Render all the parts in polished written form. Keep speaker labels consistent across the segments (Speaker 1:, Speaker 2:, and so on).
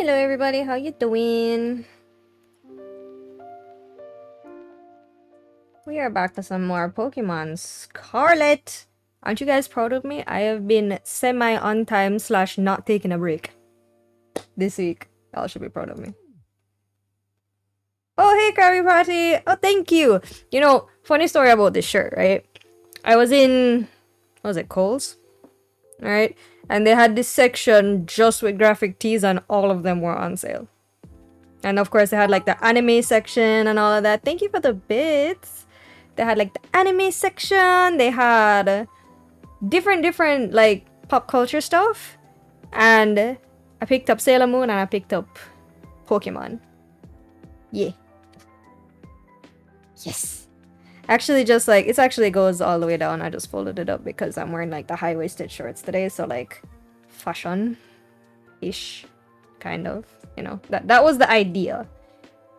Speaker 1: Hello everybody, how you doing? We are back to some more Pokemon Scarlet. Aren't you guys proud of me? I have been semi on time / not taking a break this week. Y'all should be proud of me. Oh hey Krabby Patty! Oh thank you! You know, funny story about this shirt, right? I was in, what was it, Kohl's? Right? And they had this section just with graphic tees and all of them were on sale. And of course they had like the anime section and all of that. Thank you for the bits. They had like the anime section. They had different like pop culture stuff. And I picked up Sailor Moon and I picked up Pokemon. Yeah. Yes. Actually, just like, it actually goes all the way down. I just folded it up because I'm wearing like the high-waisted shorts today. So like fashion-ish, kind of. You know, that was the idea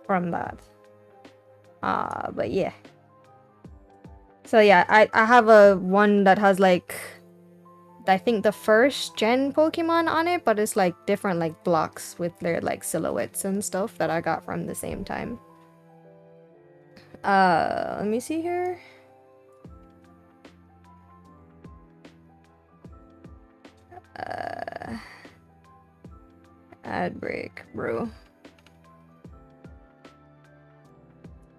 Speaker 1: from that. But yeah. So yeah, I have a one that has like, I think the first gen Pokemon on it, but it's like different like blocks with their like silhouettes and stuff that I got from the same time. Let me see here. Ad break, bro.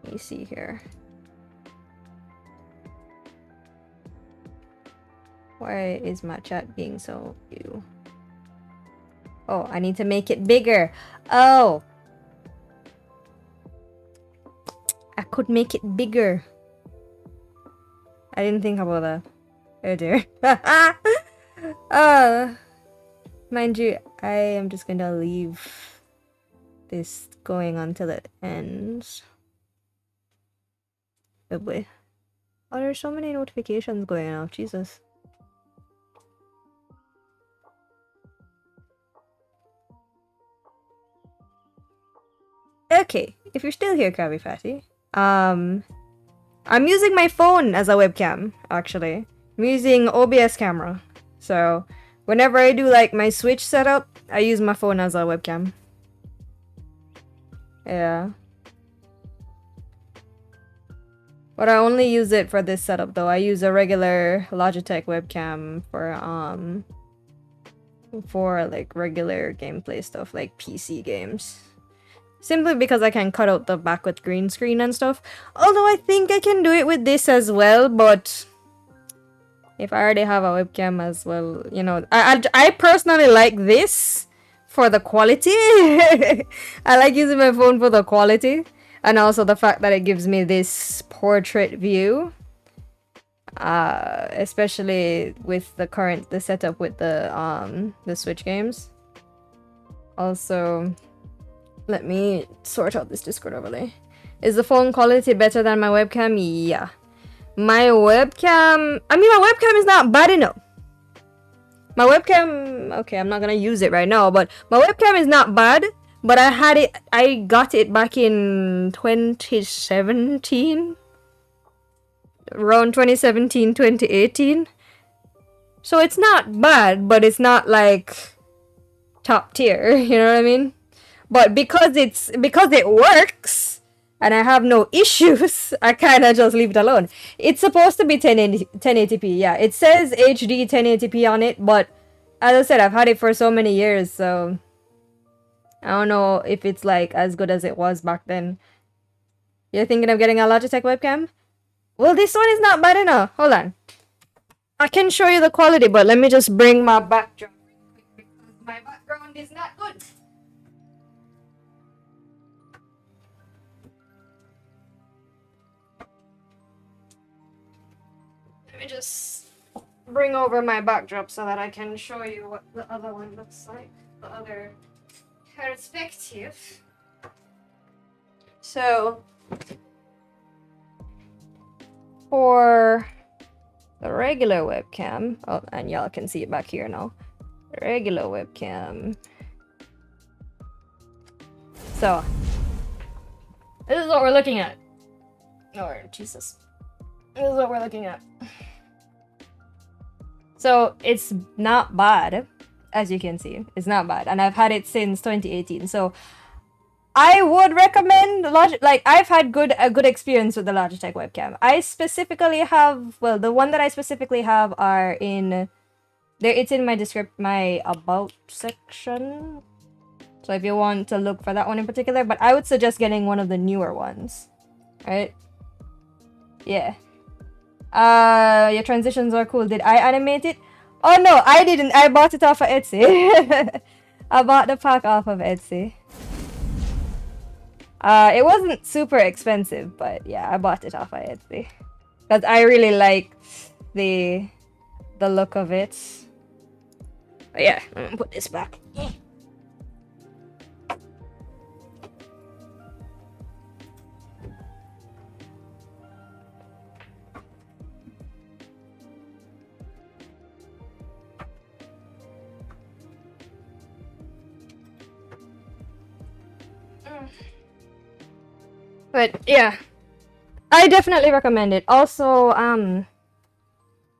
Speaker 1: Let me see here. Why is my chat being so ew? Oh, I need to make it bigger. Oh! I could make it bigger. I didn't think about that. Oh dear. Mind you, I am just gonna leave this going until it ends. Oh boy. Oh, there's so many notifications going off. Jesus. Okay, if you're still here, Krabby Fatty. I'm using my phone as a webcam, actually. I'm using OBS camera. So, whenever I do like my Switch setup, I use my phone as a webcam. Yeah. But I only use it for this setup though. I use a regular Logitech webcam for like regular gameplay stuff like PC games. Simply because I can cut out the back with green screen and stuff. Although I think I can do it with this as well, but if I already have a webcam as well, you know, I personally like this for the quality. I like using my phone for the quality. And also the fact that it gives me this portrait view. Especially with the setup with the Switch games. Also, let me sort out this Discord overlay. Is the phone quality better than my webcam? Yeah. My webcam is not bad enough. My webcam, okay, I'm not gonna use it right now, but my webcam is not bad. But I got it back in 2017. Around 2017, 2018. So it's not bad, but it's not like top tier, you know what I mean? But because it works and I have no issues, I kind of just leave it alone. It's supposed to be 1080p, yeah. It says HD 1080p on it, but as I said, I've had it for so many years, so I don't know if it's like as good as it was back then. You're thinking of getting a Logitech webcam? Well, this one is not bad enough. Hold on. I can show you the quality, but let me just bring my backdrop because my background is not good. Let me just bring over my backdrop so that I can show you what the other one looks like. The other perspective. So, for the regular webcam, oh, and y'all can see it back here now. The regular webcam. So, this is what we're looking at. Oh, Jesus. This is what we're looking at. So, it's not bad. as you can see. It's not bad. And I've had it since 2018. So I would recommend I've had a good experience with the Logitech webcam. I specifically have, well, the one that I specifically have are in there. It's in my about section. So if you want to look for that one in particular, but I would suggest getting one of the newer ones, right? Yeah. Your transitions are cool. Did I animate it? Oh no, I didn't. I bought it off of Etsy. I bought the pack off of Etsy. It wasn't super expensive, but yeah, I bought it off of Etsy. Because I really like the look of it. But yeah, I'm gonna put this back. But yeah, I definitely recommend it. Also,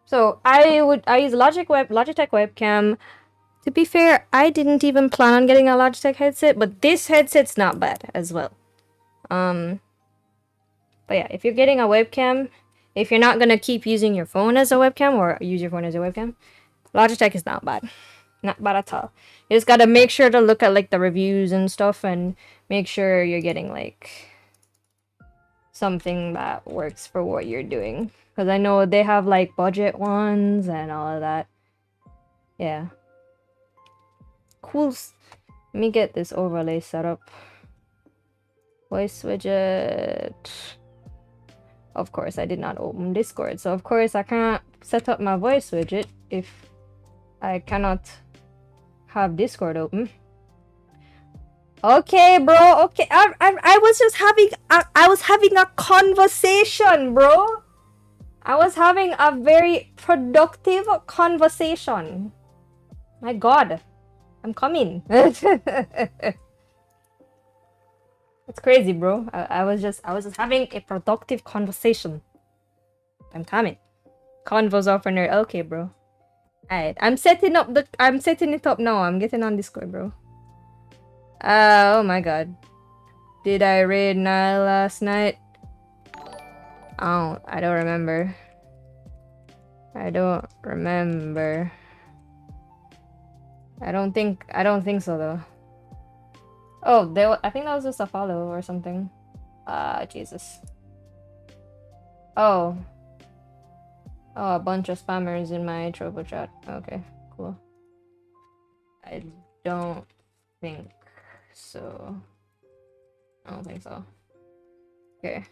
Speaker 1: so I use Logitech webcam. To be fair, I didn't even plan on getting a Logitech headset, but this headset's not bad as well. But yeah, if you're getting a webcam, if you're not gonna keep using your phone as a webcam or use your phone as a webcam, Logitech is not bad. Not bad at all. You just gotta make sure to look at like the reviews and stuff and make sure you're getting like something that works for what you're doing. Because I know they have like budget ones and all of that. Yeah. Cool. Let me get this overlay set up. Voice widget. Of course, I did not open Discord. So of course, I can't set up my voice widget if I cannot have Discord open. Okay, bro. Okay, I was just having I was having a conversation, bro. I was having a very productive conversation. My God, I'm coming. It's crazy, bro. I was just having a productive conversation. I'm coming. Convos are for nerd. Okay, bro. Alright, I'm setting it up now. I'm getting on Discord, bro. Oh my God. Did I raid Nile last night? Oh, I don't remember. I don't think so though. Oh, I think that was just a follow or something. Jesus. Oh, a bunch of spammers in my Trovo chat. Okay, cool. I don't think so. I don't think so. Okay.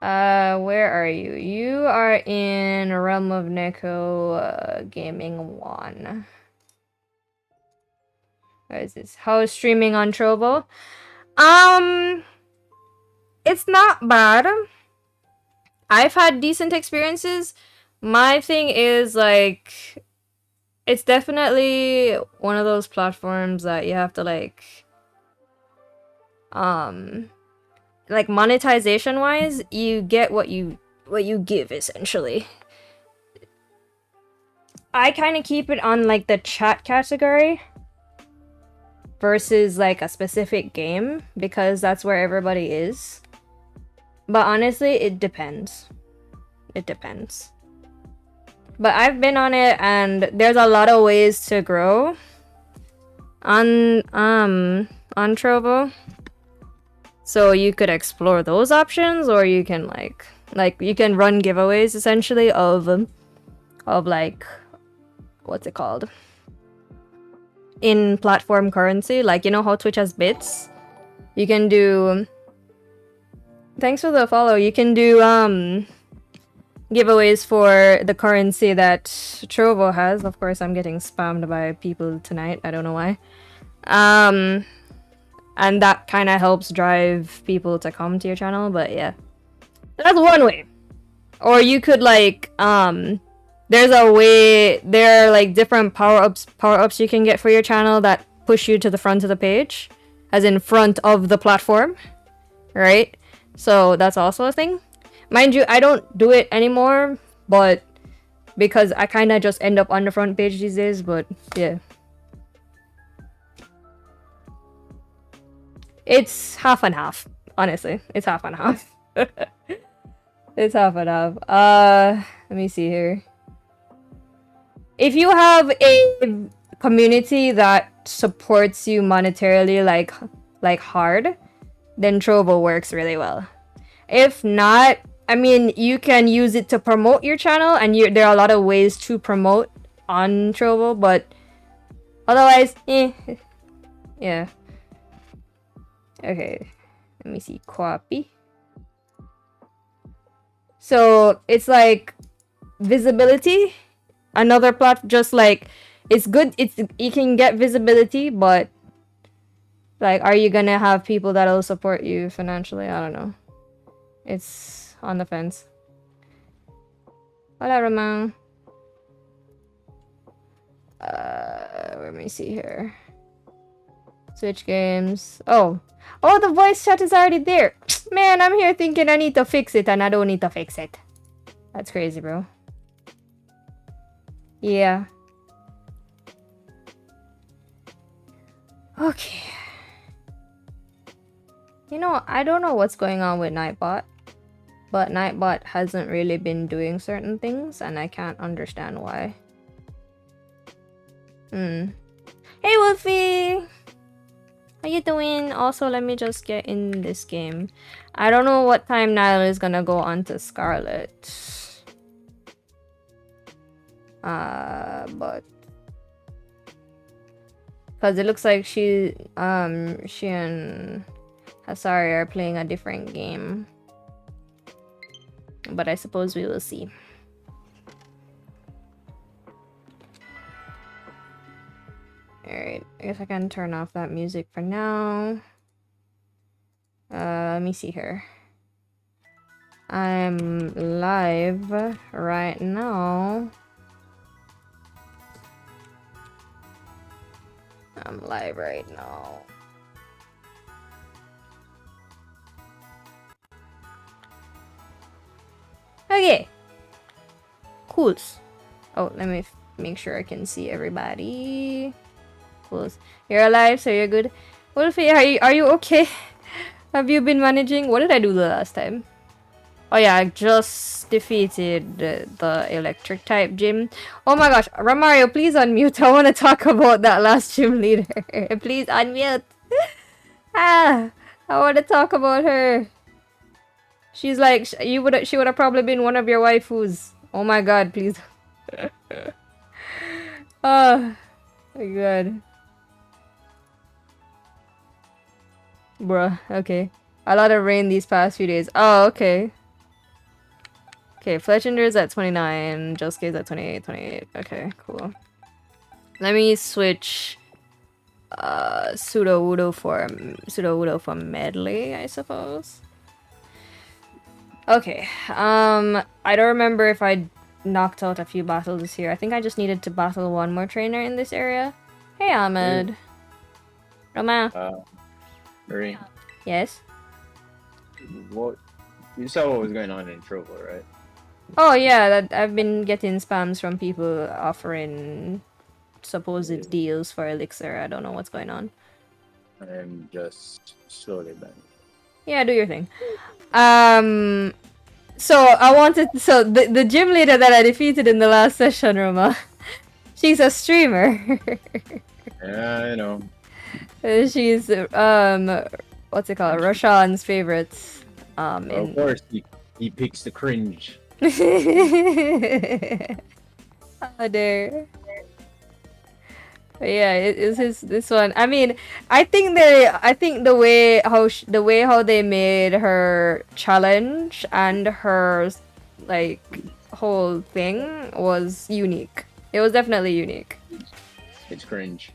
Speaker 1: Where are you? You are in Realm of N3ko, Gaming 1. What is this? How is streaming on Trovo? It's not bad. I've had decent experiences. My thing is like, it's definitely one of those platforms that you have to like monetization wise, you get what you give essentially. I kind of keep it on like the chat category versus like a specific game because that's where everybody is. But honestly, it depends. It depends. But I've been on it and there's a lot of ways to grow on Trovo. So you could explore those options, or you can like you can run giveaways essentially of like, what's it called? In platform currency, like you know how Twitch has bits? You can do, thanks for the follow. You can do giveaways for the currency that Trovo has. Of course, I'm getting spammed by people tonight. I don't know why. And that kind of helps drive people to come to your channel, but yeah. That's one way. Or you could like, there's a way, there are like different power-ups you can get for your channel that push you to the front of the page. As in front of the platform, right? So that's also a thing. Mind you, I don't do it anymore, but because I kind of just end up on the front page these days, but yeah. It's half and half, honestly. It's half and half. It's half and half. Let me see here. If you have a community that supports you monetarily, like hard, then Trovo works really well. If not, I mean, you can use it to promote your channel, and there are a lot of ways to promote on Trovo, but otherwise, yeah. Okay, let me see, copy. So it's like visibility, another just like it's good. You can get visibility, but like, are you gonna have people that'll support you financially? I don't know. It's on the fence. Hola, Roman. Let me see here. Switch games. Oh, the voice chat is already there. Man, I'm here thinking I need to fix it, and I don't need to fix it. That's crazy, bro. Yeah. Okay. You know, I don't know what's going on with Nightbot, but Nightbot hasn't really been doing certain things, and I can't understand why. Hey, Wolfie! How you doing? Also, let me just get in this game. I don't know what time Nile is gonna go on to Scarlet. But... because it looks like she and Hasari are playing a different game. But I suppose we will see. Alright, I guess I can turn off that music for now. Let me see here. I'm live right now. I'm live right now. Okay. Cool. Oh, let me make sure I can see everybody. Cool. You're alive, so you're good. Wolfie, are you okay? Have you been managing? What did I do the last time? Oh yeah, I just defeated the electric type gym. Oh my gosh, Ramario, please unmute. I want to talk about that last gym leader. Please unmute. I want to talk about her. She's like, she would have probably been one of your waifus. Oh my god, please. Oh my god. Bruh, okay. A lot of rain these past few days. Oh, okay. Okay, Fletchender's at 29, Josuke's at 28. Okay, cool. Let me switch Pseudo-Wudo for Medley, I suppose. Okay, I don't remember if I knocked out a few battles here. I think I just needed to battle one more trainer in this area. Hey, Ahmed. Roma.
Speaker 2: Marie.
Speaker 1: Yes?
Speaker 2: What? You saw what was going on in Trovo, right?
Speaker 1: Oh yeah, that I've been getting spams from people offering supposed deals for Elixir. I don't know what's going on.
Speaker 2: I'm just slowly banning.
Speaker 1: Yeah, do your thing. So the gym leader that I defeated in the last session, Roma, she's a streamer.
Speaker 2: Yeah, I know.
Speaker 1: She's what's it called? Roshan's favorites.
Speaker 2: Of course, he picks the cringe.
Speaker 1: Oh dear. But yeah, it's this one. I mean, I think the way how they made her challenge and her like whole thing was unique. It was definitely unique.
Speaker 2: It's cringe.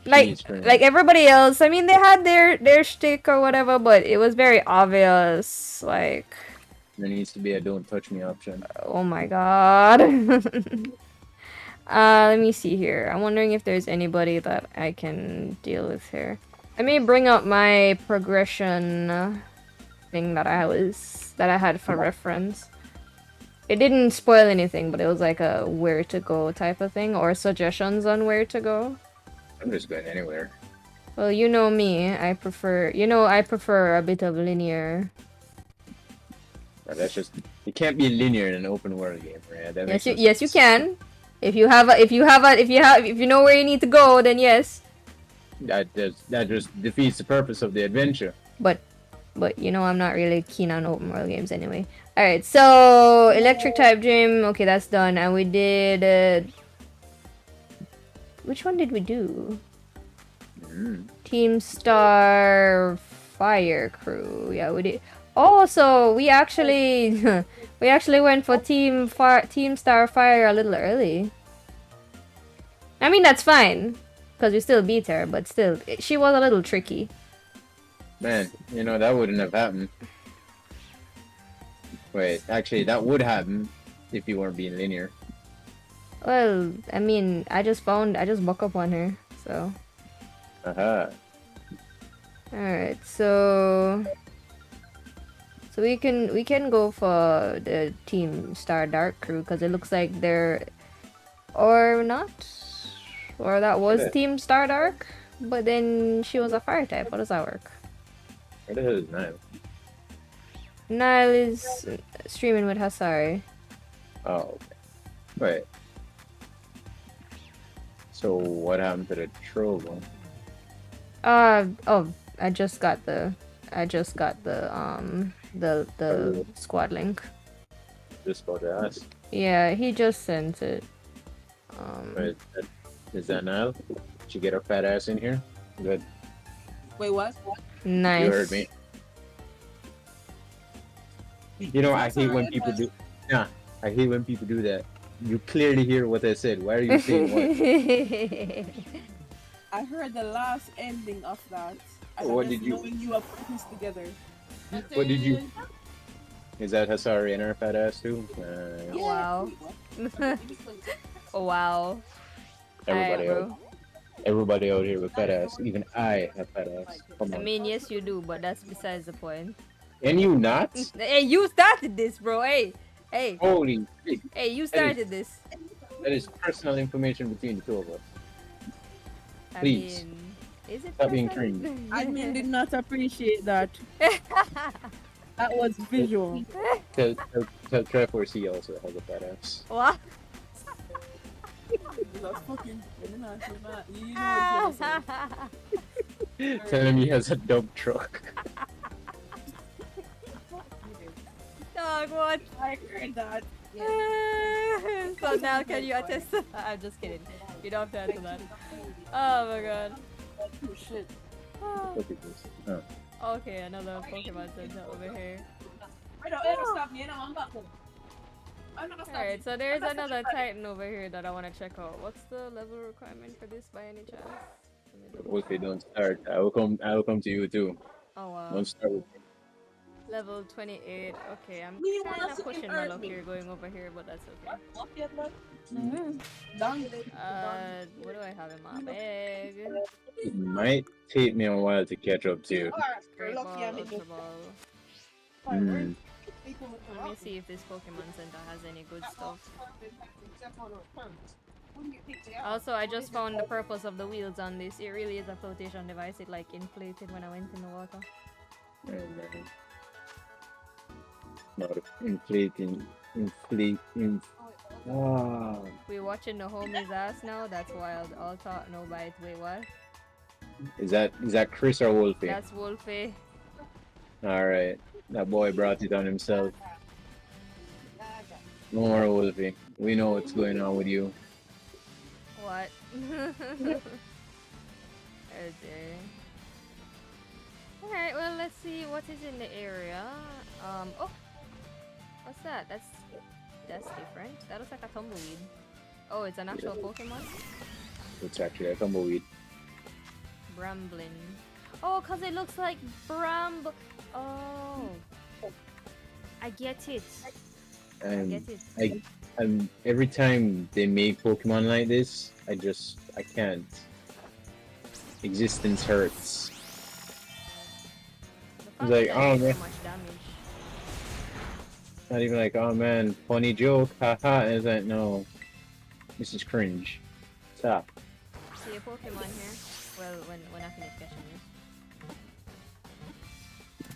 Speaker 1: Like everybody else, I mean, they had their shtick or whatever, but it was very obvious. Like,
Speaker 2: there needs to be a "don't touch me" option.
Speaker 1: Oh my god. Let me see here. I'm wondering if there's anybody that I can deal with here. Let me bring up my progression thing that I had for reference. It didn't spoil anything, but it was like a where to go type of thing, or suggestions on where to go.
Speaker 2: I'm just going anywhere.
Speaker 1: Well, you know me, I prefer a bit of linear.
Speaker 2: That's just it can't be linear in an open world game, right? That makes no
Speaker 1: Yes you
Speaker 2: sense.
Speaker 1: can. If you know where you need to go, then yes.
Speaker 2: That just defeats the purpose of the adventure.
Speaker 1: But you know I'm not really keen on open world games anyway. All right, so electric type gym. Okay, that's done, and we did. Which one did we do? Team Star Fire Crew. Yeah, we did. Oh, so we actually we actually went for Team Star Fire a little early. I mean that's fine, cause we still beat her, but still she was a little tricky.
Speaker 2: Man, you know that wouldn't have happened. Wait, actually, that would happen if you weren't being linear.
Speaker 1: Well, I mean, I just buck up on her, so.
Speaker 2: Aha.
Speaker 1: Alright, so we can go for the Team Star Dark crew because it looks like they're or not, or that was Team Star Dark, but then she was a fire type. How does that work?
Speaker 2: Where the hell is Nile?
Speaker 1: Nile is streaming with Hasari.
Speaker 2: Oh, okay. Wait. So what happened to the troll one?
Speaker 1: Oh, I just got the squad link.
Speaker 2: Just about to ask.
Speaker 1: Yeah, he just sent it.
Speaker 2: Wait, is that Nile? Did you get her fat ass in here? Good.
Speaker 3: Wait, what?
Speaker 1: Nice.
Speaker 2: You heard me. You know, I hate when people do. Nah, I hate when people do that. You clearly hear what I said. Why are you saying what?
Speaker 3: I heard the last ending of that.
Speaker 2: What did you?
Speaker 3: Knowing you are putting this together.
Speaker 2: What did you? Is that Hasari and her fat ass too?
Speaker 1: Wow. Wow.
Speaker 2: Everybody,
Speaker 1: Alright,
Speaker 2: out, everybody out here with fat ass. Even I have fat ass. Come
Speaker 1: I
Speaker 2: on.
Speaker 1: mean, yes, you do, but that's besides the point.
Speaker 2: And you not?
Speaker 1: Hey, you started this, bro. Hey.
Speaker 2: Holy shit.
Speaker 1: Hey, you started this.
Speaker 2: That is personal information between the two of us.
Speaker 1: I
Speaker 2: Please.
Speaker 1: mean, is it
Speaker 2: Stop being
Speaker 1: personal?
Speaker 2: cringy.
Speaker 3: Admin did not appreciate that. That was visual.
Speaker 2: Tell Trevor C also has a fat ass.
Speaker 1: What?
Speaker 3: That's fucking. You know what
Speaker 2: Tell him he has a dump truck.
Speaker 1: Dog, what?
Speaker 3: I heard that.
Speaker 1: So now can you attest to that? I'm just kidding. You don't have to answer that. Oh my god.
Speaker 3: Oh shit.
Speaker 2: Look at this. Oh.
Speaker 1: Okay, another Pokemon Center over here. Alright, so there's another Titan over here that I want to check out. What's the level requirement for this by any chance?
Speaker 2: Okay, don't start. I will come to you too.
Speaker 1: Oh wow.
Speaker 2: Don't start with me.
Speaker 1: Level 28. Okay, I'm kind of pushing my luck here going over here, but that's okay. What do I have in my bag?
Speaker 2: It might take me a while to catch up to you.
Speaker 1: Great Ball, Ultra Ball.
Speaker 2: Mm.
Speaker 1: Let me see if this Pokemon Center has any good stuff. Also, I just found the purpose of the wheels on this. It really is a flotation device. It like inflated when I went in the water.
Speaker 2: Not inflating. Wow.
Speaker 1: We're watching the homie's ass now. That's wild. All talk, no bite. Wait, what?
Speaker 2: Is that Chris or Wolfie?
Speaker 1: That's Wolfie.
Speaker 2: Alright. That boy brought it on himself. No more Wolfie. We know what's going on with you.
Speaker 1: What? Okay. Alright, well, let's see what is in the area. Oh! What's that? That's different. That looks like a tumbleweed. Oh, it's an actual Pokemon?
Speaker 2: It's actually a tumbleweed.
Speaker 1: Bramblin. Oh, cause it looks like Oh. I get it. I get it.
Speaker 2: Every time they make Pokemon like this, I can't. Existence hurts. It's like, oh man.
Speaker 1: So much damage.
Speaker 2: Not even like, oh man, funny joke, haha. It's like, no, this is cringe. Stop.
Speaker 1: See a Pokemon here? Well, when I finish catching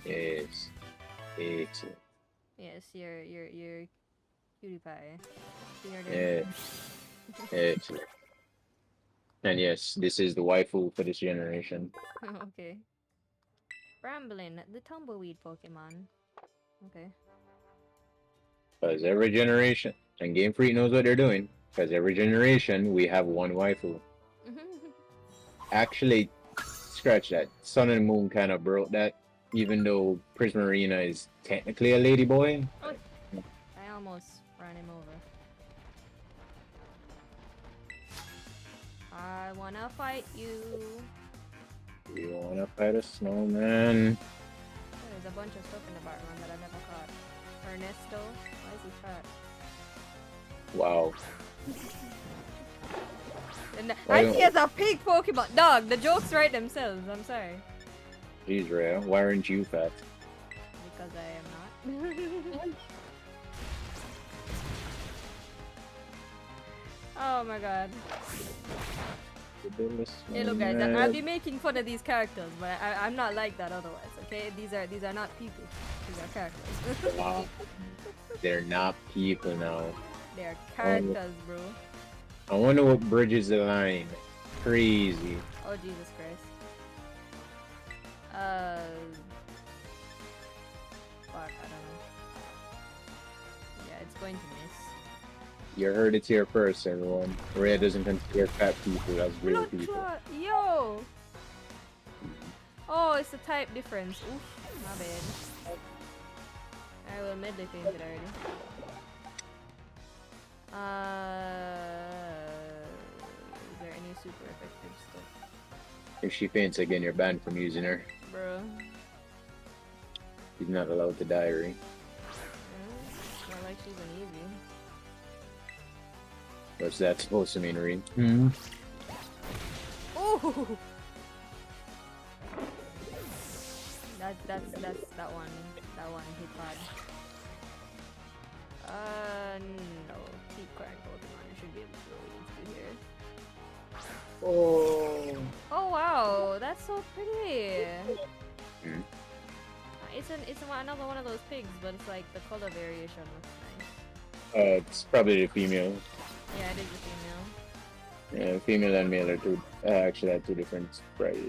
Speaker 1: you.
Speaker 2: Yes. Excellent.
Speaker 1: Yes, you're cutie pie.
Speaker 2: Yeah. Excellent. And yes, this is the waifu for this generation.
Speaker 1: Okay. Bramblin, the tumbleweed Pokemon. Okay.
Speaker 2: Because every generation, and Game Freak knows what they're doing. Because every generation, we have one waifu. Actually, scratch that. Sun and Moon kind of broke that, even though Prismarina is technically a ladyboy.
Speaker 1: I almost ran him over. I wanna fight you.
Speaker 2: You wanna fight a snowman?
Speaker 1: Oh, there's a bunch of stuff in the background that I never caught. Ernesto, why is he fat?
Speaker 2: Wow.
Speaker 1: And
Speaker 2: Why
Speaker 1: I
Speaker 2: don't-
Speaker 1: see as a pig Pokemon. Dog, the jokes write themselves. I'm sorry.
Speaker 2: Jeez, Rhea, why aren't you fat?
Speaker 1: Because I am not. Oh my god. Hey, look guys, I'll be making fun of these characters, but I'm not like that otherwise, okay? These are not people. These are characters.
Speaker 2: Wow. They're not people now.
Speaker 1: They are characters, bro.
Speaker 2: I wonder what bridges the line. Crazy.
Speaker 1: Oh, Jesus Christ. Fuck, I don't know. Yeah, it's going to miss.
Speaker 2: You heard it here first, everyone. Rhea doesn't consider fat people as real
Speaker 1: Blood
Speaker 2: people.
Speaker 1: clot. Yo! Oh, it's a type difference. Oof, my bad. I will medley faint it already. Is there any super effective stuff?
Speaker 2: If she faints again, you're banned from using her.
Speaker 1: Bro.
Speaker 2: She's not allowed to die, Rhea.
Speaker 1: Not like she's an easy.
Speaker 2: What's that supposed to mean, Rhea?
Speaker 1: Oh! That's that one hit bad. No. Keep current Pokemon. I should be able to go into here.
Speaker 2: Oh.
Speaker 1: Oh wow, that's so pretty.
Speaker 2: Hmm.
Speaker 1: It's another one of those pigs, but it's like the color variation looks nice.
Speaker 2: It's probably the female.
Speaker 1: Yeah, it is a female.
Speaker 2: Yeah, female and male are two. Actually, have two different sprites.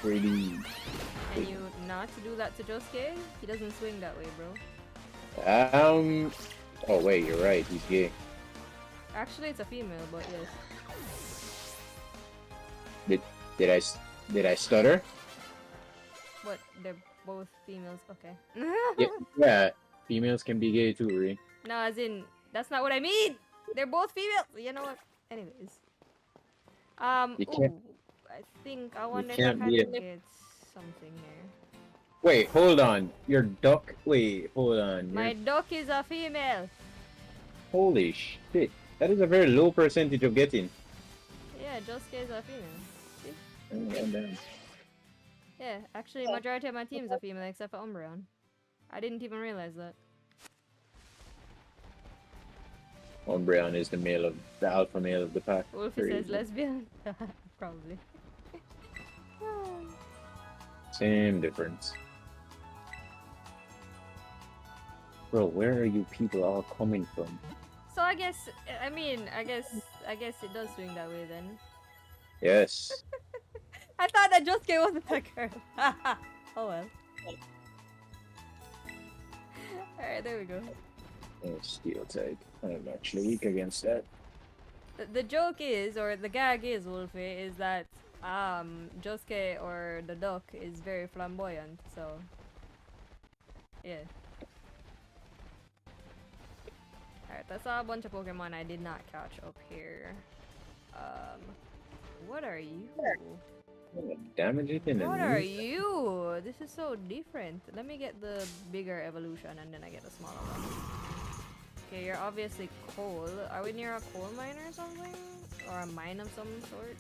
Speaker 2: Pretty.
Speaker 1: Can you not do that to Josuke? He doesn't swing that way, bro.
Speaker 2: Oh wait, you're right. He's gay.
Speaker 1: Actually, it's a female, but yes.
Speaker 2: Did I stutter?
Speaker 1: But they're both females. Okay.
Speaker 2: Yeah. Females can be gay too, Rhea.
Speaker 1: No, as in, that's not what I mean. They're both females. You know what? Anyways.
Speaker 2: You can't-
Speaker 1: Ooh, I think I wonder if I
Speaker 2: can't
Speaker 1: can
Speaker 2: be a-
Speaker 1: get something here.
Speaker 2: Wait, hold on. Your duck. Wait, hold on.
Speaker 1: My duck is a female.
Speaker 2: Holy shit. That is a very low percentage of getting.
Speaker 1: Yeah, Josuke is a female. See?
Speaker 2: Oh, damn.
Speaker 1: Yeah, actually, majority of my team is a female except for Umbreon. I didn't even realize that.
Speaker 2: Umbreon is the alpha male of the pack.
Speaker 1: Wolfie
Speaker 2: Very
Speaker 1: says
Speaker 2: easy.
Speaker 1: lesbian. Probably.
Speaker 2: Same difference. Bro, where are you people all coming from?
Speaker 1: So I guess, I guess it does swing that way then.
Speaker 2: Yes.
Speaker 1: I thought that Josuke wasn't a girl. Oh well. Alright, there we go.
Speaker 2: Oh, steel type. I'm actually weak against that.
Speaker 1: The joke is, or the gag is, Wolfie, is that Josuke or the duck is very flamboyant, so yeah. Alright, that's a bunch of Pokemon I did not catch up here. What are you?
Speaker 2: Damage it in
Speaker 1: What are you? This is so different. Let me get the bigger evolution and then I get the smaller one. Okay, you're obviously coal. Are we near a coal mine or something? Or a mine of some sort?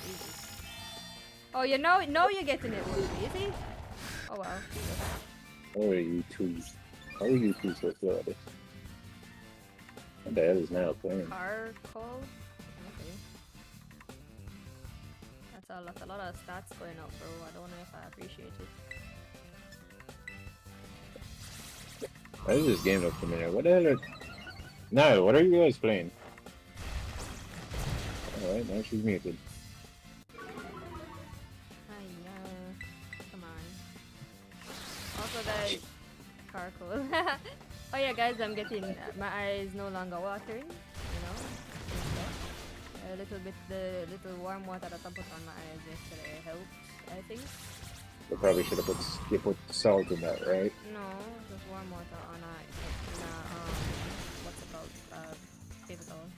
Speaker 1: Jesus. Oh, you know you're getting it, Wolfie, is he? Oh wow.
Speaker 2: How are you two? How are you two so slow at this? What the hell is now playing?
Speaker 1: Car call? Okay. That's a lot of stats going up, bro. I don't know if I appreciate it.
Speaker 2: Why does this game look familiar? What the hell are... No, what are you guys playing? Alright, now she's muted.
Speaker 1: I know. Come on. Also, guys, car call. Oh yeah, guys, I'm getting my eyes no longer watering. You know, a little bit the little warm water that I put on my eyes yesterday helped. I think.
Speaker 2: You probably should have put salt in that, right?
Speaker 1: No, just warm water on a what's it called? Paper towel.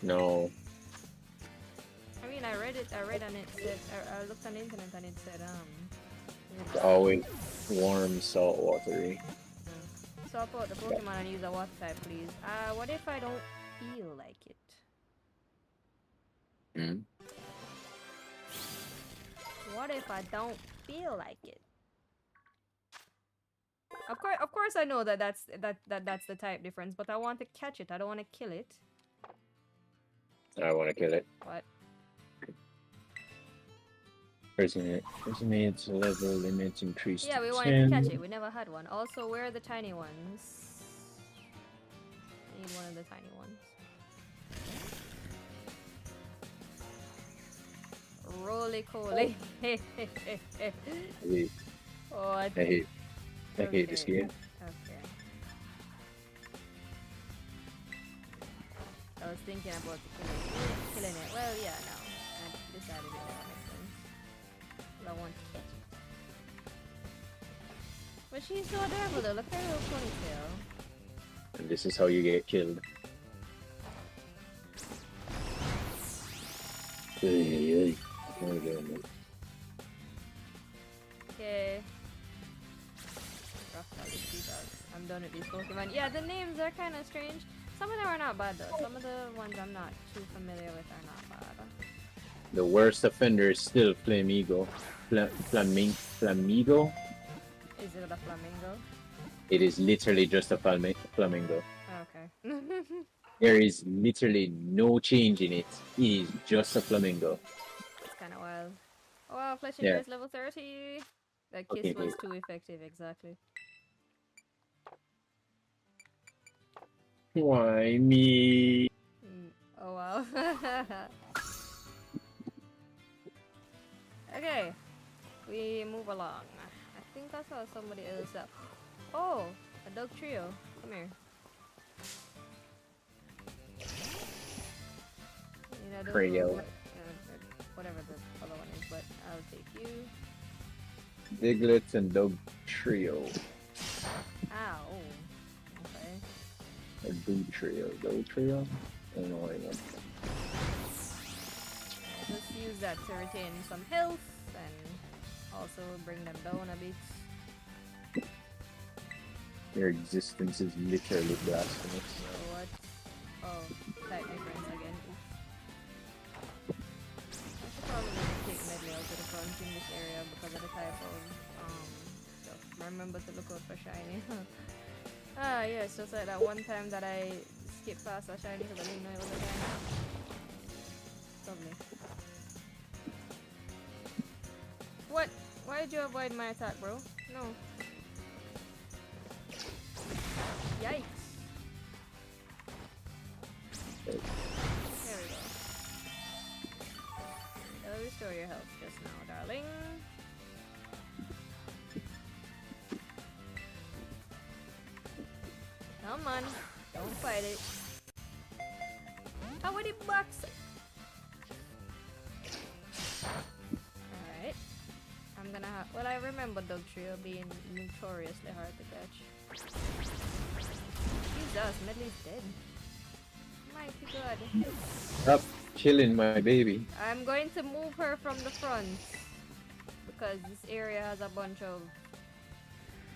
Speaker 2: No.
Speaker 1: I mean, I read and it said, I looked on the internet and it said,
Speaker 2: Always warm, salt watery.
Speaker 1: swap out the Pokemon and use a water type, please. What if I don't feel like it? What if I don't feel like it? Of course, I know that's the type difference, but I want to catch it. I don't want to kill it.
Speaker 2: I want to kill it.
Speaker 1: What?
Speaker 2: Resonates level limits increased.
Speaker 1: Yeah, we
Speaker 2: to
Speaker 1: wanted to
Speaker 2: 10.
Speaker 1: catch it. We never had one. Also, where are the tiny ones? I need one of the tiny ones. Roly coly. What?
Speaker 2: I hate this game.
Speaker 1: Okay. I was thinking about killing it. Well, yeah, no. I decided it never makes sense. Well, I want to catch it. But she's so adorable though. Look at her little ponytail.
Speaker 2: And this is how you get killed.
Speaker 1: Okay. I'm done with these Pokemon. Yeah, the names are kind of strange. Some of them are not bad though. Some of the ones I'm not too familiar with are not bad.
Speaker 2: The worst offender is still Flamigo. Flamigo?
Speaker 1: Is it a flamingo?
Speaker 2: It is literally just a flamingo.
Speaker 1: Okay.
Speaker 2: There is literally no change in it. It is just a flamingo.
Speaker 1: It's kind of wild. Oh wow, Flesh and
Speaker 2: Yeah.
Speaker 1: Tears level 30. That kiss
Speaker 2: Okay,
Speaker 1: was
Speaker 2: wait.
Speaker 1: too effective, exactly.
Speaker 2: Why me?
Speaker 1: Oh wow. Okay, we move along. I think I saw somebody else up. Oh, a dog trio. Come here. You know,
Speaker 2: Trio.
Speaker 1: whatever the other one is, but I'll take you.
Speaker 2: Diglett and Dog Trio.
Speaker 1: Ow. Okay.
Speaker 2: Or Dog Trio. Dog Trio? I don't know what I meant.
Speaker 1: Just use that to retain some health and also bring them down a bit.
Speaker 2: Your existence is literally blasphemous.
Speaker 1: So what? Oh, type difference again. Oops. I should probably take Medley out to the front in this area because of the type of stuff. Remember to look out for shiny. Ah yes, just like that one time that I skipped past a shiny because I didn't know it was a shiny. Lovely. What? Why did you avoid my attack, bro? No. Yikes. There we go. It'll restore your health just now, darling. Come on. Don't fight it. How would it box? Alright. I'm gonna have. Well, I remember Dog Trio being notoriously hard to catch. Jesus, Medley's dead. Mighty God.
Speaker 2: Stop killing my baby.
Speaker 1: I'm going to move her from the front because this area has a bunch of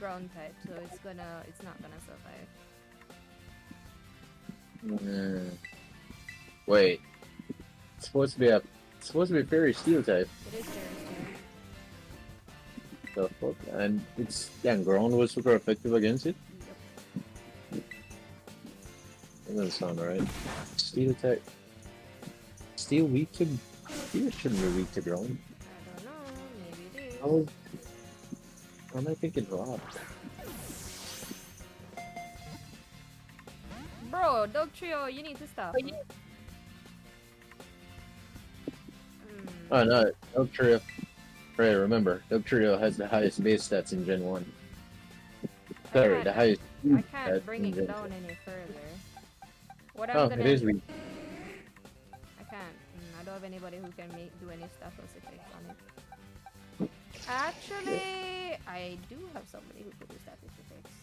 Speaker 1: ground type, so it's not gonna survive.
Speaker 2: Wait. It's supposed to be fairy steel type.
Speaker 1: It is very scary.
Speaker 2: the fuck? And ground was super effective against it?
Speaker 1: Yep.
Speaker 2: That doesn't sound right. Steel attack. Steel weak to. Steel shouldn't be weak to ground.
Speaker 1: I don't know. Maybe it is.
Speaker 2: Oh. Why am I thinking rock?
Speaker 1: Bro, Dog Trio, you need to stop.
Speaker 2: Oh no, Dog Trio. Right, remember, Dog Trio has the highest base stats in Gen 1. Sorry, the highest.
Speaker 1: I can't bring it down any further. What I'm gonna.
Speaker 2: It is weak.
Speaker 1: I can't. I don't have anybody who can do any status effects on it. Actually, I do have somebody who could do status effects.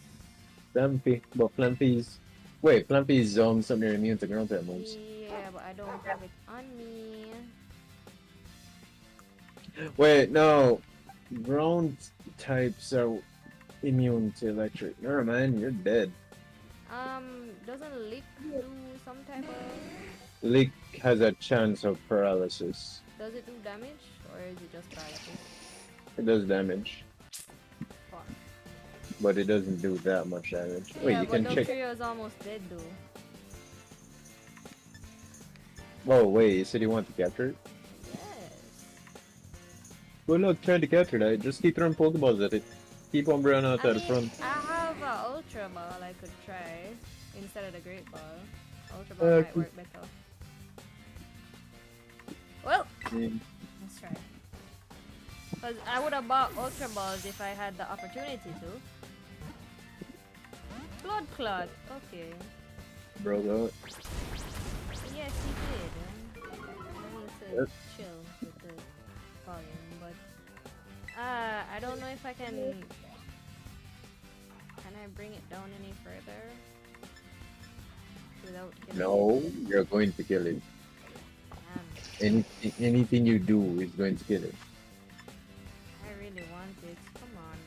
Speaker 2: Flampy, but Flampy's. Wait, Flampy's something immune to ground type moves.
Speaker 1: Yeah, but I don't have it on me.
Speaker 2: Wait, no. Ground types are immune to electric. Never mind, you're dead.
Speaker 1: Doesn't Lick do some type of...
Speaker 2: Lick has a chance of paralysis.
Speaker 1: Does it do damage, or is it just paralysis?
Speaker 2: It does damage,
Speaker 1: Fuck.
Speaker 2: but it doesn't do that much damage. Wait,
Speaker 1: Yeah,
Speaker 2: you
Speaker 1: but
Speaker 2: can check.
Speaker 1: Trio is almost dead though.
Speaker 2: Oh wait, you said you want to capture it?
Speaker 1: Yes.
Speaker 2: Well, look, try to capture that. Just keep throwing Pokeballs at it. Keep on running out
Speaker 1: I
Speaker 2: at the
Speaker 1: mean,
Speaker 2: front.
Speaker 1: I have an Ultra Ball I could try instead of the Great Ball. Ultra Ball might work better. Well, let's try. Because I would have bought Ultra Balls if I had the opportunity to. Blood Clot, okay.
Speaker 2: Bro, go.
Speaker 1: Yes, he did. I need to chill with the volume, but I don't know if I can. Can I bring it down any further without killing
Speaker 2: No,
Speaker 1: it?
Speaker 2: you're going to kill it. Anything you do is going to kill it.
Speaker 1: I really want it. Come on,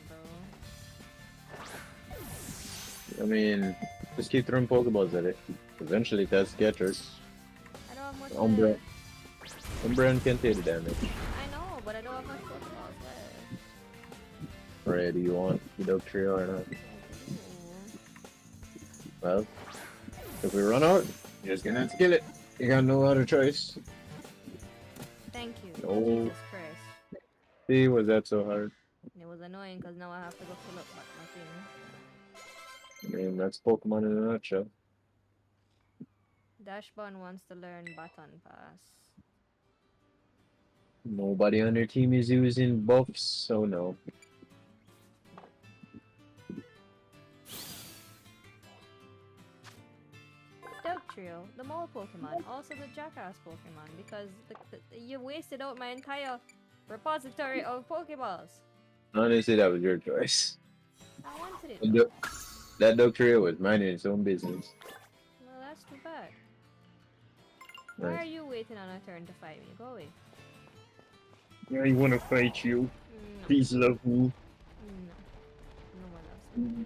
Speaker 1: bro.
Speaker 2: I mean, just keep throwing Pokeballs at it. Eventually, that's catchers.
Speaker 1: I don't have much
Speaker 2: Umbra.
Speaker 1: left.
Speaker 2: Umbreon can take the damage.
Speaker 1: I know, but I don't have much Pokeballs left.
Speaker 2: Alright, do you want the Dog Trio or not?
Speaker 1: Ooh.
Speaker 2: Well, if we run out, you're just gonna have to kill it. You got no other choice.
Speaker 1: Thank you.
Speaker 2: No.
Speaker 1: Jesus Christ.
Speaker 2: See, was that so hard?
Speaker 1: It was annoying because now I have to go fill up back my thing.
Speaker 2: I mean, that's Pokemon in a nutshell.
Speaker 1: Dashbun wants to learn Baton Pass.
Speaker 2: Nobody on their team is using buffs, so no.
Speaker 1: Dog Trio, the mole Pokemon, also the Jackass Pokemon, because you wasted out my entire repository of Pokeballs.
Speaker 2: Honestly, that was your choice.
Speaker 1: I wanted it.
Speaker 2: And
Speaker 1: Though.
Speaker 2: that Dog Trio was minding its own business.
Speaker 1: Well, that's too bad. Why
Speaker 2: Nice.
Speaker 1: are you waiting on a turn to fight me? Go away.
Speaker 2: Yeah, I wanna fight you.
Speaker 1: No.
Speaker 2: Please love me.
Speaker 1: No. No one loves me.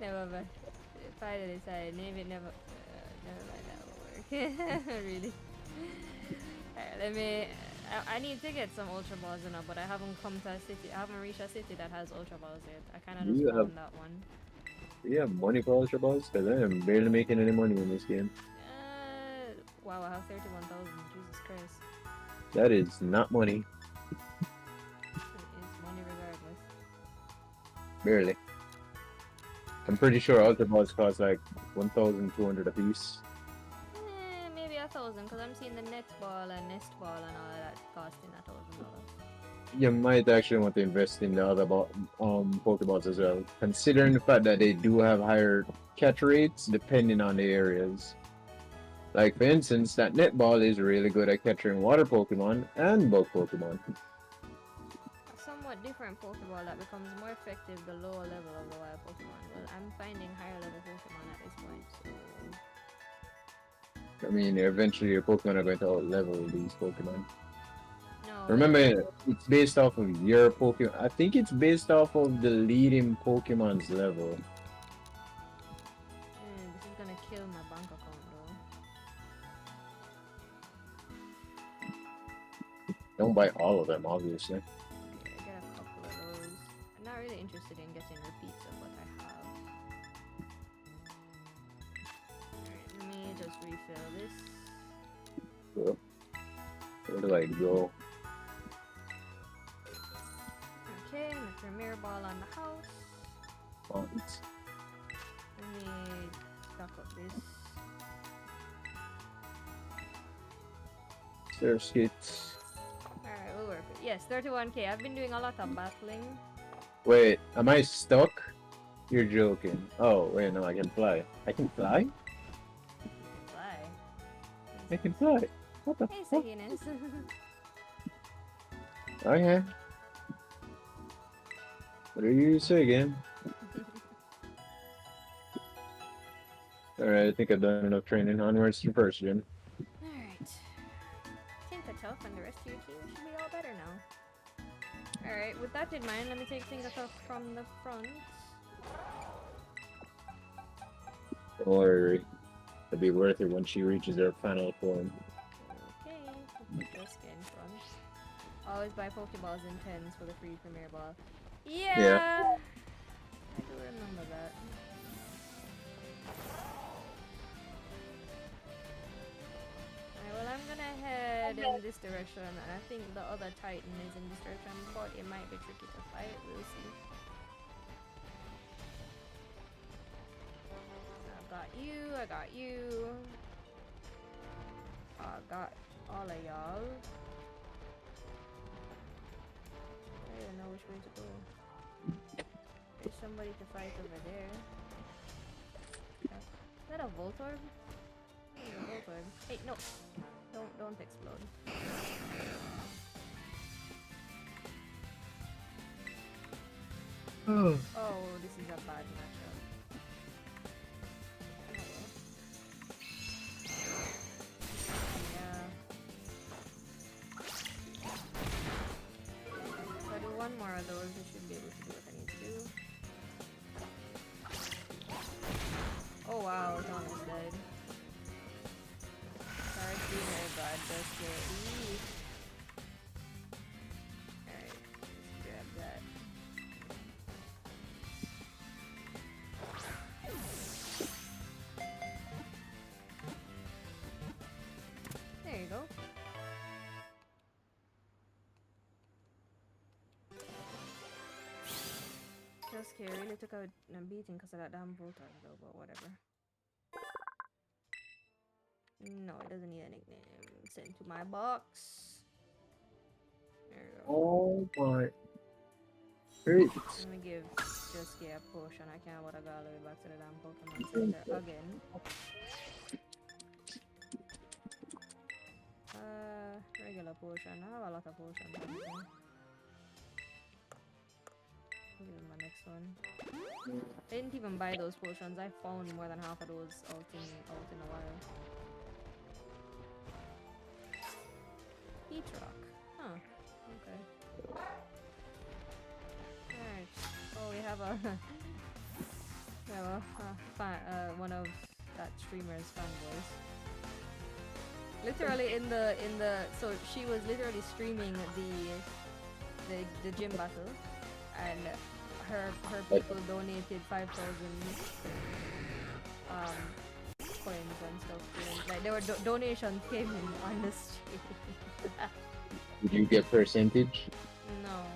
Speaker 1: Never mind. Finally decided. Maybe never. Never mind. That will work. Really. Alright, let me. I need to get some Ultra Balls now, but I haven't come to a city. I haven't reached a city that has Ultra Balls yet. I kind of just
Speaker 2: You
Speaker 1: found that one.
Speaker 2: Do you have money for Ultra Balls? Because I am barely making any money in this game.
Speaker 1: Wow, I have 31,000. Jesus Christ.
Speaker 2: That is not money.
Speaker 1: It's money regardless.
Speaker 2: Barely. I'm pretty sure Ultra Balls cost like 1,200 a piece.
Speaker 1: Maybe 1,000, because I'm seeing the net ball and nest ball and all of that costing $1,000.
Speaker 2: You might actually want to invest in the other Pokeballs as well, considering the fact that they do have higher catch rates depending on the areas. Like for instance, that netball is really good at capturing water Pokemon and bug Pokemon.
Speaker 1: A somewhat different Pokeball that becomes more effective the lower level of the wild Pokemon. Well, I'm finding higher level Pokemon at this point, so...
Speaker 2: I mean, eventually your Pokemon are going to out-level these Pokemon.
Speaker 1: No.
Speaker 2: Remember, it's based off of your Pokemon. I think it's based off of the leading Pokemon's level.
Speaker 1: This is gonna kill my bank account though.
Speaker 2: Don't buy all of them, obviously.
Speaker 1: Okay, I get a couple of those. I'm not really interested in getting repeats of what I have. Alright, let me just refill this.
Speaker 2: So, where do I go?
Speaker 1: Okay, and the premiere ball on the house.
Speaker 2: Fonts.
Speaker 1: Let me stock up this.
Speaker 2: Stairs kits.
Speaker 1: Alright, we'll work it. Yes, 31k. I've been doing a lot of battling.
Speaker 2: Wait, am I stuck? You're joking. Oh, wait, no, I can fly. I can fly?
Speaker 1: You can fly.
Speaker 2: I can fly. What the
Speaker 1: Hey,
Speaker 2: fuck?
Speaker 1: Sahinas.
Speaker 2: Okay. What do you say again? Alright, I think I've done enough training. Onwards to first gym.
Speaker 1: Alright. Tinkertuff and the rest of your team should be all better now. Alright, with that in mind, let me take Tinkertuff from the front.
Speaker 2: Don't worry. It'll be worth it when she reaches her final form.
Speaker 1: Okay, put Jessica in front. Always buy Pokeballs and pens for the free Premier Ball. Yeah! I do remember that. Alright, well, I'm gonna head in this direction, and I think the other Titan is in this direction, but it might be tricky to fight. We'll see. I got you, I got you. I got all of y'all. I don't know which way to go. There's somebody to fight over there. Is that a Voltorb? Hey, a Voltorb. Hey, no! Don't explode.
Speaker 2: Oh.
Speaker 1: Oh, this is a bad matchup. Oh well. Yeah. If I do one more of those, I should be able to do what I need to do. Oh wow, it's almost dead. Sorry, oh god, just get eat. Alright, let's grab that. There you go. Just really took a beating because of that damn Voltorb though, but whatever. No, it doesn't need a nickname. Send to my box. There you go.
Speaker 2: Oh my. Great.
Speaker 1: Let me give just a potion. I can't want to go all the way back to the damn Pokemon Center again. Regular potion. I have a lot of potions. Give him my next one. I didn't even buy those potions. I found more than half of those out in a while. Heat rock. Huh. Okay. Alright. Oh, we have a one of that streamer's fanboys. Literally in the so she was literally streaming the gym battle, and her people donated 5,000 coins and stuff. Like there were donations came in on the stream.
Speaker 2: Did you get percentage?
Speaker 1: No.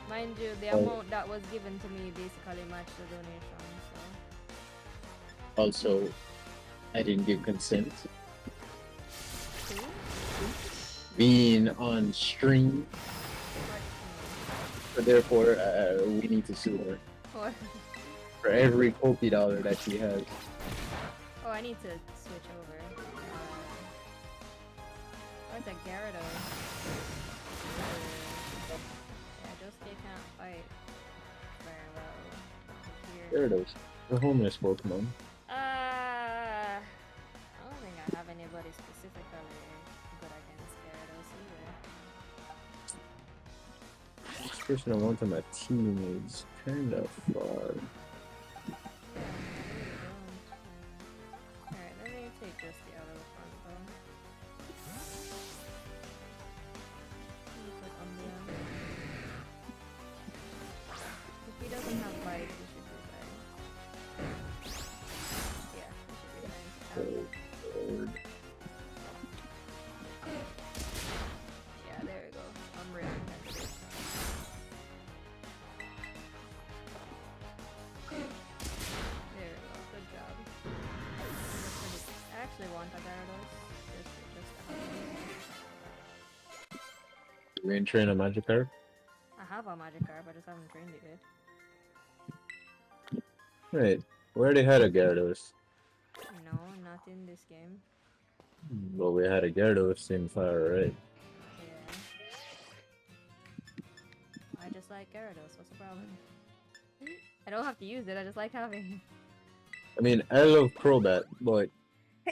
Speaker 1: Mind you, the amount that was given to me basically matched the donation, so.
Speaker 2: Also, I didn't give consent.
Speaker 1: Who?
Speaker 2: Being on stream, so therefore we need to sue her
Speaker 1: What?
Speaker 2: for every Poke dollar that she has.
Speaker 1: Oh, I need to switch over. Oh, it's a Gyarados. Yeah, Josuke can't fight very well here.
Speaker 2: There it is. The homeless Pokemon.
Speaker 1: I don't think I have anybody specifically good against Gyarados either.
Speaker 2: This person I want on my team is kind of far.
Speaker 1: Yeah, I really don't. Alright, let me take Josuke out of the front though.
Speaker 2: You ain't train a Magikarp?
Speaker 1: I have a Magikarp, I just haven't trained it yet.
Speaker 2: Right. We already had a Gyarados.
Speaker 1: No, not in this game.
Speaker 2: Well, we had a Gyarados in Fire, right?
Speaker 1: Yeah. I just like Gyarados, what's the problem? I don't have to use it, I just like having it.
Speaker 2: I mean, I love Crobat, but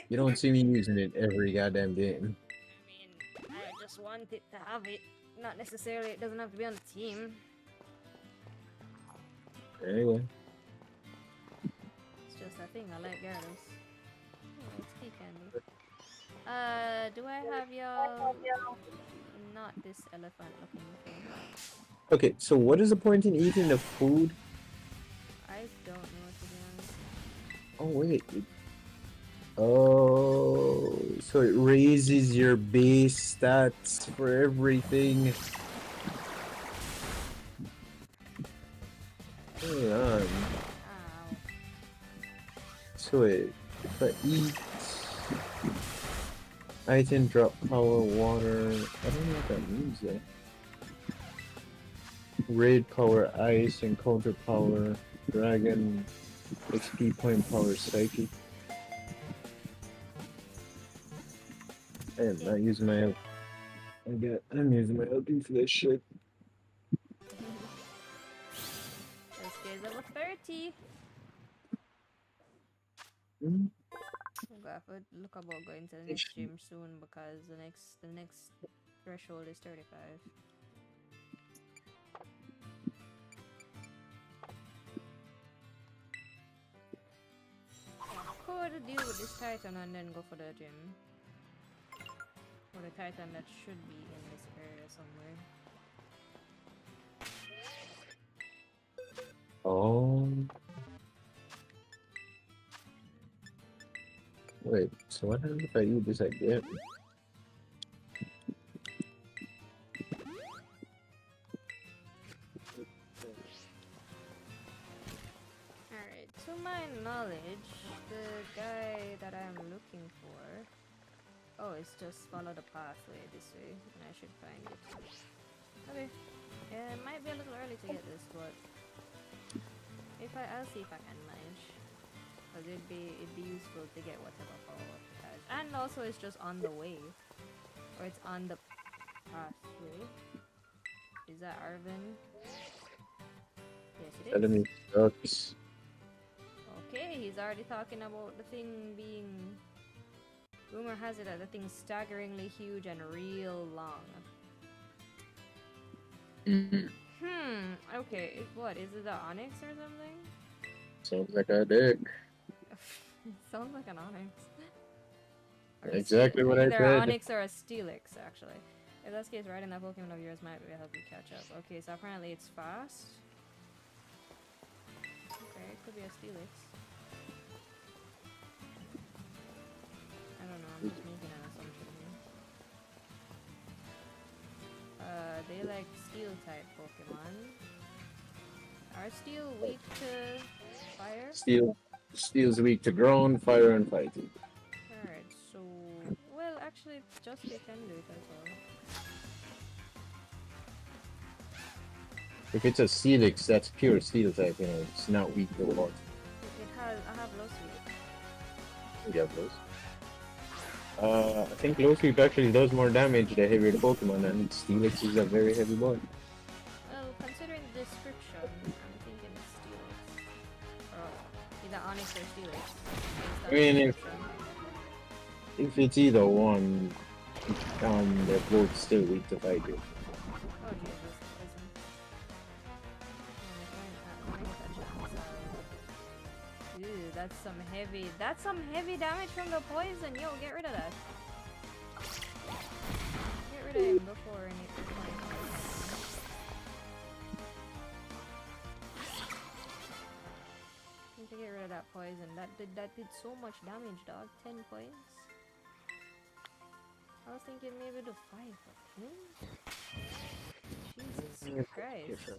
Speaker 2: you don't see me using it every goddamn game.
Speaker 1: I mean, I just want it to have it. Not necessarily, it doesn't have to be on the team.
Speaker 2: Anyway.
Speaker 1: It's just a thing, I like Gyarados. Oh, it's key candy. Do I have y'all... Not this elephant looking thing.
Speaker 2: Okay, so what is the point in eating the food?
Speaker 1: I don't know, to be honest.
Speaker 2: Oh, wait. Oh, so it raises your base stats for everything. Hang on.
Speaker 1: Ow.
Speaker 2: So if I eat item, drop power, water. I don't know what that means though. Raid power, ice, encounter power, dragon, XP point power, psychic. I am not using my help. I'm using my LP for this shit.
Speaker 1: This guy's level 30.
Speaker 2: Mm.
Speaker 1: I'm gonna have to look about going to the next gym soon because the next threshold is 35. I could deal with this Titan and then go for the gym. Or the Titan that should be in this area somewhere.
Speaker 2: Oh. Wait, so what happens if I eat this again?
Speaker 1: Alright, to my knowledge, the guy that I'm looking for... Oh, it's just follow the pathway this way, and I should find it. Okay. It might be a little early to get this, but... I'll see if I can manage. Because it'd be useful to get whatever follow-up it has. And also it's just on the way. Or it's on the pathway. Is that Arvin? Yes, it is.
Speaker 2: Enemy sucks.
Speaker 1: Okay, he's already talking about the thing being... Rumor has it that the thing's staggeringly huge and real long. Okay, what, is it the Onyx or something?
Speaker 2: Sounds like a dick.
Speaker 1: Sounds like an Onyx. Or
Speaker 2: Exactly what I
Speaker 1: either
Speaker 2: said.
Speaker 1: an Onyx or a Steelix, actually. If that's the case, riding that Pokemon of yours might help you catch up. Okay, so apparently it's fast. Okay, it could be a Steelix. I don't know, I'm just making an assumption here. They like Steel type Pokemon. Are Steel weak to fire?
Speaker 2: Steel's weak to ground, fire, and fighting.
Speaker 1: Alright, so... Well, actually, just they can do it as well.
Speaker 2: If it's a Steelix, that's pure Steel type, you know, it's not weak to what.
Speaker 1: I have low sweep.
Speaker 2: You have those. I think low sweep actually does more damage the heavier the Pokemon, and Steelix is a very heavy boy.
Speaker 1: Well, considering the description, I'm thinking Steelix. Or either Onyx or Steelix.
Speaker 2: I mean, if it's either one, they're both still weak to fighting.
Speaker 1: Oh Jesus, poison. Ew, that's some heavy damage from the poison. Yo, get rid of that. Get rid of him before anything. Need to get rid of that poison. That did so much damage, dog. 10 points. I was thinking maybe the 5, but 10? Jesus Christ.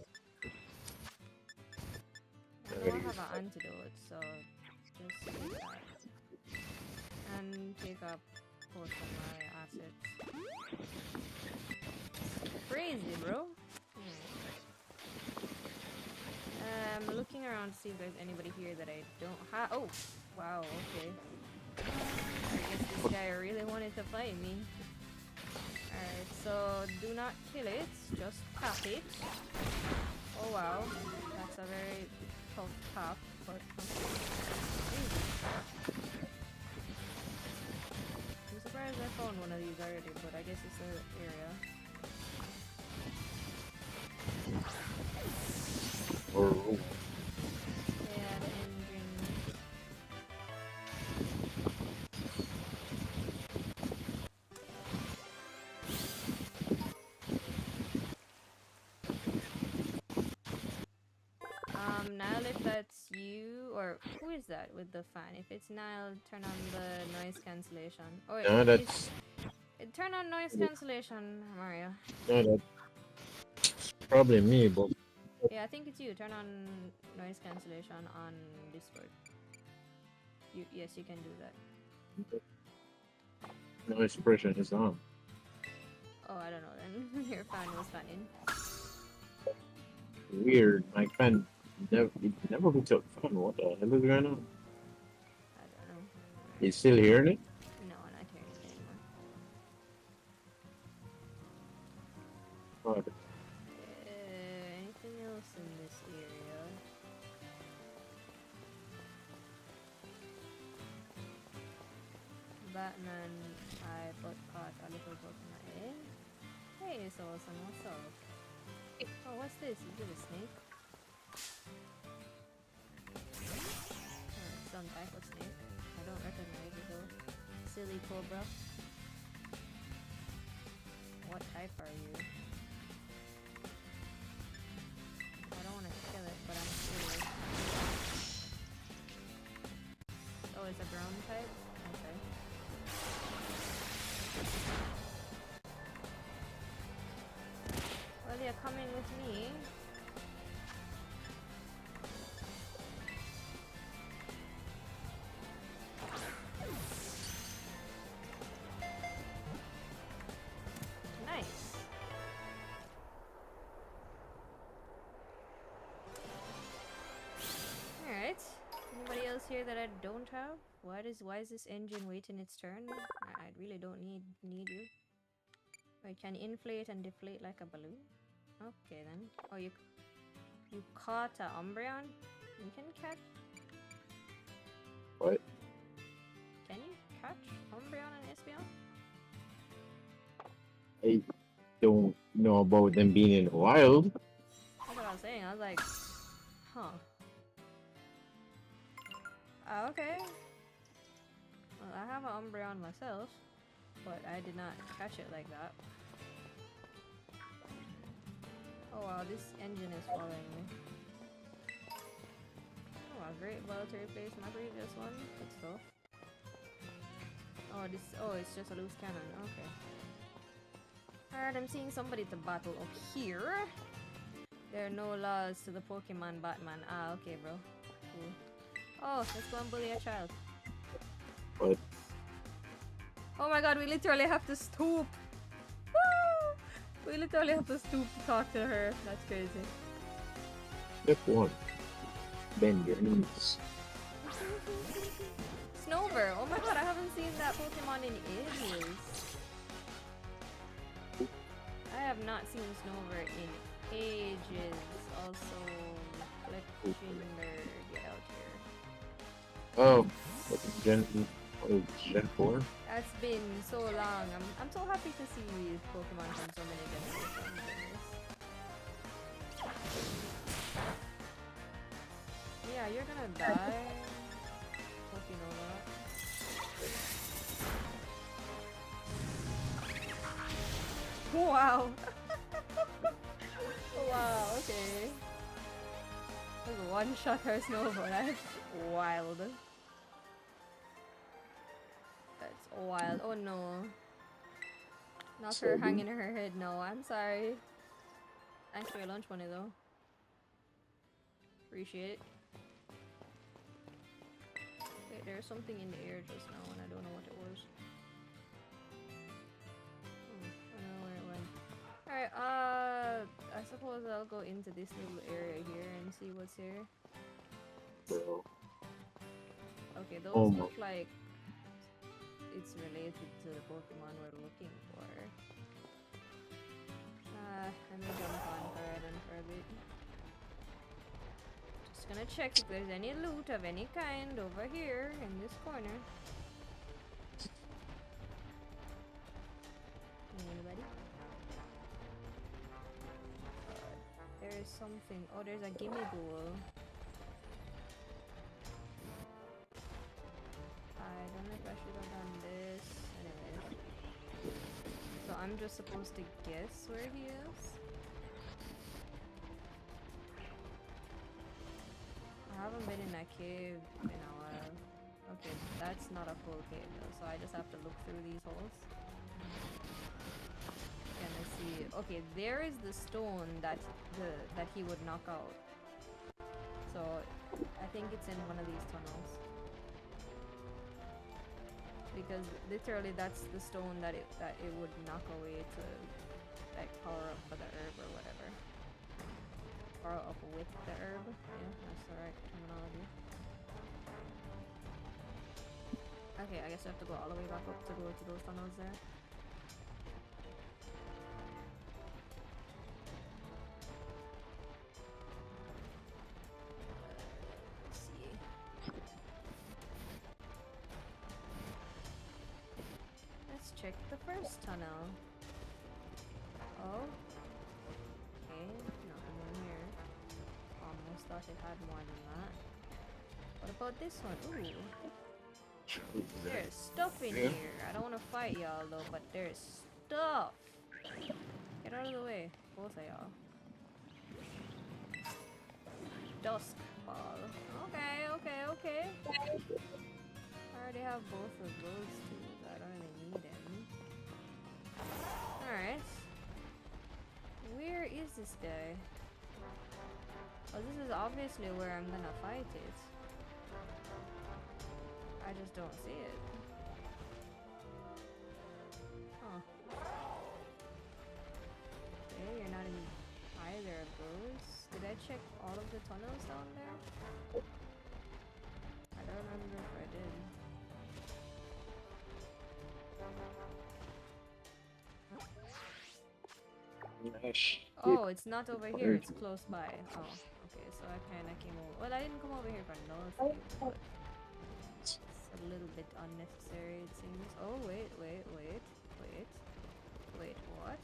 Speaker 1: I know I have an antidote, so just take that. And take up both of my assets. Crazy, bro. I'm looking around to see if there's anybody here that I don't have. Oh, wow, okay. I guess this guy really wanted to fight me. Alright, so do not kill it, just tap it. Oh wow, that's a very tough tap, but I'm surprised I found one of these already, but I guess it's the area.
Speaker 2: Oh.
Speaker 1: Yeah, the engine. Nile, if that's you, or who is that with the fan? If it's Nile, turn on the noise cancellation. Oh wait,
Speaker 2: No, that's
Speaker 1: turn on noise cancellation, Mario.
Speaker 2: no, that's probably me, but
Speaker 1: Yeah, I think it's you. Turn on noise cancellation on Discord. Yes, you can do that.
Speaker 2: no expression is on.
Speaker 1: Oh, I don't know then. Your fan was fanning.
Speaker 2: Weird. My fan never hooks up phone. What the hell is going on?
Speaker 1: I don't know.
Speaker 2: You still hearing it?
Speaker 1: No, I'm not hearing it anymore.
Speaker 2: What?
Speaker 1: Anything else in this area? Batman, I put caught a little Pokemon. Hey, it's awesome. What's up? Oh, what's this? Is it a snake? Oh, it's some type of snake. I don't recognize it though. Silly cobra. What type are you? I don't want to kill it, but I'm curious. Oh, it's a ground type? Okay. Well, you're coming with me. Nice. Alright. Anybody else here that I don't have? Why is this engine waiting its turn? I really don't need you. Wait, can you inflate and deflate like a balloon? Okay then. Oh, you caught a Umbreon? You can catch.
Speaker 2: What?
Speaker 1: Can you catch Umbreon and Espeon?
Speaker 2: I don't know about them being in the wild.
Speaker 1: That's what I was saying. I was like, huh. Okay. Well, I have an Umbreon myself, but I did not catch it like that. Oh wow, this engine is following me. Oh wow, great well to replace my previous one. Good stuff. Oh, it's just a loose cannon. Okay. Alright, I'm seeing somebody to battle up here. There are no laws to the Pokemon Batman. Ah, okay, bro. Cool. Oh, let's go and bully a child.
Speaker 2: What?
Speaker 1: Oh my god, we literally have to stoop. Woo! We literally have to stoop to talk to her. That's crazy.
Speaker 2: Step 1. Bend your knees.
Speaker 1: Snover! Oh my god, I haven't seen that Pokemon in ages. I have not seen Snover in ages. Also, Fletchinder, get out here.
Speaker 2: Oh, what's Gen 4?
Speaker 1: That's been so long. I'm so happy to see these Pokemon from so many generations. Yeah, you're gonna die. Hope you know that. Wow. Wow, okay. Just one shot her snowball. That's wild. That's wild. Oh no. Not her hanging her head. No, I'm sorry. Thanks for your lunch money though. Appreciate it. Wait, there's something in the air just now and I don't know what it was. I don't know where it went. Alright, I suppose I'll go into this little area here and see what's here.
Speaker 2: Bro.
Speaker 1: Okay, those
Speaker 2: Oh my.
Speaker 1: look like it's related to the Pokemon we're looking for. Let me jump on Paradon for a bit. Just gonna check if there's any loot of any kind over here in this corner. Anybody? There is something. Oh, there's a gimme ghoul. I don't know if I should have done this. Anyways. So I'm just supposed to guess where he is? I haven't been in that cave in a while. Okay, that's not a full cave though, so I just have to look through these holes. Gonna see. Okay, there is the stone that he would knock out. So I think it's in one of these tunnels. Because literally that's the stone that it would knock away to like power up for the herb or whatever. Power up with the herb. Yeah, that's the right terminology. Okay, I guess I have to go all the way back up to go to those tunnels there. Let's see. Let's check the first tunnel. Oh. Okay, nothing in here. Almost thought it had more than that. What about this one? Ooh. There's stuff in here. I don't want to fight y'all though, but there's stuff. Get out of the way, both of y'all. Dusk ball. Okay, okay, okay. I already have both of those two. I don't really need them. Alright. Where is this guy? Oh, this is obviously where I'm gonna fight it. I just don't see it. Huh. Okay, you're not in either of those. Did I check all of the tunnels down there? I don't remember if I did. Oh, it's not over here, it's close by. Oh, okay, so I kinda came over. Well, I didn't come over here for nothing, but it's a little bit unnecessary, it seems. Oh, wait, what?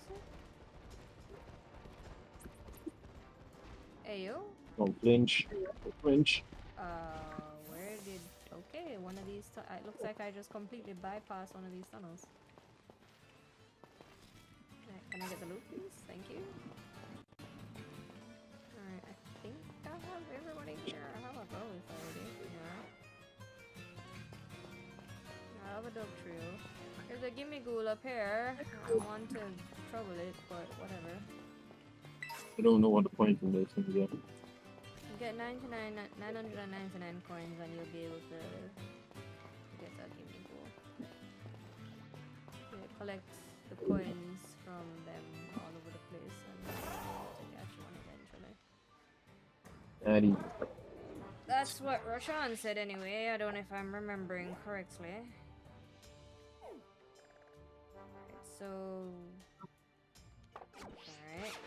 Speaker 1: Ayo?
Speaker 2: Don't flinch. Don't flinch.
Speaker 1: Where did... Okay, one of these... It looks like I just completely bypassed one of these tunnels. Can I get the loot, please? Thank you. Alright, I think I have everybody here. I have a both already. Yeah. I have a dog trio. There's a gimme ghoul up here. I want to trouble it, but whatever.
Speaker 2: I don't know what the point in this thing yet.
Speaker 1: You get 999 coins and you'll be able to get that gimme ghoul. You collect the coins from them all over the place and you'll be able to catch one eventually. That's what Roshan said anyway. I don't know if I'm remembering correctly. Alright, so... Alright.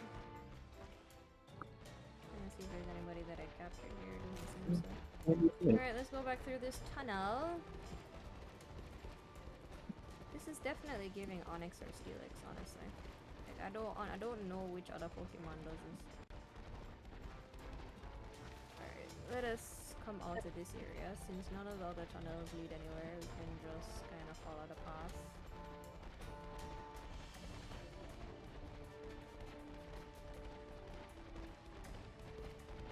Speaker 1: Let's see if there's anybody that I captured here. Doesn't seem so. Alright, let's go back through this tunnel. This is definitely giving Onyx or Steelix, honestly. Like, I don't know which other Pokemon does this. Alright, let us come out of this area. Since none of the other tunnels lead anywhere, we can just kind of follow the path.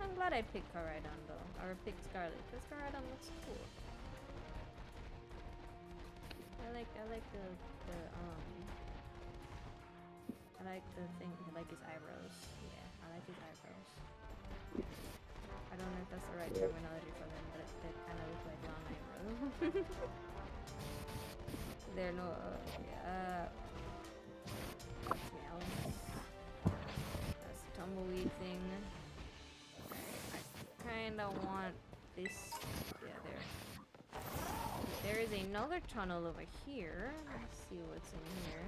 Speaker 1: I'm glad I picked Caridon though, or picked Scarlet, because Caridon looks cool. I like the thing. I like his eyebrows. Yeah, I like his eyebrows. I don't know if that's the right terminology for them, but they kind of look like long eyebrows. They're no. Yeah. Meow. tumbleweed thing. I kinda want this. Yeah, there. There is another tunnel over here. Let's see what's in here.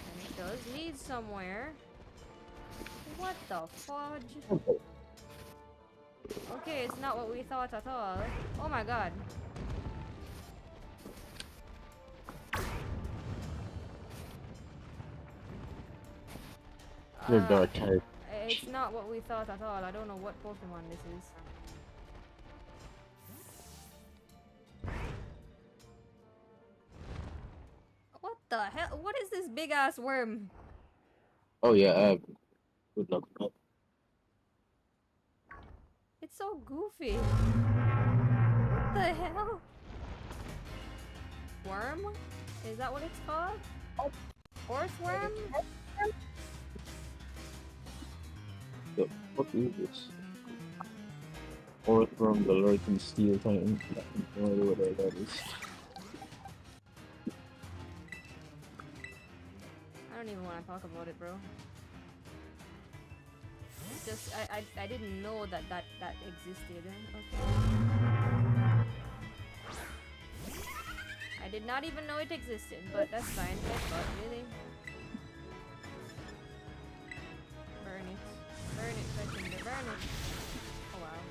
Speaker 1: And it does lead somewhere. What the fudge? Okay, it's not what we thought at all. Oh my god.
Speaker 2: They're dark type.
Speaker 1: It's not what we thought at all. I don't know what Pokemon this is. What the hell? What is this big ass worm?
Speaker 2: Oh yeah, good luck.
Speaker 1: It's so goofy. What the hell? Worm? Is that what it's called? Horseworm?
Speaker 2: The fuck is this? Or from the Lurking Steel Titan. I have no idea what that is.
Speaker 1: I don't even want to talk about it, bro. It's just I didn't know that existed. Okay. I did not even know it existed, but that's fine. But really, burn it, touching the burn it. Oh wow.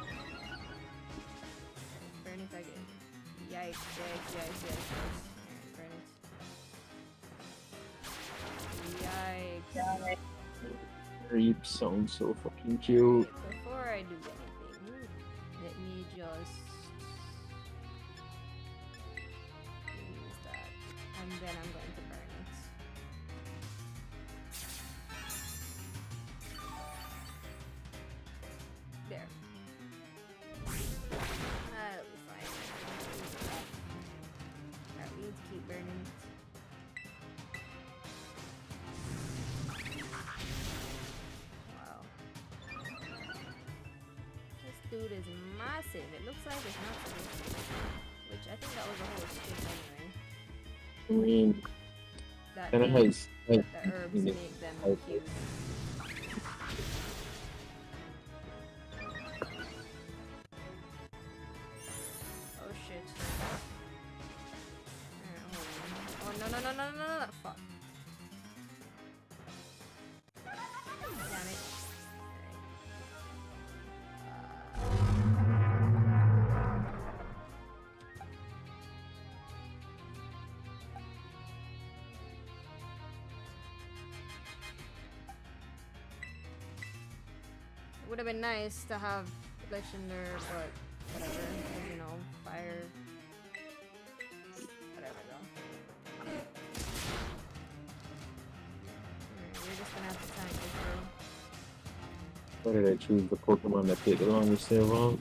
Speaker 1: Okay. Burn it again. Yikes! Burn it. Yikes.
Speaker 2: Creep sounds so fucking cute.
Speaker 1: Before I do anything, let me just use that. And then I'm going to burn it. There. That'll be fine. Alright, we need to keep burning it. Dude is massive. It looks like it's not supposed to be. Which I think that was the whole stick anyway.
Speaker 2: I mean,
Speaker 1: That
Speaker 2: and it has
Speaker 1: the herbs make them cute. Oh shit. Alright, hold on. Oh no. Fuck. Damn it. Would have been nice to have Legendary, but whatever. You know, fire. Whatever though. Alright, we're just gonna have to tank this, bro.
Speaker 2: why did I choose the Pokemon that take the longest to evolve?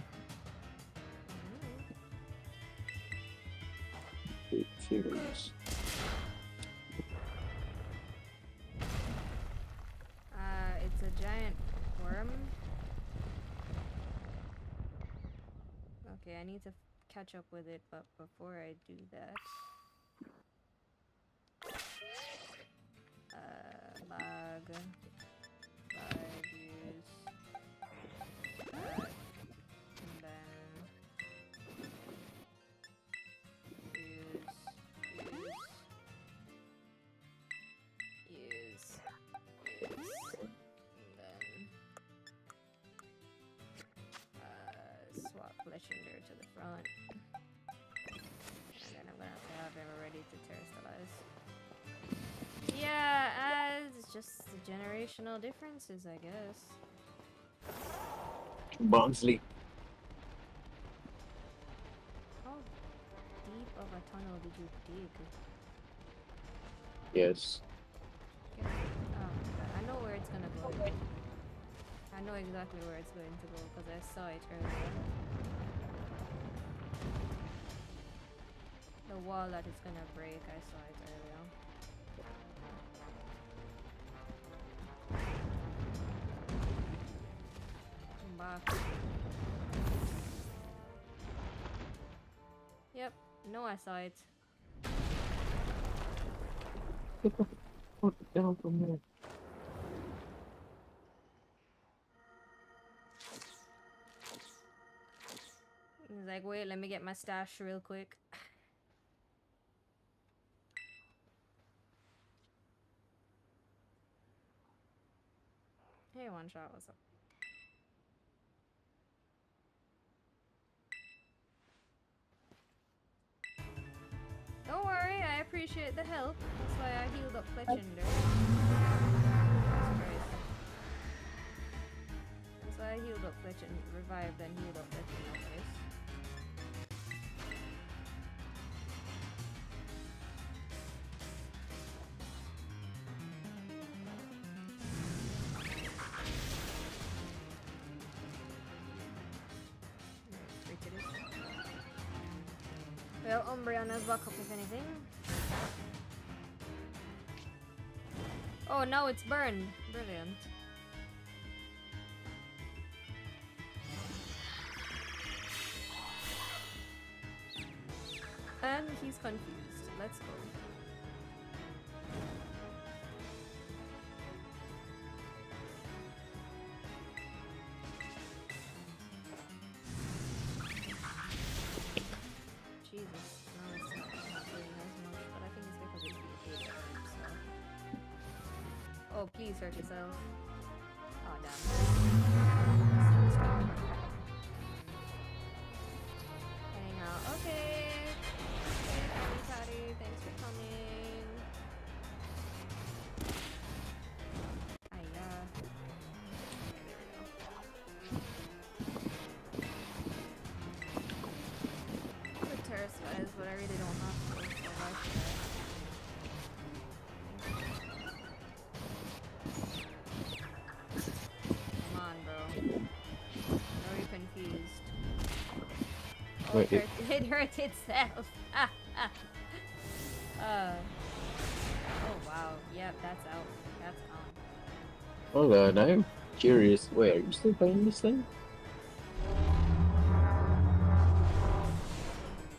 Speaker 2: Series.
Speaker 1: It's a giant worm. Okay, I need to catch up with it, but before I do that, lag use that, and then use, and then swap Legendary to the front, and then I'm gonna have him ready to terrestrialize. Yeah, it's just the generational differences, I guess.
Speaker 2: Bonsley.
Speaker 1: How deep of a tunnel did you dig?
Speaker 2: Yes.
Speaker 1: Okay. Oh, I know where it's gonna go. I know exactly where it's going to go because I saw it earlier. The wall that it's gonna break, I saw it earlier. Come back. Yep, no, I saw it.
Speaker 2: Get the fuck down from there.
Speaker 1: He's like, wait, let me get my stash real quick. Hey, one shot, what's up? Don't worry, I appreciate the help. That's why I healed up Fletchender. That's why I healed up Fletch and revived and healed up Fletchender, guys. Well, Umbreonna's back up if anything. Oh, now it's burned. Brilliant. And he's confused. Let's go. Jesus, no, it's not doing as much, but I think it's because it's being paid so. Oh, please hurt yourself. Oh, damn. Heading out. Okay. Okay, Patty, thanks for coming. Hiya. Okay, there we go. Good terrace guys, but I really don't have to, so why should I? Come on, bro. Now you're confused. Oh,
Speaker 2: Wait,
Speaker 1: it hurt itself. Oh wow. Yep, that's out. That's gone.
Speaker 2: Hold on, I'm curious. Wait, are you still playing this thing?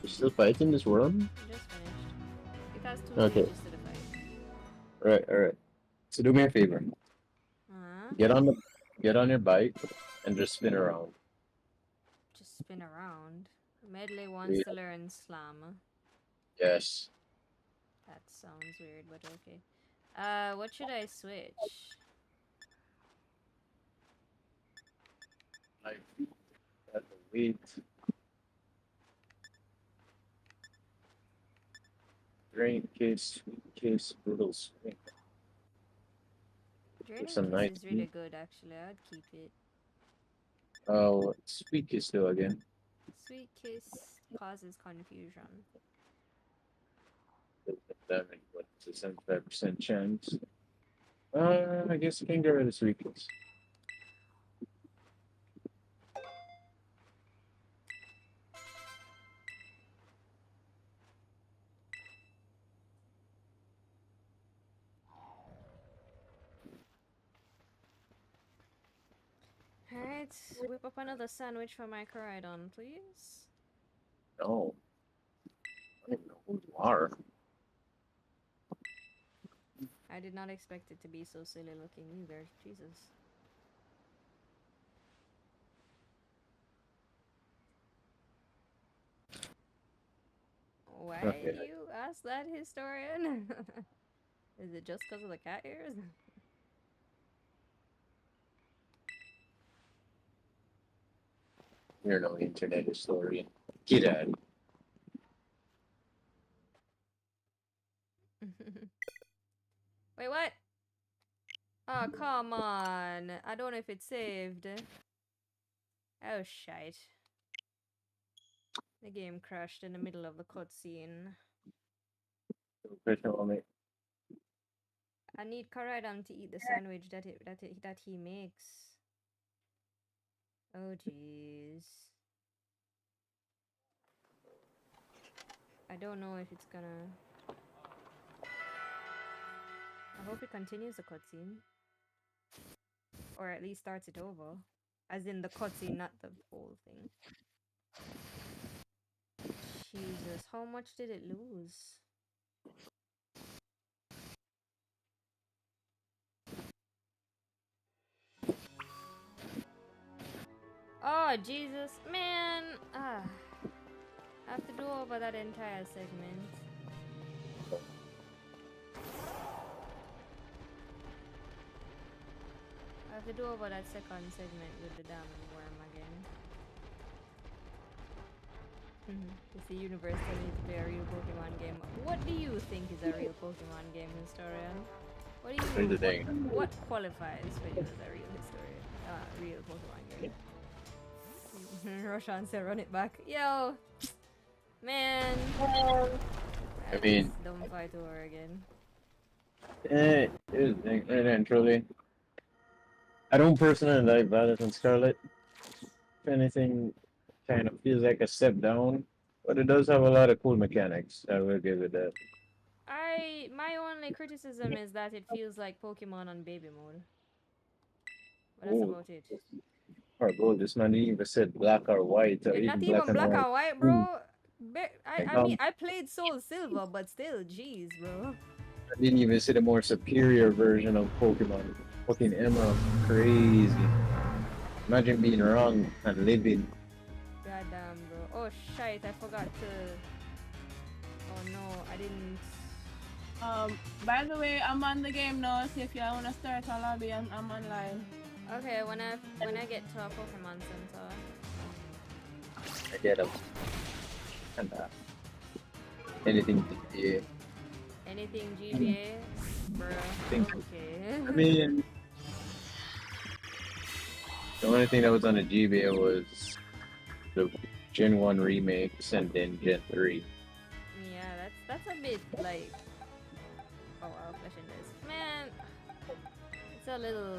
Speaker 2: You're still fighting this world?
Speaker 1: Just finished. It has 2
Speaker 2: Okay.
Speaker 1: stages to the fight.
Speaker 2: Alright. So do me a favor.
Speaker 1: Uh-huh.
Speaker 2: Get on your bike and just spin around.
Speaker 1: Just spin around. Medley wants
Speaker 2: Yeah.
Speaker 1: to learn slam.
Speaker 2: Yes.
Speaker 1: That sounds weird, but okay. What should I switch?
Speaker 2: I have to wait. Drain case, brutal swing.
Speaker 1: Draining
Speaker 2: Some
Speaker 1: Kiss
Speaker 2: nice.
Speaker 1: is really good, actually. I'd keep it.
Speaker 2: Oh, sweet kiss though again.
Speaker 1: Sweet Kiss causes confusion.
Speaker 2: Damage, what's a 75% chance? I guess you can get rid of sweet kiss.
Speaker 1: Alright, whip up another sandwich for my Coridon, please.
Speaker 2: No. I don't even know who you are.
Speaker 1: I did not expect it to be so silly looking either. Jesus. Why
Speaker 2: Okay.
Speaker 1: do you ask that, historian? Is it just because of the cat ears?
Speaker 2: You're no internet historian. Get out of
Speaker 1: Wait, what? Oh, come on. I don't know if it's saved. Oh, shite. The game crashed in the middle of the cutscene.
Speaker 2: here.
Speaker 1: I need Coridon to eat the sandwich that he makes. Oh, jeez. I don't know if it's gonna... I hope it continues the cutscene. Or at least starts it over. As in the cutscene, not the whole thing. Jesus, how much did it lose? Oh, Jesus, man! Ah. over that entire segment. I have to do over that second segment with the damn worm again. It's the universe telling you to play a real Pokemon game. What do you think is a real Pokemon game, historian? What do
Speaker 2: Here's the thing.
Speaker 1: what qualifies for you as a real historian? Real Pokemon game. Roshan said run it back. Yo! Man!
Speaker 2: I mean,
Speaker 1: Don't fight over again.
Speaker 2: here's the thing. And then, truly, I don't personally like Violet and Scarlet. If anything, kind of feels like a step down, but it does have a lot of cool mechanics. I will give it that.
Speaker 1: My only criticism is that it feels like Pokemon on baby mode. But that's
Speaker 2: Oh,
Speaker 1: about it.
Speaker 2: or gold. This man didn't even said black or white or
Speaker 1: And not
Speaker 2: even black
Speaker 1: even
Speaker 2: and
Speaker 1: black
Speaker 2: white.
Speaker 1: and white,
Speaker 2: Hmm.
Speaker 1: bro.
Speaker 2: Like,
Speaker 1: I mean, I played Soul Silver, but still, jeez, bro.
Speaker 2: I didn't even see the more superior version of Pokemon. Fucking Emerald, crazy. Imagine being wrong and living.
Speaker 1: Goddamn, bro. Oh, shit, I forgot to... Oh, no, I didn't...
Speaker 3: By the way, I'm on the game now, so if you wanna start a lobby, I'm online.
Speaker 1: Okay, when I get to a Pokemon Center...
Speaker 2: I get them. And anything. Yeah.
Speaker 1: Anything GBA? Bruh. Okay.
Speaker 2: I mean, the only thing that was on the GBA was the Gen 1 remakes and then Gen 3.
Speaker 1: Yeah, that's a bit like... Oh, wow, Legendaries. Man, it's a little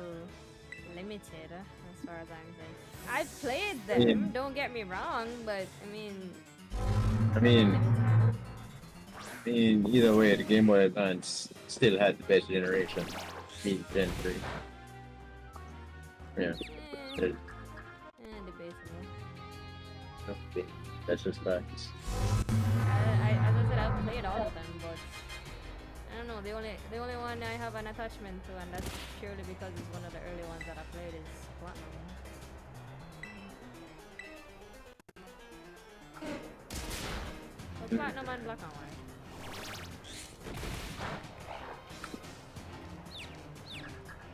Speaker 1: limited as far as I'm concerned. I've played them, don't get me wrong, but I mean...
Speaker 2: I mean, either way, the Game Boy Advance still had the best generation, being Gen 3. Yeah.
Speaker 1: Debatable.
Speaker 2: Okay. That's just facts.
Speaker 1: As I said, I've played all of them, but I don't know. The only one I have an attachment to, and that's purely because it's one of the early ones that I played, is Platinum. But Platinum and Black and White.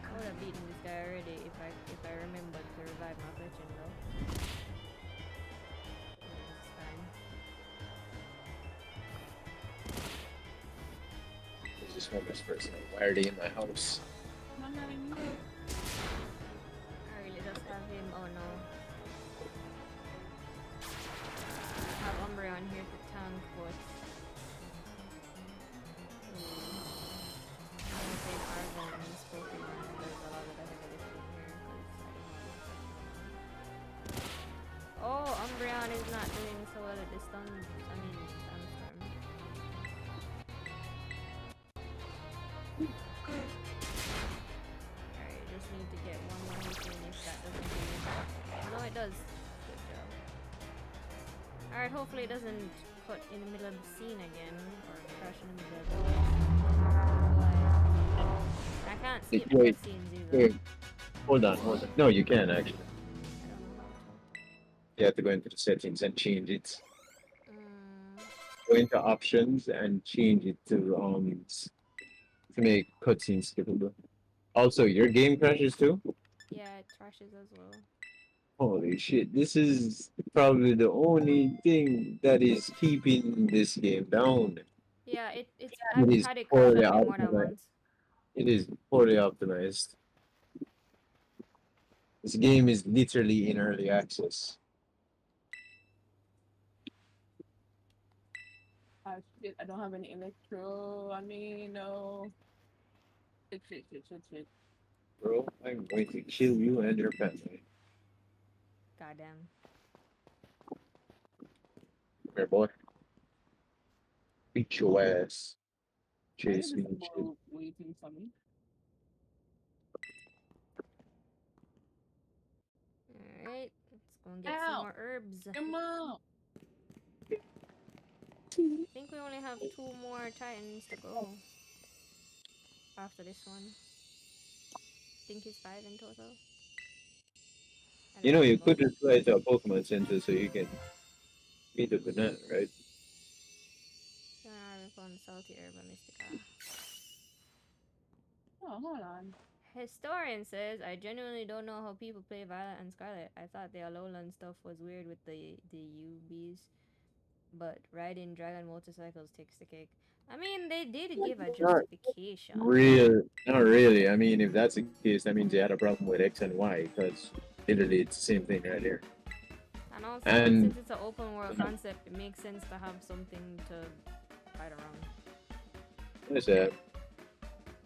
Speaker 1: I would have beaten this guy already if I remembered to revive my Fletching though. It's fine.
Speaker 2: There's just one this person. Why are they in my house?
Speaker 3: I'm online.
Speaker 1: I really just have him. Oh no. I have Umbreon here to tank, but I'm gonna take Argon's Pokemon and there's a lot of the heavy lifting here because I don't have much. Oh, Umbreon is not doing so well at this Sandstorm. Alright, just need to get one more hit in if that doesn't finish. No, it does. Good job. Alright, hopefully it doesn't cut in the middle of the scene again, or crash in the middle of the I can't skip
Speaker 2: Wait,
Speaker 1: cutscenes either.
Speaker 2: wait. Hold on. No, you can actually.
Speaker 1: I don't know how
Speaker 2: You have to go into the settings and change it.
Speaker 1: to.
Speaker 2: Go into options and change it to make cutscenes skippable. Also, your game crashes too?
Speaker 1: Yeah, it trashes as well.
Speaker 2: Holy shit, this is probably the only thing that is keeping this game down.
Speaker 1: Yeah,
Speaker 2: It
Speaker 1: I've
Speaker 2: is
Speaker 1: had it crash
Speaker 2: poorly
Speaker 1: on me more than
Speaker 2: optimized.
Speaker 1: once.
Speaker 2: It is poorly optimized. This game is literally in early access.
Speaker 3: Ah, shit, I don't have any electro on me, no. Shit.
Speaker 2: Bro, I'm going to kill you and your family.
Speaker 1: Goddamn.
Speaker 2: Come here, boy. Beat your ass.
Speaker 3: Why
Speaker 2: Chase
Speaker 3: is
Speaker 2: me
Speaker 3: this
Speaker 2: and shit.
Speaker 3: ball waiting for me?
Speaker 1: Alright, let's go and get some
Speaker 3: Ow!
Speaker 1: more herbs.
Speaker 3: Come on!
Speaker 1: I think we only have 2 more Titans to go after this one. I think it's 5 in total. I
Speaker 2: You
Speaker 1: don't
Speaker 2: know, you
Speaker 1: remember.
Speaker 2: could just fly to a Pokemon Center so you can meet up with that, right?
Speaker 1: N3ko Salty Herba Mystica.
Speaker 3: Oh, hold on.
Speaker 1: Historian says, I genuinely don't know how people play Violet and Scarlet. I thought the Alolan stuff was weird with the UBs, but riding dragon motorcycles takes the cake. I mean, they did give a
Speaker 2: Not
Speaker 1: justification.
Speaker 2: not really. I mean, if that's the case, that means they had a problem with X and Y because literally it's the same thing right here.
Speaker 1: And also,
Speaker 2: And
Speaker 1: since it's an open world concept, it makes sense to have something to fight around.
Speaker 2: what is that?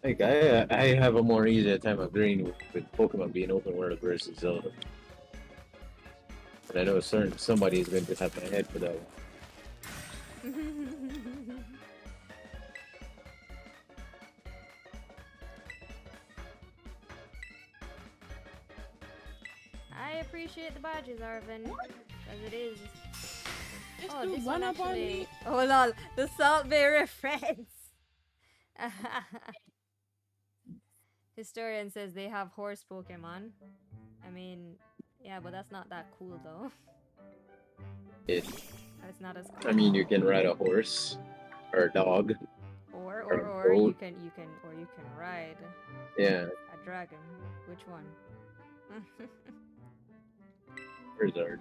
Speaker 2: Like I have a more easier time agreeing with Pokemon being open world versus Zelda. And I know somebody is going to have my head for that one.
Speaker 1: I appreciate the badges, Arvin, as it is.
Speaker 3: It's
Speaker 1: Oh,
Speaker 3: too
Speaker 1: this one
Speaker 3: one up on
Speaker 1: actually.
Speaker 3: me.
Speaker 1: Oh lol, the Salt Bay reference. Historian says they have horse Pokemon. I mean, yeah, but that's not that cool though. That's not as cool.
Speaker 2: I mean, you can ride a horse or a dog.
Speaker 1: Or you can ride
Speaker 2: Yeah,
Speaker 1: a dragon. Which one?
Speaker 2: Charizard.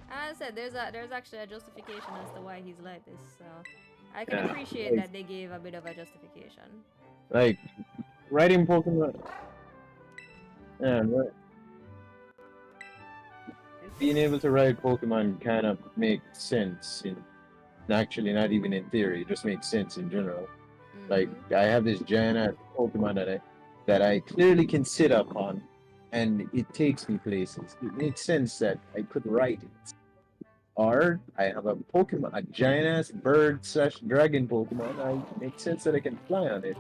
Speaker 1: As I said, there's actually a justification as to why he's like this, so I can
Speaker 2: Yeah,
Speaker 1: appreciate
Speaker 2: like-
Speaker 1: that they gave a bit of a justification.
Speaker 2: Like riding Pokemon. Yeah, right. Being able to ride Pokemon kind of makes sense in actually not even in theory, it just makes sense in general. Like
Speaker 1: Mhm.
Speaker 2: I have this giant ass Pokemon that I clearly can sit up on and it takes me places. It makes sense that I could ride it. Or I have a Pokemon, a giant ass bird slash dragon Pokemon. It makes sense that I can fly on it.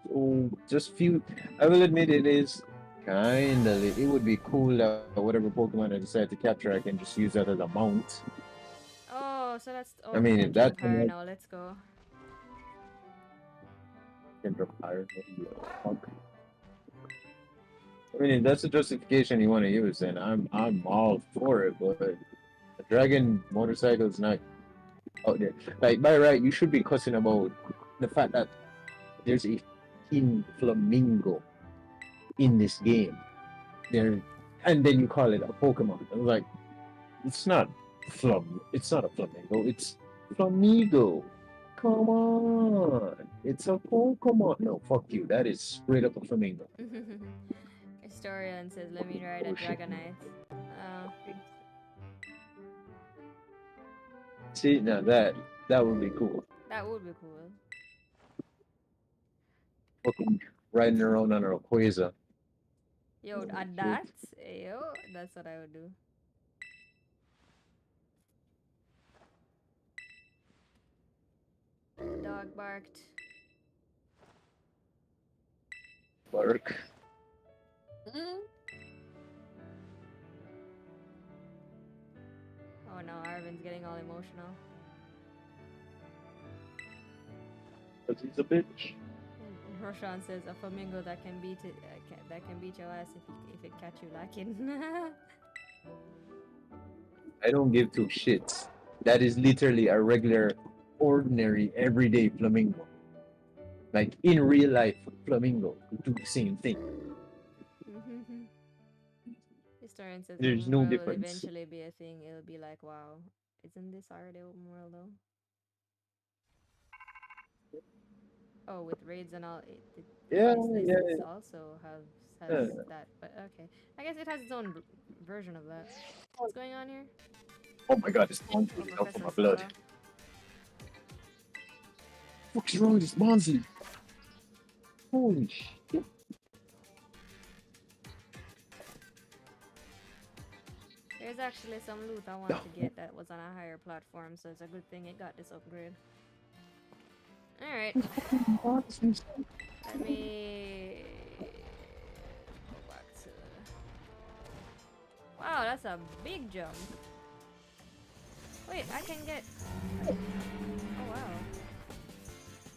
Speaker 2: So just few. I will admit it is kinda. It would be cool that whatever Pokemon I decide to capture, I can just use that as a mount.
Speaker 1: Oh, so that's. Oh,
Speaker 2: I
Speaker 1: we
Speaker 2: mean,
Speaker 1: can
Speaker 2: if that's
Speaker 1: jump higher now. Let's go.
Speaker 2: can drop higher. Fuck. I mean, if that's the justification you want to use, then I'm all for it. But a dragon motorcycle is not out there. Like by right, you should be cussing about the fact that there's a king flamingo in this game. There, and then you call it a Pokemon. I'm like, it's not It's not a flamingo. It's Flamigo. Come on, it's a Pokemon. No, fuck you. That is straight up a flamingo.
Speaker 1: Historian says, "Let me ride a
Speaker 2: Oh, shit.
Speaker 1: Dragonite." Oh,
Speaker 2: See, now that would be cool.
Speaker 1: that would be cool.
Speaker 2: Fucking riding around on a Rayquaza.
Speaker 1: Yo,
Speaker 2: Oh,
Speaker 1: at
Speaker 2: shit.
Speaker 1: that, yo, that's what I would do. Dog barked.
Speaker 2: Bark.
Speaker 3: Mm.
Speaker 1: Oh no, Arvin's getting all emotional.
Speaker 2: Cause he's a bitch.
Speaker 1: And Roshan says a flamingo that can beat it, that can beat your ass if it catch you lacking.
Speaker 2: I don't give two shits. That is literally a regular, ordinary, everyday flamingo. Like in real life, flamingo do the same thing.
Speaker 1: Historian says
Speaker 2: There's
Speaker 1: open
Speaker 2: no
Speaker 1: world will
Speaker 2: difference.
Speaker 1: eventually be a thing. It'll be like, wow, isn't this already open world though? Oh, with raids and all, the
Speaker 2: Yeah,
Speaker 1: quest
Speaker 2: yeah,
Speaker 1: lists also has that. But okay, I guess it has its own version of that. What's going on here?
Speaker 2: Oh my god, this monster
Speaker 1: Oh,
Speaker 2: is out for
Speaker 1: Professor
Speaker 2: my blood.
Speaker 1: Sala.
Speaker 2: What's wrong with this monster? Holy shit.
Speaker 1: There's actually some loot I want to get that was on a higher platform, so it's a good thing it got this upgrade. Alright, let me go back to... Wow, that's a big jump. Wait, I can get... Oh wow.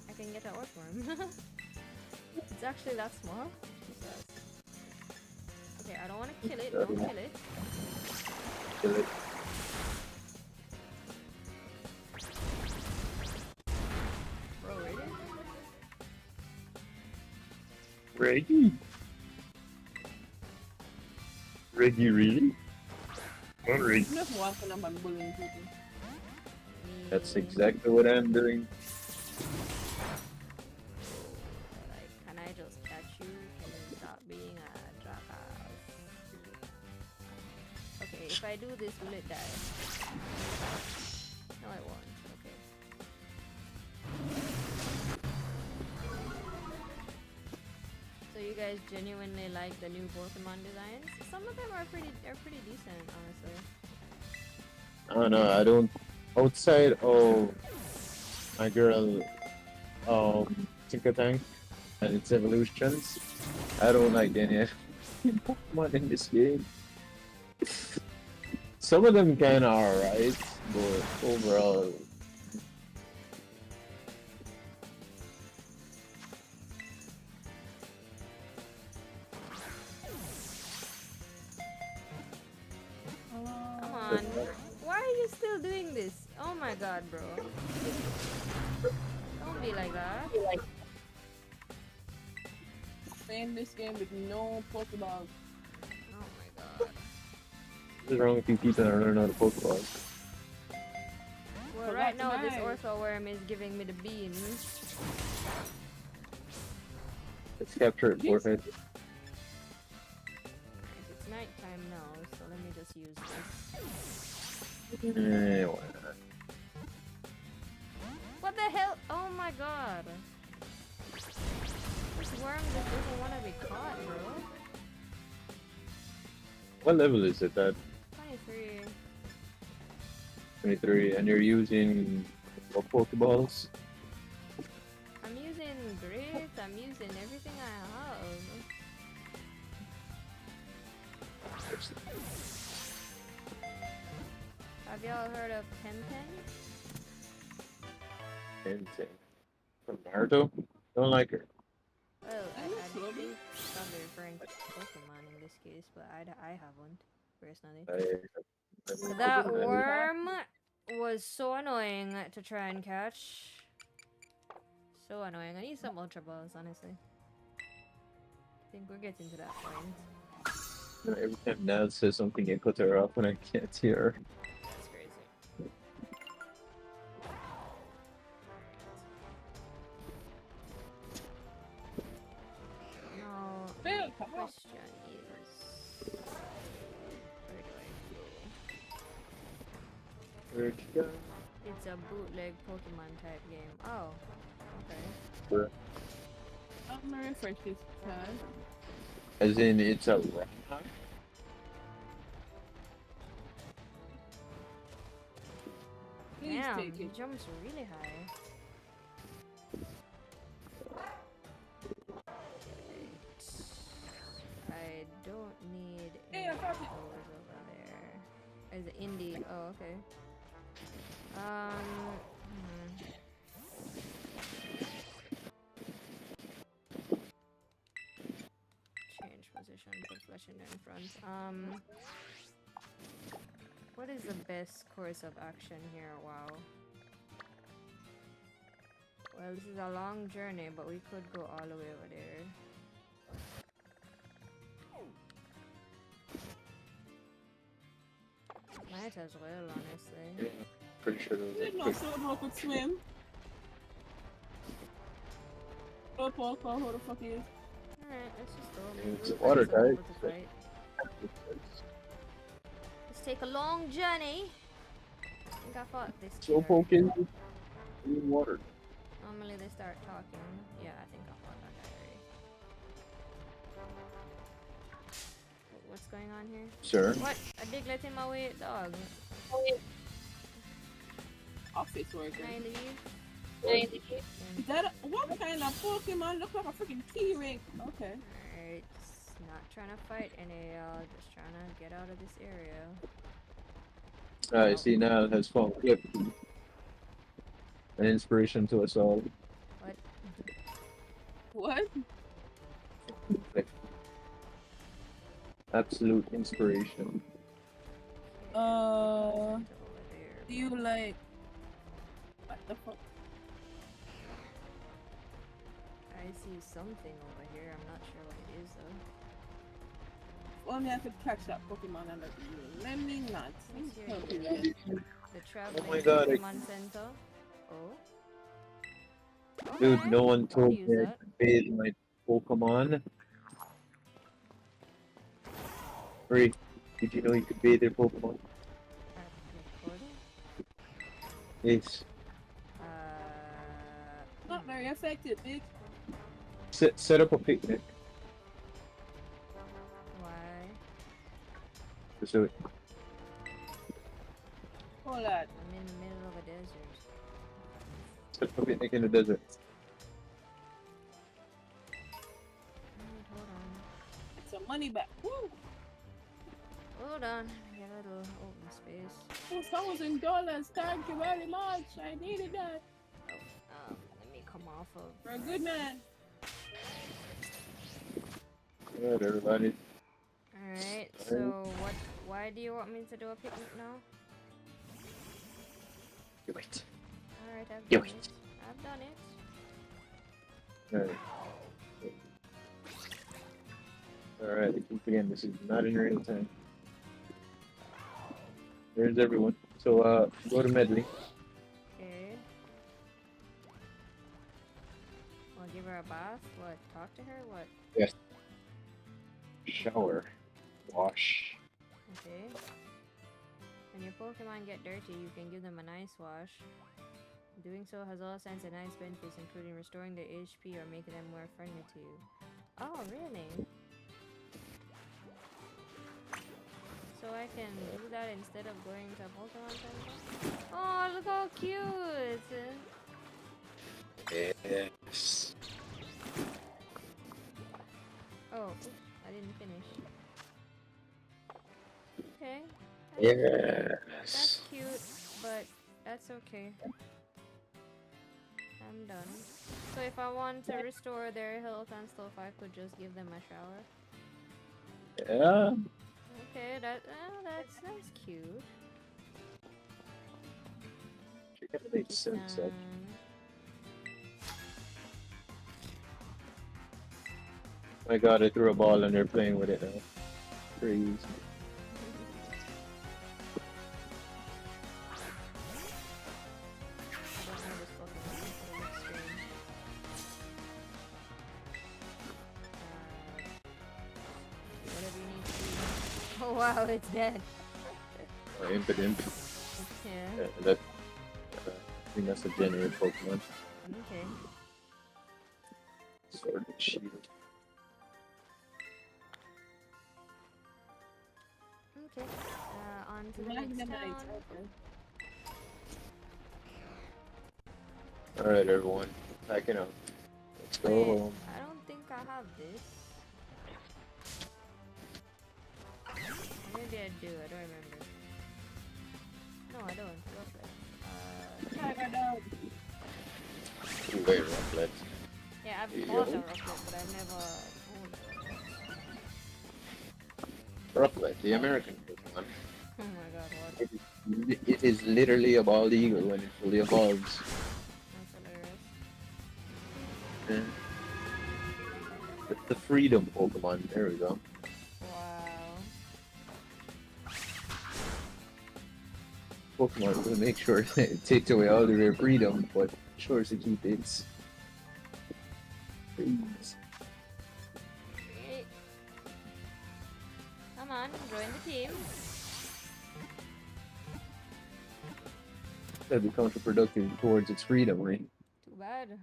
Speaker 1: I can get an orc worm. It's actually that small? Jesus. Okay, I don't want to kill it, don't kill it.
Speaker 2: Kill it. Reggie? Reggie, really? Not Reggie.
Speaker 3: I'm just walking up and bullying people.
Speaker 2: That's exactly what I'm doing.
Speaker 1: Like, can I just catch you? Can you stop being a jackass? Okay, if I do this, will it die? No, it won't. Okay. So you guys genuinely like the new Pokemon designs? Some of them are pretty decent, honestly.
Speaker 2: I don't know. I don't. Outside of my girl, Tinker Tank and its evolutions, I don't like any Pokemon in this game. Some of them kind of alright, but overall,
Speaker 1: Come on. Why are you still doing this? Oh my god, bro. Don't be like that.
Speaker 3: Playing this game with no Pokeball.
Speaker 1: Oh my god.
Speaker 2: what's wrong with you people that are learning how to Pokeball?
Speaker 1: Well, right now this Orthoworm is giving me the beans.
Speaker 2: Let's capture it, Warhead.
Speaker 1: It's nighttime now, so let me just use this.
Speaker 2: Why not?
Speaker 1: What the hell? Oh my god. This worm just doesn't want to be caught, bro.
Speaker 2: What level is it at?
Speaker 1: 23.
Speaker 2: 23, and you're using what Pokeballs?
Speaker 1: I'm using grit, I'm using everything I have. Have y'all heard of Tempen?
Speaker 2: Insane. From Naruto? Don't like her.
Speaker 1: Well, I think probably referring to Pokemon in this case, but I haven't, personally. That worm was so annoying to try and catch. So annoying. I need some Ultra Balls, honestly. I think we're getting to that point.
Speaker 2: Every time Naz says something, I cut her off when I can't hear her.
Speaker 1: That's crazy. Now, the question is, where do I go?
Speaker 2: Where'd you go?
Speaker 1: It's a bootleg Pokemon type game. Oh, okay.
Speaker 2: Where?
Speaker 3: I'm gonna refresh this time.
Speaker 2: As in, it's a rock?
Speaker 3: Please
Speaker 1: Damn,
Speaker 3: take
Speaker 1: he
Speaker 3: it.
Speaker 1: jumps really high. I don't need
Speaker 3: Hey,
Speaker 1: any
Speaker 3: I
Speaker 1: of
Speaker 3: got it.
Speaker 1: those over there. Is it indie? Oh, okay. Change position, put flesh in front. What is the best course of action here? Wow. Well, this is a long journey, but we could go all the way over there. Might as well, honestly.
Speaker 2: Yeah, pretty sure
Speaker 3: You
Speaker 2: those
Speaker 3: didn't know
Speaker 2: are quick.
Speaker 3: someone could swim. Oh, Paul, who the fuck is?
Speaker 1: Alright, let's just go.
Speaker 2: It's
Speaker 1: We'll find
Speaker 2: water
Speaker 1: some
Speaker 2: type.
Speaker 1: people to fight. Let's take a long journey. I think I fought this
Speaker 2: So
Speaker 1: killer.
Speaker 2: Pokin in water.
Speaker 1: Normally they start talking. Yeah, I think I fought that guy already. What's going on here?
Speaker 2: Sir.
Speaker 1: What? A Diglett in my way, dog.
Speaker 3: Office worker.
Speaker 1: Can I leave?
Speaker 3: Is that what kind of Pokemon look like a freaking T-Rex? Okay.
Speaker 1: Alright, just not trying to fight any of y'all, just trying to get out of this area.
Speaker 2: I see now it has found Flip. An inspiration to us all.
Speaker 1: What?
Speaker 3: What?
Speaker 2: Flip. Absolute inspiration.
Speaker 3: Do
Speaker 1: Over there.
Speaker 3: you like? What the fuck?
Speaker 1: I I see something over here. I'm not sure what it is though.
Speaker 3: Only I could catch that Pokemon under the room. Let me not.
Speaker 1: What's your
Speaker 3: Okay.
Speaker 1: name? The traveling
Speaker 2: my God,
Speaker 1: Pokemon Center. Oh.
Speaker 2: Dude,
Speaker 1: Okay.
Speaker 2: no one
Speaker 1: I'll
Speaker 2: told
Speaker 1: use
Speaker 2: me I
Speaker 1: that.
Speaker 2: could bathe my Pokemon. Free. Did you know you could bathe your Pokemon?
Speaker 1: Recording.
Speaker 2: Yes.
Speaker 3: Not very effective, bitch.
Speaker 2: Set up a picnic.
Speaker 1: Why?
Speaker 2: Just do it.
Speaker 3: Hold on.
Speaker 1: I'm in the middle of a desert.
Speaker 2: Set up a picnic in the desert.
Speaker 1: Alright, hold on.
Speaker 3: Get some money back. Woo!
Speaker 1: Hold on. Get a little open space.
Speaker 3: $2,000. Thank you very much. I needed that.
Speaker 1: Oh, let me come off of.
Speaker 3: You're a good man.
Speaker 2: Alright, everybody.
Speaker 1: Alright, so what? Why do you want me to do a picnic now?
Speaker 2: Do it.
Speaker 1: Alright, I've
Speaker 2: Do
Speaker 1: done
Speaker 2: it.
Speaker 1: it. I've done it.
Speaker 2: Alright. Alright, keep again. This is not in real time. There's everyone. So, go to Medley.
Speaker 1: Okay. I'll give her a bath. What? Talk to her? What?
Speaker 2: Yes. Shower. Wash.
Speaker 1: Okay. When your Pokemon get dirty, you can give them a nice wash. Doing so has all kinds of nice benefits, including restoring their HP or making them more friendly to you. Oh, really? So I can do that instead of going to Pokemon Center? Oh, look how cute!
Speaker 2: Yes.
Speaker 1: Oh, oops, I didn't finish. Okay. That's
Speaker 2: Yes.
Speaker 1: cute, but that's okay. I'm done. So if I want to restore their health and stuff, I could just give them a shower.
Speaker 2: Yeah.
Speaker 1: Okay, that's cute.
Speaker 2: It makes sense.
Speaker 1: Um,
Speaker 2: My God, I threw a ball and they're playing with it now. Crazy.
Speaker 1: I don't know this Pokemon, but it looks strange. Whatever you need to do. Oh wow, it's dead.
Speaker 2: Impidimp.
Speaker 1: Yeah.
Speaker 2: Yeah, I think that's a genuine Pokemon.
Speaker 1: Okay.
Speaker 2: Sword and Shield.
Speaker 1: Okay. On to the next town.
Speaker 2: Alright, everyone. Packing up. Let's go
Speaker 1: Wait,
Speaker 2: home.
Speaker 1: I don't think I have this. Maybe I do, I don't remember. No, I don't. Rufflet.
Speaker 2: Wait, Rufflet.
Speaker 1: Yeah, I've
Speaker 2: Yo.
Speaker 1: bought a Rufflet, but I've never owned a
Speaker 2: Rufflet, the American Pokemon.
Speaker 1: Oh my god, what?
Speaker 2: It is literally a bald eagle when it fully evolves.
Speaker 1: That's hilarious.
Speaker 2: Yeah. The freedom Pokemon. There we go.
Speaker 1: Wow.
Speaker 2: Pokemon will make sure it takes away all of their freedom, but sure to keep its. Freeze.
Speaker 1: Great. Come on, join the team.
Speaker 2: That'd be counterproductive towards its freedom, right?
Speaker 1: Too bad. Do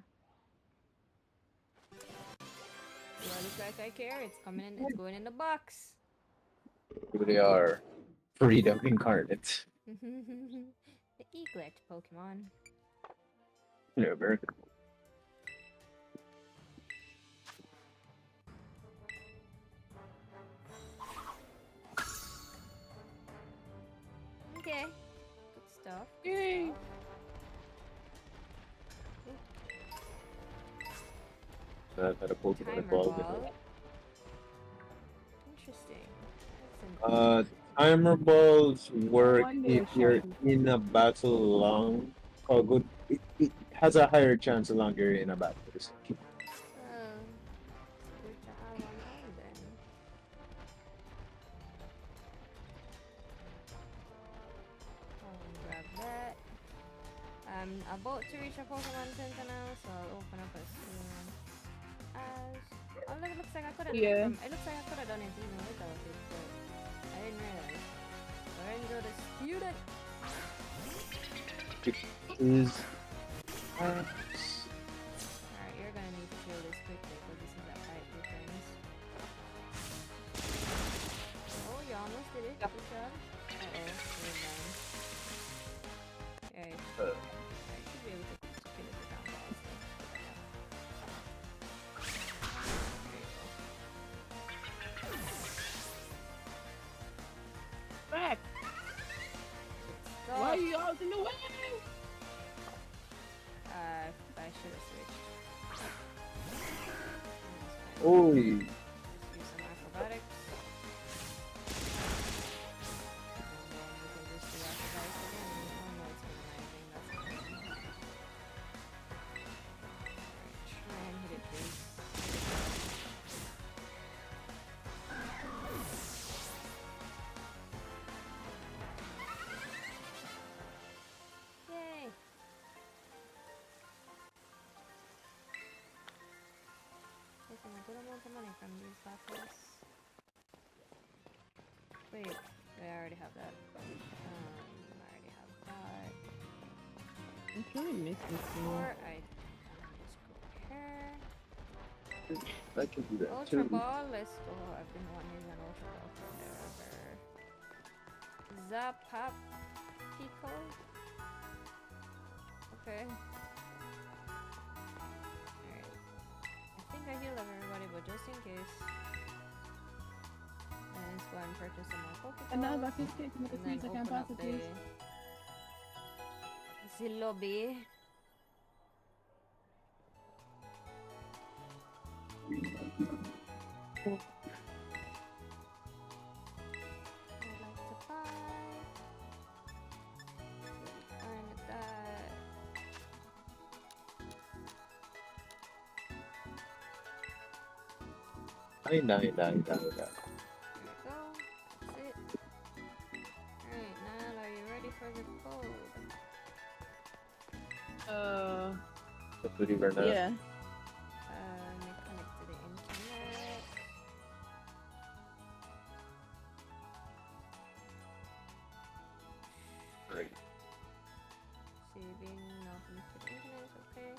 Speaker 1: I look like I care? It's coming in, it's going in the box.
Speaker 2: Here they are. Freedom incarnate.
Speaker 1: The Eaglet Pokemon.
Speaker 2: Yeah, American.
Speaker 1: Okay. Good stuff.
Speaker 3: Yay!
Speaker 2: That had a Pokemon
Speaker 1: Timer
Speaker 2: involved in
Speaker 1: ball.
Speaker 2: it.
Speaker 1: Interesting. That's an
Speaker 2: Timer balls work
Speaker 3: One
Speaker 2: if
Speaker 3: day,
Speaker 2: you're
Speaker 3: Sean.
Speaker 2: in a battle long or good. It has a higher chance the longer you're in a battle.
Speaker 1: I'm about to reach a Pokemon Center now, so I'll open up as soon as. Oh, look, it looks like I could have.
Speaker 3: Yeah.
Speaker 1: It looks like I could have done it even without it, but I didn't realize. Lorenzo the student.
Speaker 2: Is
Speaker 1: Alright, you're gonna need to kill this quickly because this is a fight with things. Oh, you almost did it. Good job. Uh-oh, we're done. Yeah, I should be able to kill it without balls.
Speaker 3: Back.
Speaker 1: So,
Speaker 3: Why are you all in the way?
Speaker 1: I should have switched.
Speaker 2: holy.
Speaker 1: Let's use some acrobatics. And then we can just do acrobatics again. Oh no, it's minimizing. That's fine. Alright, try and hit it, please. Yay! Getting a good amount of money from these battles. Wait, I already have that. I already have that.
Speaker 3: I'm sure we missed this
Speaker 1: Or
Speaker 3: one.
Speaker 1: I just go here.
Speaker 2: I can do that
Speaker 1: Ultra
Speaker 2: too.
Speaker 1: Ball, let's go. I've been wanting an Ultra Ball forever. Zapap Pico. Okay. Alright. I think I healed everybody, but just in case. And let's go and purchase some more Pokeballs.
Speaker 3: And now back to stick with the
Speaker 1: And then
Speaker 3: freezer can
Speaker 1: open
Speaker 3: pass
Speaker 1: up
Speaker 3: it,
Speaker 1: the,
Speaker 3: please.
Speaker 1: the lobby. I'd like to buy. Fine with that.
Speaker 2: I know.
Speaker 1: There we go. That's it. Alright, Nile, are you ready for the code?
Speaker 2: Let's do it right now.
Speaker 3: Yeah.
Speaker 1: Let me connect to the internet.
Speaker 2: Right.
Speaker 1: Saving, now connected to the internet, okay.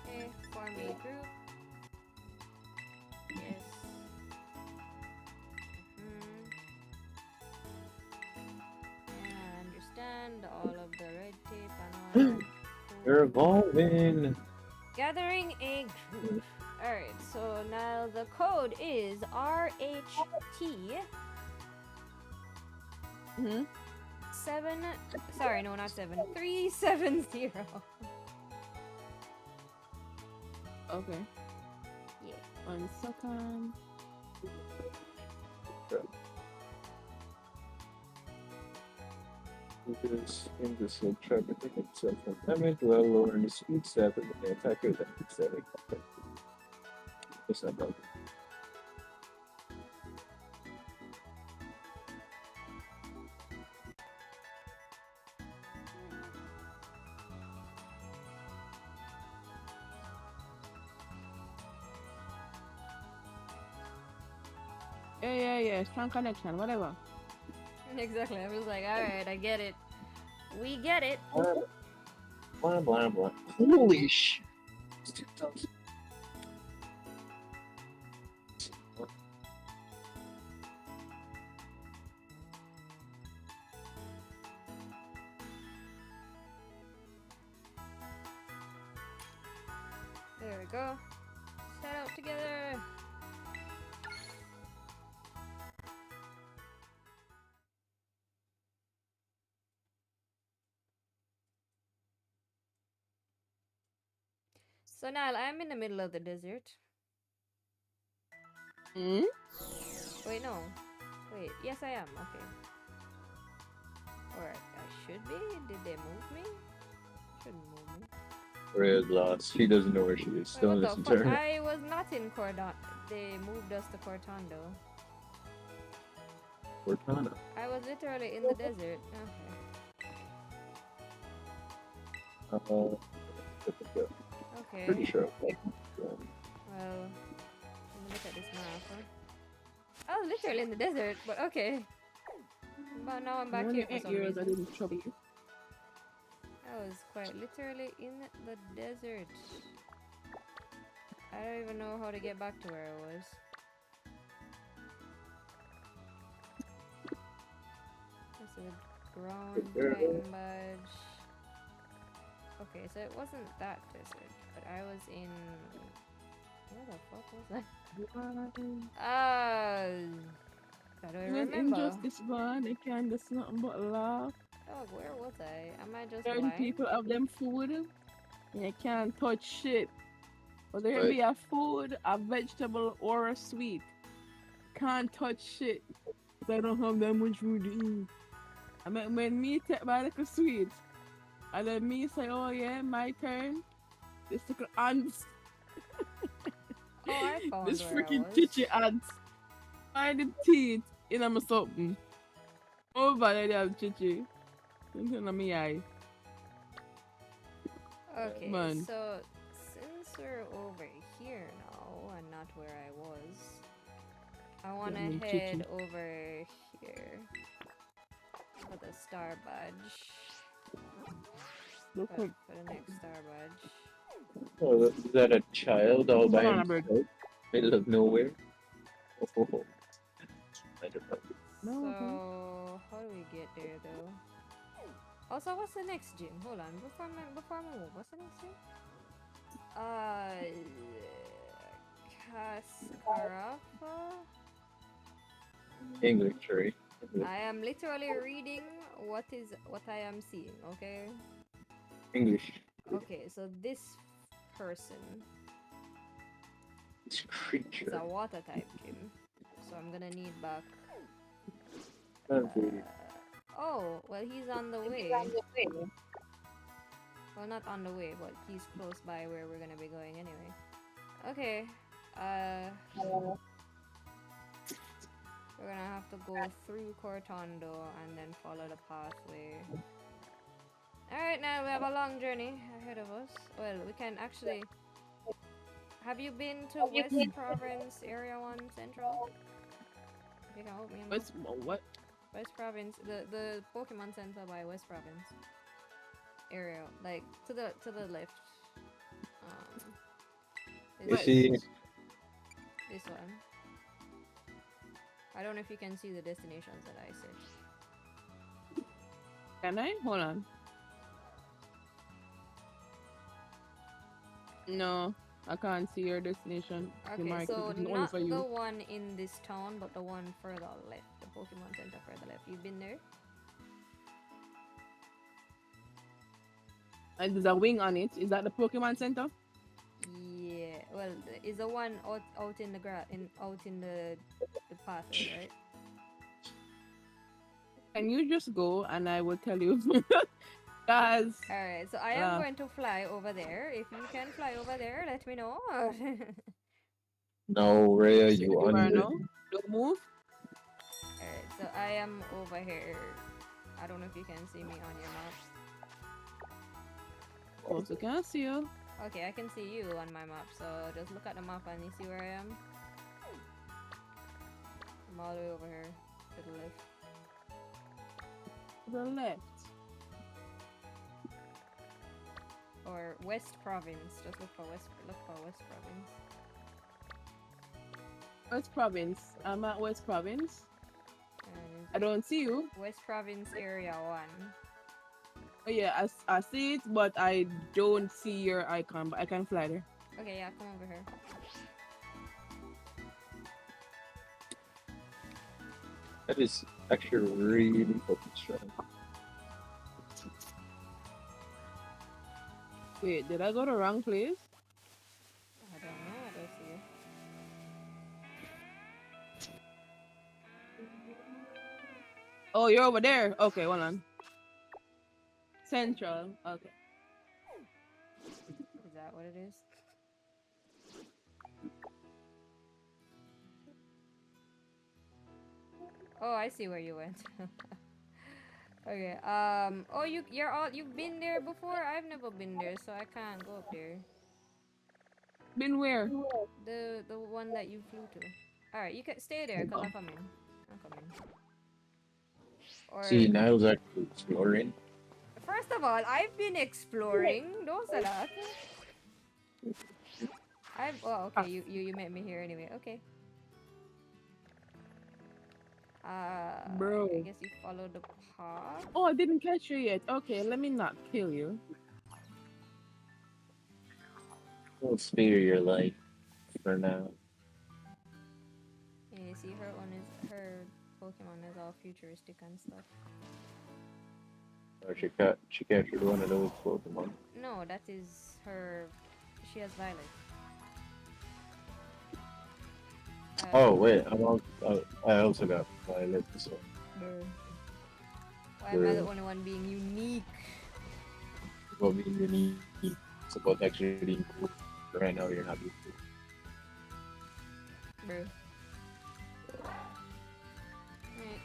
Speaker 1: Okay, form a group. Yes. Yeah, I understand all of the red tape and all that.
Speaker 2: You're evolving.
Speaker 1: Gathering a group. Alright, so now the code is RHT
Speaker 3: Mm-hmm.
Speaker 1: 7. Sorry, no, not 7. 370.
Speaker 3: Okay.
Speaker 1: Yeah.
Speaker 3: 1 second.
Speaker 2: This in this will try to take itself from damage while lowering the speed step and the attacker that is setting. Just not bad.
Speaker 3: Yeah. Strong connection, whatever.
Speaker 1: Exactly. I was like, alright, I get it. We get it.
Speaker 2: Blah blah blah. Holy shit.
Speaker 1: There we go. Set out together. So now I'm in the middle of the desert.
Speaker 3: Hmm?
Speaker 1: Wait, no. Wait, yes I am. Okay. Or I should be? Did they move me? Shouldn't move me.
Speaker 2: Red lost. She doesn't know where she is.
Speaker 1: Wait,
Speaker 2: Don't
Speaker 1: what
Speaker 2: listen
Speaker 1: the
Speaker 2: to
Speaker 1: fuck?
Speaker 2: her.
Speaker 1: I was not in Cordon. They moved us to Cortando.
Speaker 2: Cortana.
Speaker 1: I was literally in the desert. Okay.
Speaker 2: Pretty
Speaker 1: Okay.
Speaker 2: sure.
Speaker 1: Well, let me look at this map. Huh? I was literally in the desert, but okay. But now I'm back
Speaker 3: Only
Speaker 1: here for
Speaker 3: 8
Speaker 1: some
Speaker 3: years I
Speaker 1: reason.
Speaker 3: didn't trouble you.
Speaker 1: I was quite literally in the desert. I don't even know how to get back to where I was. This is a ground Titan badge. Okay, so it wasn't that desert, but I was in... Where the fuck was I? I don't even
Speaker 3: When
Speaker 1: remember.
Speaker 3: injustice gone, they can't do nothing but laugh.
Speaker 1: Oh, where was I? Am I just
Speaker 3: Certain
Speaker 1: blind?
Speaker 3: people have them food and you can't touch shit. Whether it
Speaker 2: Right.
Speaker 3: be a food, a vegetable, or a sweet. Can't touch shit. 'Cause I don't have that much food to eat. I mean, when me take my little sweet, and then me say, oh yeah, my turn. This little ants,
Speaker 1: Oh, I found
Speaker 3: this
Speaker 1: where I
Speaker 3: freaking
Speaker 1: was.
Speaker 3: chichi ants. Find the teeth in my something. Over there, they have chichi. Something on my eye.
Speaker 1: Okay,
Speaker 3: Man.
Speaker 1: so since we're over here now and not where I was, I want to
Speaker 3: Yeah,
Speaker 1: head
Speaker 3: chichi.
Speaker 1: over here for the star badge.
Speaker 3: Look
Speaker 1: For
Speaker 3: at
Speaker 1: the next star badge.
Speaker 2: Oh, is that a child all by
Speaker 3: banana bread.
Speaker 2: himself? Middle of nowhere? Oh. I don't know.
Speaker 3: No,
Speaker 1: So how do we get there though? Also, what's the next gym? Hold on, before I move, what's the next gym? Cascarafa?
Speaker 2: English, right?
Speaker 1: I am literally reading what I am seeing, okay?
Speaker 2: English.
Speaker 1: Okay, so this person
Speaker 2: This
Speaker 1: is
Speaker 2: creature.
Speaker 1: a water type gym. So I'm gonna need back.
Speaker 2: Okay.
Speaker 1: Oh, well, he's on the way. Well, not on the way, but he's close by where we're gonna be going anyway. Okay. We're gonna have to go through Cortondo and then follow the pathway. Alright, now we have a long journey ahead of us. Well, we can actually... Have you been to West Province Area 1 Central? If you can help me.
Speaker 3: what?
Speaker 1: West Province, the Pokemon Center by West Province area, like to the left.
Speaker 2: You see,
Speaker 1: This one. I don't know if you can see the destinations that I said.
Speaker 3: Can I? Hold on. No, I can't see your destination.
Speaker 1: Okay, so
Speaker 3: It's only
Speaker 1: not
Speaker 3: for you.
Speaker 1: the one in this town, but the one further left, the Pokemon Center further left. You've been there?
Speaker 3: And there's a wing on it. Is that the Pokemon Center?
Speaker 1: Yeah. Well, is the one out in the out in the pathway, right?
Speaker 3: Can you just go and I will tell you? Guys.
Speaker 1: Alright, so I am going to fly over there. If you can fly over there, let me know.
Speaker 2: no, Rhea,
Speaker 3: So
Speaker 2: you
Speaker 3: are
Speaker 2: under.
Speaker 3: now. Don't move.
Speaker 1: Alright, so I am over here. I don't know if you can see me on your map.
Speaker 3: Also can't see you.
Speaker 1: Okay, I can see you on my map, so just look at the map and you see where I am. I'm all the way over here to the left.
Speaker 3: To the left.
Speaker 1: Or West Province. Just look for West Province.
Speaker 3: West Province. I'm at West Province.
Speaker 1: And
Speaker 3: I don't see you.
Speaker 1: West Province Area 1.
Speaker 3: Oh yeah, I see it, but I don't see your icon. But I can fly there.
Speaker 1: Okay, yeah, come over here.
Speaker 2: That is actually really fucking strong.
Speaker 3: Wait, did I go to the wrong place?
Speaker 1: I don't know, I don't see you.
Speaker 3: Oh, you're over there. Okay, hold on. Central. Okay.
Speaker 1: Is that what it is? Oh, I see where you went. Okay. Oh, you've been there before. I've never been there, so I can't go up there.
Speaker 3: Been where?
Speaker 1: The one that you flew to. All right, you can stay there, cause I'm coming. I'm coming. Or
Speaker 2: See, Niles actually exploring.
Speaker 1: first of all, I've been exploring. Don't say that. Oh, okay. You met me here anyway. Okay. I
Speaker 3: Bro.
Speaker 1: guess you follow the path.
Speaker 3: Oh, I didn't catch you yet. Okay, let me not kill you.
Speaker 2: Don't spare your life for now.
Speaker 1: Yeah, you see her Pokemon is all futuristic and stuff.
Speaker 2: Or she captured one of those Pokemon.
Speaker 1: No, that is her. She has Violet.
Speaker 2: Oh wait, I also got Violet. So
Speaker 1: Brr. Why am I the
Speaker 2: we're
Speaker 1: only one being unique?
Speaker 2: what we really need. It's about actually being cool. Right now, you're not being cool.
Speaker 1: Bro. Right,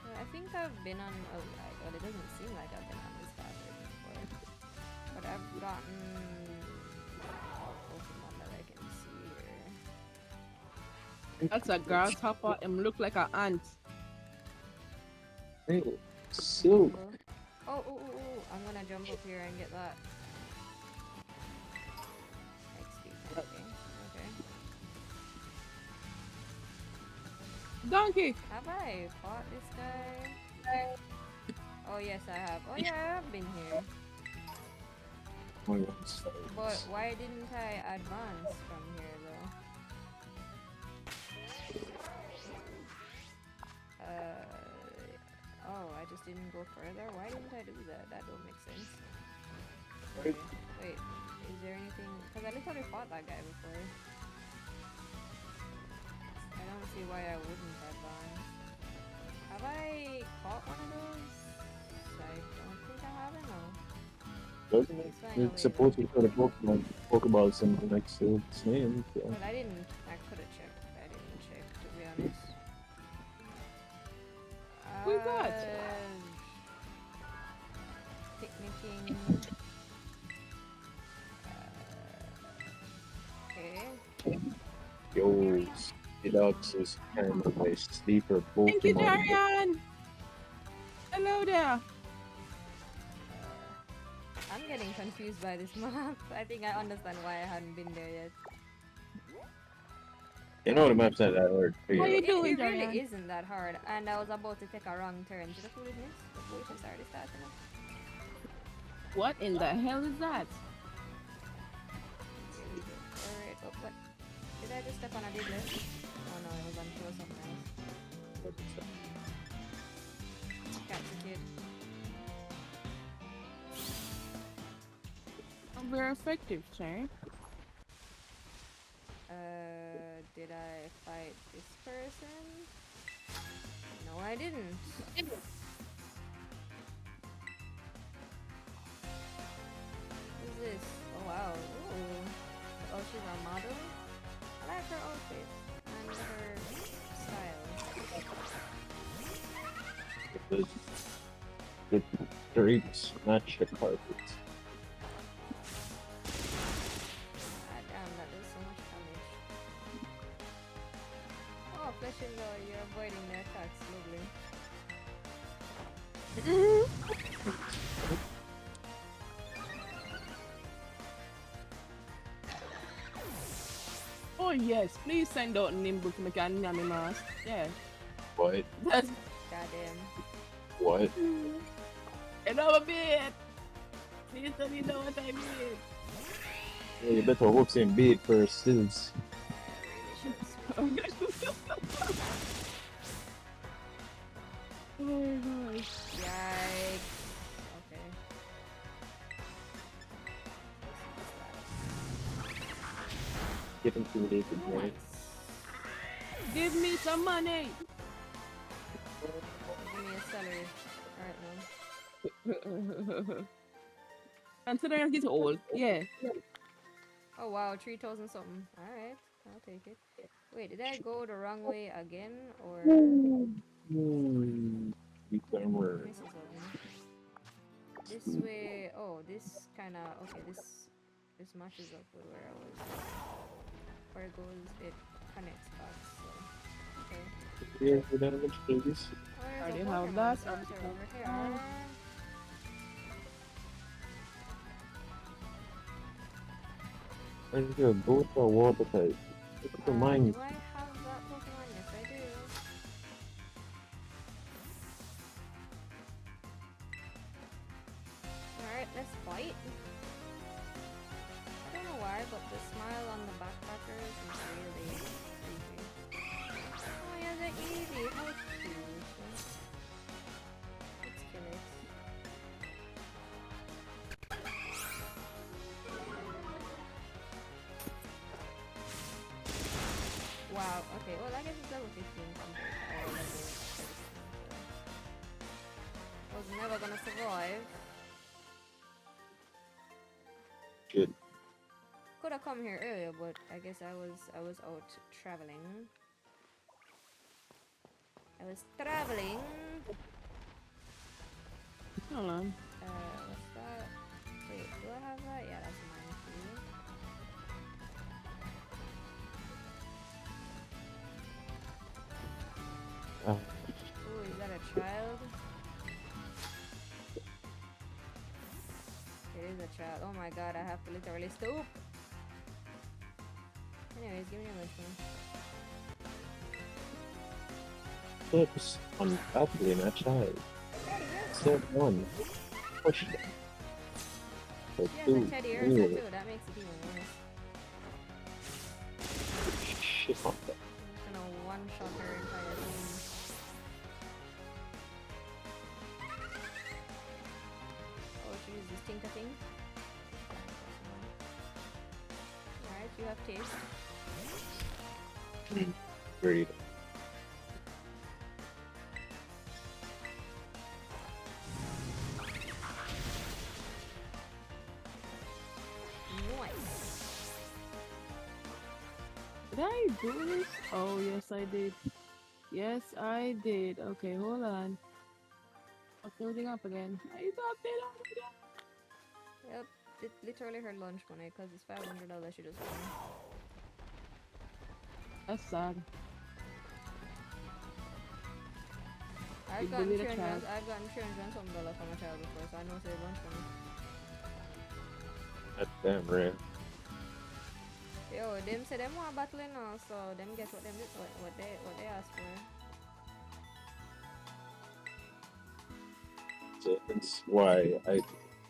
Speaker 1: well, I think I've been on. Well, it doesn't seem like I've been on this path before. But I've gotten Pokemon that I can see here.
Speaker 3: That's a grasshopper. Him look like an ant.
Speaker 2: Hey, Silk.
Speaker 1: Oh, I'm gonna jump up here and get that. XP. Okay.
Speaker 3: Donkey.
Speaker 1: Have I fought this guy? Oh, yes, I have. Oh, yeah, I have been here. But why didn't I advance from here, though? Oh, I just didn't go further? Why didn't I do that? That don't make sense. Okay. Wait, is there anything? Because I literally fought that guy before. I don't see why I wouldn't advance. Have I caught one of those? I don't think I have, no.
Speaker 2: Doesn't it? It's supposed to put a Pokeball symbol next to its name. So.
Speaker 1: Well, I didn't. I could have checked. I didn't check, to be honest.
Speaker 3: Who's that?
Speaker 1: Picnicking. Okay.
Speaker 2: Yo, Spidox is kind of a sleeper Pokemon.
Speaker 3: Thank you, Darian. Hello there.
Speaker 1: I'm getting confused by this map. I think I understand why I hadn't been there yet.
Speaker 2: You know the map's not that hard.
Speaker 3: How you doing,
Speaker 1: It really
Speaker 3: Darian?
Speaker 1: isn't that hard, and I was about to take a wrong turn. See the foolishness? The foolishness already started.
Speaker 3: What in the hell is that?
Speaker 1: Alright, oh, what? Did I just step on a Diglett? Oh no, it was on close up nice. Catch the kid.
Speaker 3: I'm very effective, sir.
Speaker 1: Did I fight this person? No, I didn't. Who's this? Oh wow. Ooh. Oh, she's a model? I like her outfit and her style.
Speaker 2: The drapes match the carpets.
Speaker 1: God damn, that does so much damage. Oh, Flesh and Glow, you're avoiding the attacks, lovely.
Speaker 3: Oh yes, please send out Nimble to make a Nami mask. Yeah.
Speaker 2: What?
Speaker 3: That's
Speaker 1: Goddamn.
Speaker 2: What?
Speaker 3: enough a bit. Please tell me know what I mean.
Speaker 2: Yeah, you better hook some bait first, stills.
Speaker 3: Oh my gosh.
Speaker 1: Yikes. Okay.
Speaker 2: Get intimidated, right?
Speaker 3: Give me some money.
Speaker 1: Give me a celery. Alright, no.
Speaker 3: Considering he's old, yeah.
Speaker 1: Oh wow, 3,000 something. Alright, I'll take it. Wait, did I go the wrong way again? Or.
Speaker 2: You can
Speaker 1: This is open. This way. Oh, this kind of. Okay, this matches up with where I was. Where it goes, it connects back. So. Okay.
Speaker 2: Yeah, the damage, please.
Speaker 1: Oh, there's
Speaker 3: I
Speaker 1: a
Speaker 3: already have
Speaker 1: Pokemon
Speaker 3: that.
Speaker 1: center over here.
Speaker 2: And you go to a water type. Look at the mine.
Speaker 1: Do I have that Pokemon? Yes, I do. Alright, let's fight. I don't know why, but the smile on the backpackers is really creepy. Oh yeah, they're easy. How cute. Let's kill it. Wow, okay, well I guess it's level 15 compared to our level 13. So. Was never gonna survive.
Speaker 2: Good.
Speaker 1: Could have come here earlier, but I guess I was out traveling. I was traveling.
Speaker 3: Hold on.
Speaker 1: What's that? Wait, do I have that? Yeah, that's mine too. Oh, is that a child? It is a child. Oh my god, I have to literally stoop. Anyways, give me a lunch one.
Speaker 2: Oops, I'm battling a child. Step one. Push it. Step
Speaker 1: She has
Speaker 2: two.
Speaker 1: a teddy ear
Speaker 2: Really?
Speaker 1: too. That makes it even worse.
Speaker 2: Shit on that.
Speaker 1: I'm just gonna one-shot her entire team. Oh, she uses this Tinka thing. Alright, you have taste.
Speaker 2: Very
Speaker 1: Nice.
Speaker 3: Did I do this? Oh, yes, I did. Yes, I did. Okay, hold on. I'm building up again. I thought they don't do that.
Speaker 1: Yep, it's literally her lunch money because it's $500 she just won.
Speaker 3: That's sad.
Speaker 1: I've
Speaker 3: You
Speaker 1: gotten
Speaker 3: bullied a child.
Speaker 1: I've gotten $300 and something from a child before, so I know it's their lunch money.
Speaker 2: That's damn rare.
Speaker 1: Yo, them say them want battling now, so them get what they ask for.
Speaker 2: So that's why I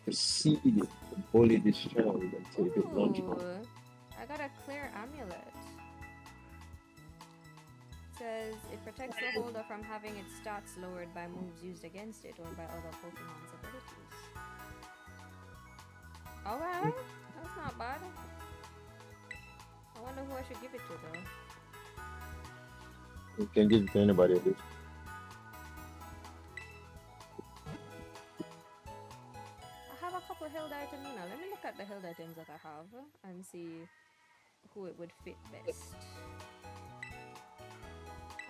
Speaker 2: proceeded to bully this child and take his lunch money.
Speaker 1: Ooh, I got a clear amulet. It says it protects the holder from having its stats lowered by moves used against it or by other Pokemon's abilities. Alright, that's not bad. I wonder who I should give it to though.
Speaker 2: You can give it to anybody. At least.
Speaker 1: I have a couple held items now. Let me look at the held items that I have and see who it would fit best.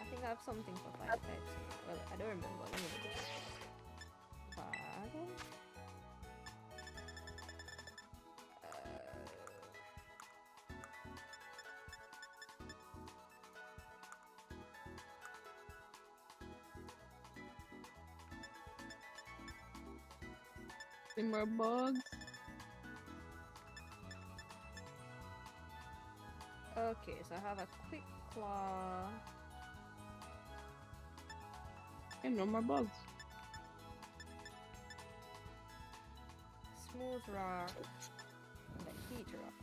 Speaker 1: I think I have something for 5 types. Well, I don't remember. Let me look at it. Bag.
Speaker 3: More bugs.
Speaker 1: Okay, so I have a quick claw.
Speaker 3: And no more bugs.
Speaker 1: Smooth rock. And a heat rock.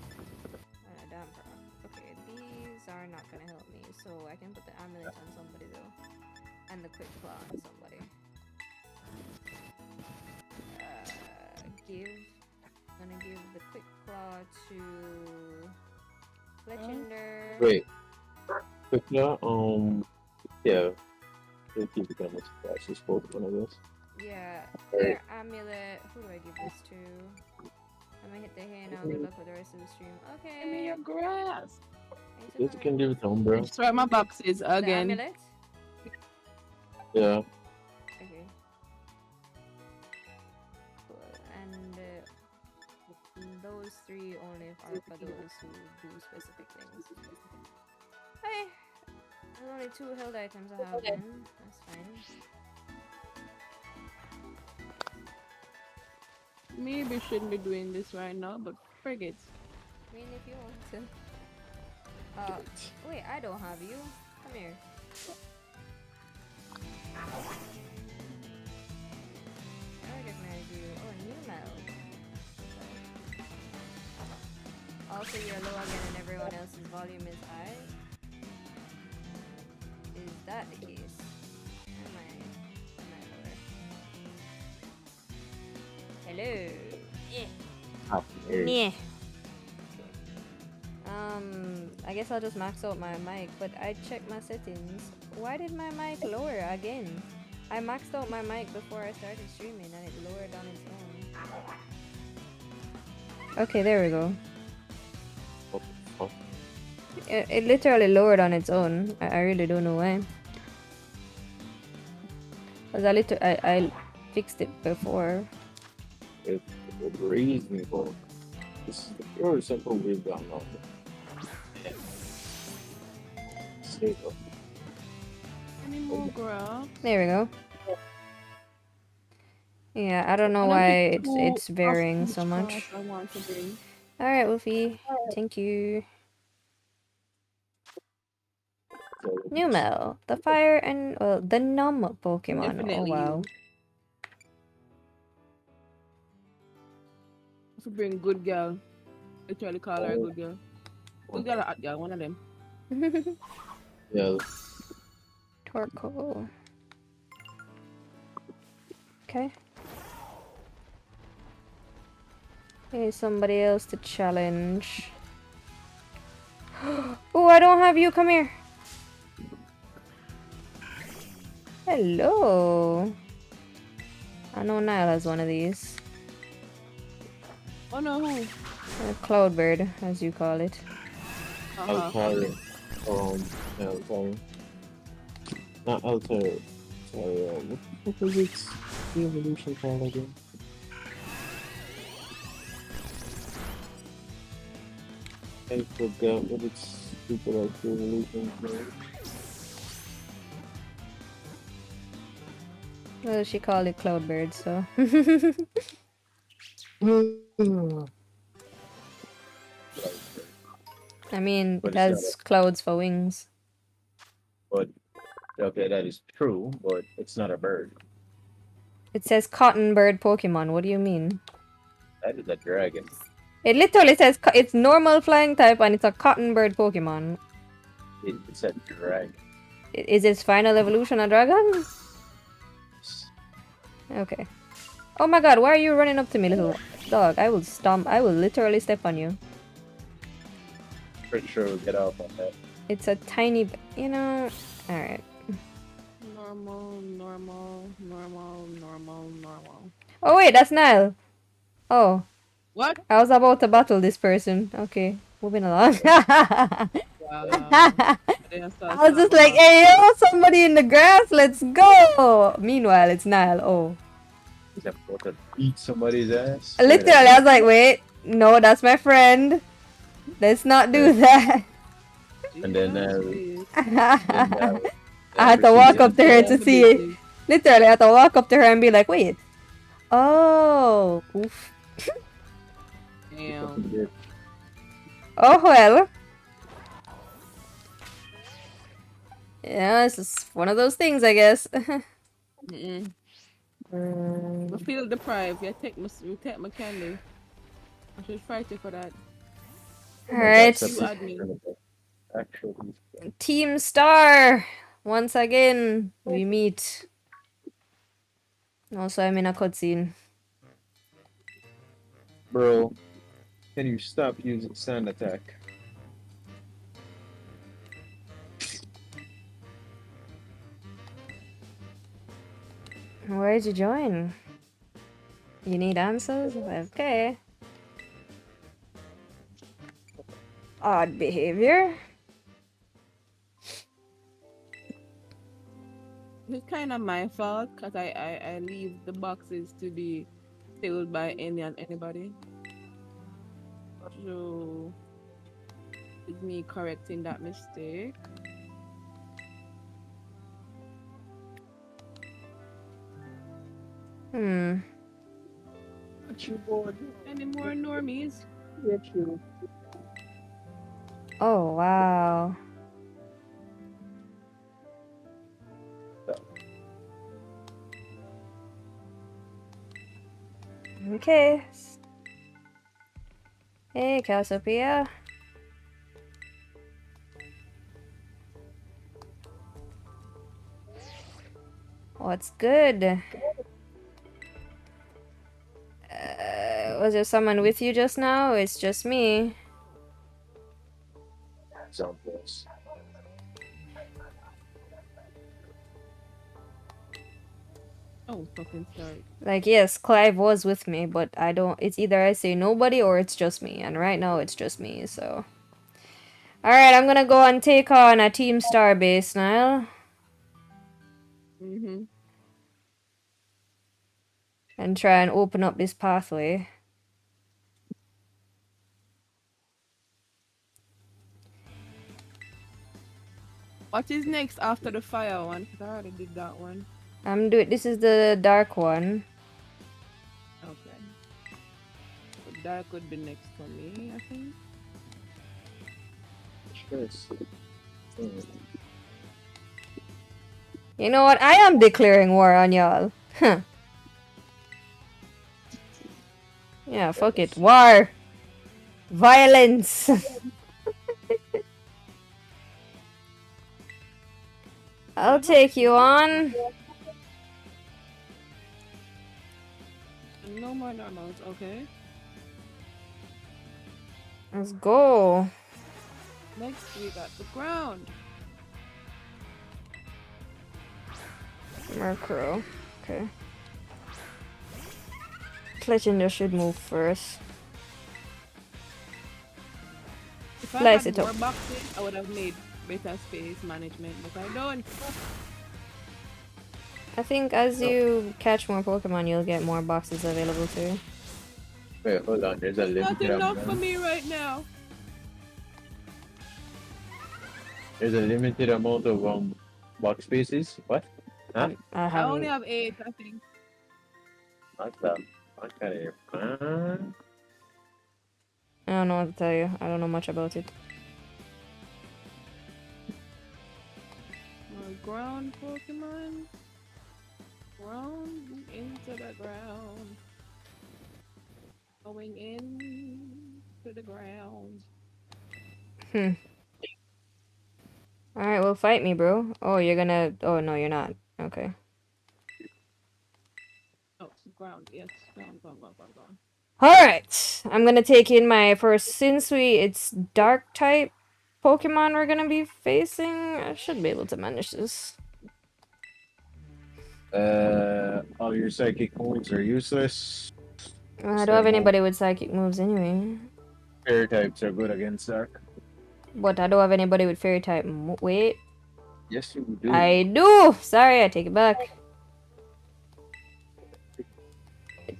Speaker 1: And a damp rock. Okay, these are not gonna help me, so I can put the amulet on somebody though. And the quick claw on somebody. I'm gonna give the quick claw to Fletchinder.
Speaker 2: Wait. Quick now, yeah. They'll keep it kind of surprise. Just both one of those.
Speaker 1: Yeah, their amulet. Who do I give this to? I'm I'm gonna hit the hay now. Good luck with the rest of the stream.
Speaker 3: Give me your
Speaker 1: Okay.
Speaker 3: grass.
Speaker 1: Thanks
Speaker 2: Yes,
Speaker 1: for
Speaker 2: you can
Speaker 1: coming.
Speaker 2: give it to him, bro.
Speaker 3: Destroy my boxes
Speaker 1: The
Speaker 3: again.
Speaker 1: amulet?
Speaker 2: Yeah.
Speaker 1: Okay. Cool. And those 3 only are for those who do specific things. Hey! There's only 2 held items I have then. That's fine.
Speaker 3: Maybe shouldn't be doing this right now, but frig it.
Speaker 1: I mean, if you want to. Wait, I don't have you. Come here. I recognize you. Oh, new meld. Also, you're low again and everyone else's volume is high. Is that the case? Am I lower? Hello. Yeah. I guess I'll just max out my mic, but I checked my settings. Why did my mic lower again? I maxed out my mic before I started streaming and it lowered on its own. Okay, there we go.
Speaker 2: What the fuck?
Speaker 1: It literally lowered on its own. I really don't know why. Cause I fixed it before.
Speaker 2: It's reasonable. This is the pure simple we've done on it. Stable.
Speaker 3: Any more grass?
Speaker 1: There we go. Yeah, I don't know
Speaker 3: And I
Speaker 1: why
Speaker 3: picked 2
Speaker 1: it's varying
Speaker 3: of
Speaker 1: so
Speaker 3: each
Speaker 1: much.
Speaker 3: grass I want to bring.
Speaker 1: Alright, Wolfie. Thank you. Numel, the fire and well, the numb Pokemon.
Speaker 3: Definitely
Speaker 1: oh wow.
Speaker 3: you. If you bring good girl, I try to call her a good girl. Good girl or hot girl, one of them.
Speaker 2: Yeah.
Speaker 1: Torkoal. Okay. Hey, somebody else to challenge. Oh, I don't have you. Come here. Hello. I know Nile has one of these.
Speaker 3: Oh no, who?
Speaker 1: A cloudbird, as you call it.
Speaker 2: Altair. Altair. Not Altair. Sorry, what was its the evolution called again? I forgot what its stupid like evolution called.
Speaker 1: Well, she called it cloudbird, so. I mean,
Speaker 2: But
Speaker 1: it
Speaker 2: it's not
Speaker 1: has clouds for wings.
Speaker 2: But okay, that is true, but it's not a bird.
Speaker 1: It says cotton bird Pokemon. What do you mean?
Speaker 2: That is a dragon.
Speaker 1: It literally says it's normal flying type and it's a cotton bird Pokemon.
Speaker 2: It's a dragon.
Speaker 1: Is its final evolution a dragon? Okay. Oh my god, why are you running up to me, little dog? I will stomp. I will literally step on you.
Speaker 2: Pretty sure we'll get off on that.
Speaker 1: It's a tiny, you know. Alright.
Speaker 3: Normal.
Speaker 1: Oh wait, that's Nile. Oh.
Speaker 3: What?
Speaker 1: I was about to battle this person. Okay, moving along.
Speaker 3: Wow.
Speaker 1: I was just like, hey yo, somebody in the grass, let's go! Meanwhile, it's Nile. Oh.
Speaker 2: Is that supposed to beat somebody's ass?
Speaker 1: Literally, I was like, wait, no, that's my friend. Let's not do that.
Speaker 2: And then,
Speaker 1: I had to walk up to her to see it. Literally, I had to walk up to her and be like, wait. Oh. Oof.
Speaker 3: Damn.
Speaker 1: Oh well. Yeah, it's just one of those things, I guess.
Speaker 3: I feel deprived. You take my candy. I should fight you for that.
Speaker 1: Alright.
Speaker 3: You add me.
Speaker 2: Actually,
Speaker 1: Team Star! Once again, we meet. Also, I'm in a cutscene.
Speaker 2: bro, can you stop using sand attack?
Speaker 1: Where did you join? You need answers? Okay. Odd behavior.
Speaker 3: It's kind of my fault because I leave the boxes to be filled by any and anybody. So it's me correcting that mistake.
Speaker 1: Hmm.
Speaker 3: Any more normies?
Speaker 1: Oh, wow. Okay. Hey, Cassiopeia. What's good? Was there someone with you just now? It's just me.
Speaker 2: Examples.
Speaker 3: Oh, fucking sorry.
Speaker 1: Like, yes, Clive was with me, but I don't. It's either I say nobody or it's just me. And right now it's just me, so. Alright, I'm gonna go and take on a Team Star base now.
Speaker 3: Mm-hmm.
Speaker 1: And try and open up this pathway.
Speaker 3: What is next after the fire one? 'Cause I already did that one.
Speaker 1: This is the dark one.
Speaker 3: Okay. So dark would be next for me, I think.
Speaker 1: You know what? I am declaring war on y'all. Huh. Yeah, fuck it. War. Violence. I'll take you on.
Speaker 3: No more normals, okay.
Speaker 1: Let's go.
Speaker 3: Next we got the ground.
Speaker 1: N3ko. Okay. Legendary should move first.
Speaker 3: If I
Speaker 1: Slice
Speaker 3: had
Speaker 1: it
Speaker 3: more
Speaker 1: up.
Speaker 3: boxes, I would have made better space management, but I don't.
Speaker 1: I think as you catch more Pokemon, you'll get more boxes available too.
Speaker 2: Wait, hold on. There's a
Speaker 3: Not
Speaker 2: limited
Speaker 3: enough for
Speaker 2: amount.
Speaker 3: me right now.
Speaker 2: There's a limited amount of box spaces. What? Huh?
Speaker 1: I
Speaker 3: I only
Speaker 1: haven't.
Speaker 3: have 8, I think.
Speaker 2: What the? Okay.
Speaker 1: I don't know what to tell you. I don't know much about it.
Speaker 3: My ground Pokemon. Ground into the ground. Going in to the ground.
Speaker 1: Alright, well, fight me, bro. Oh, you're gonna. Oh, no, you're not. Okay.
Speaker 3: Oh, ground, yes. Ground.
Speaker 1: Alright. I'm gonna take in my first. Since it's dark type Pokemon we're gonna be facing, I should be able to manage this.
Speaker 2: All your psychic moves are useless.
Speaker 1: I don't have anybody with psychic moves anyway.
Speaker 2: Fairy types are good against dark.
Speaker 1: But I don't have anybody with fairy type. Wait.
Speaker 2: Yes, you do.
Speaker 1: I do! Sorry, I take it back.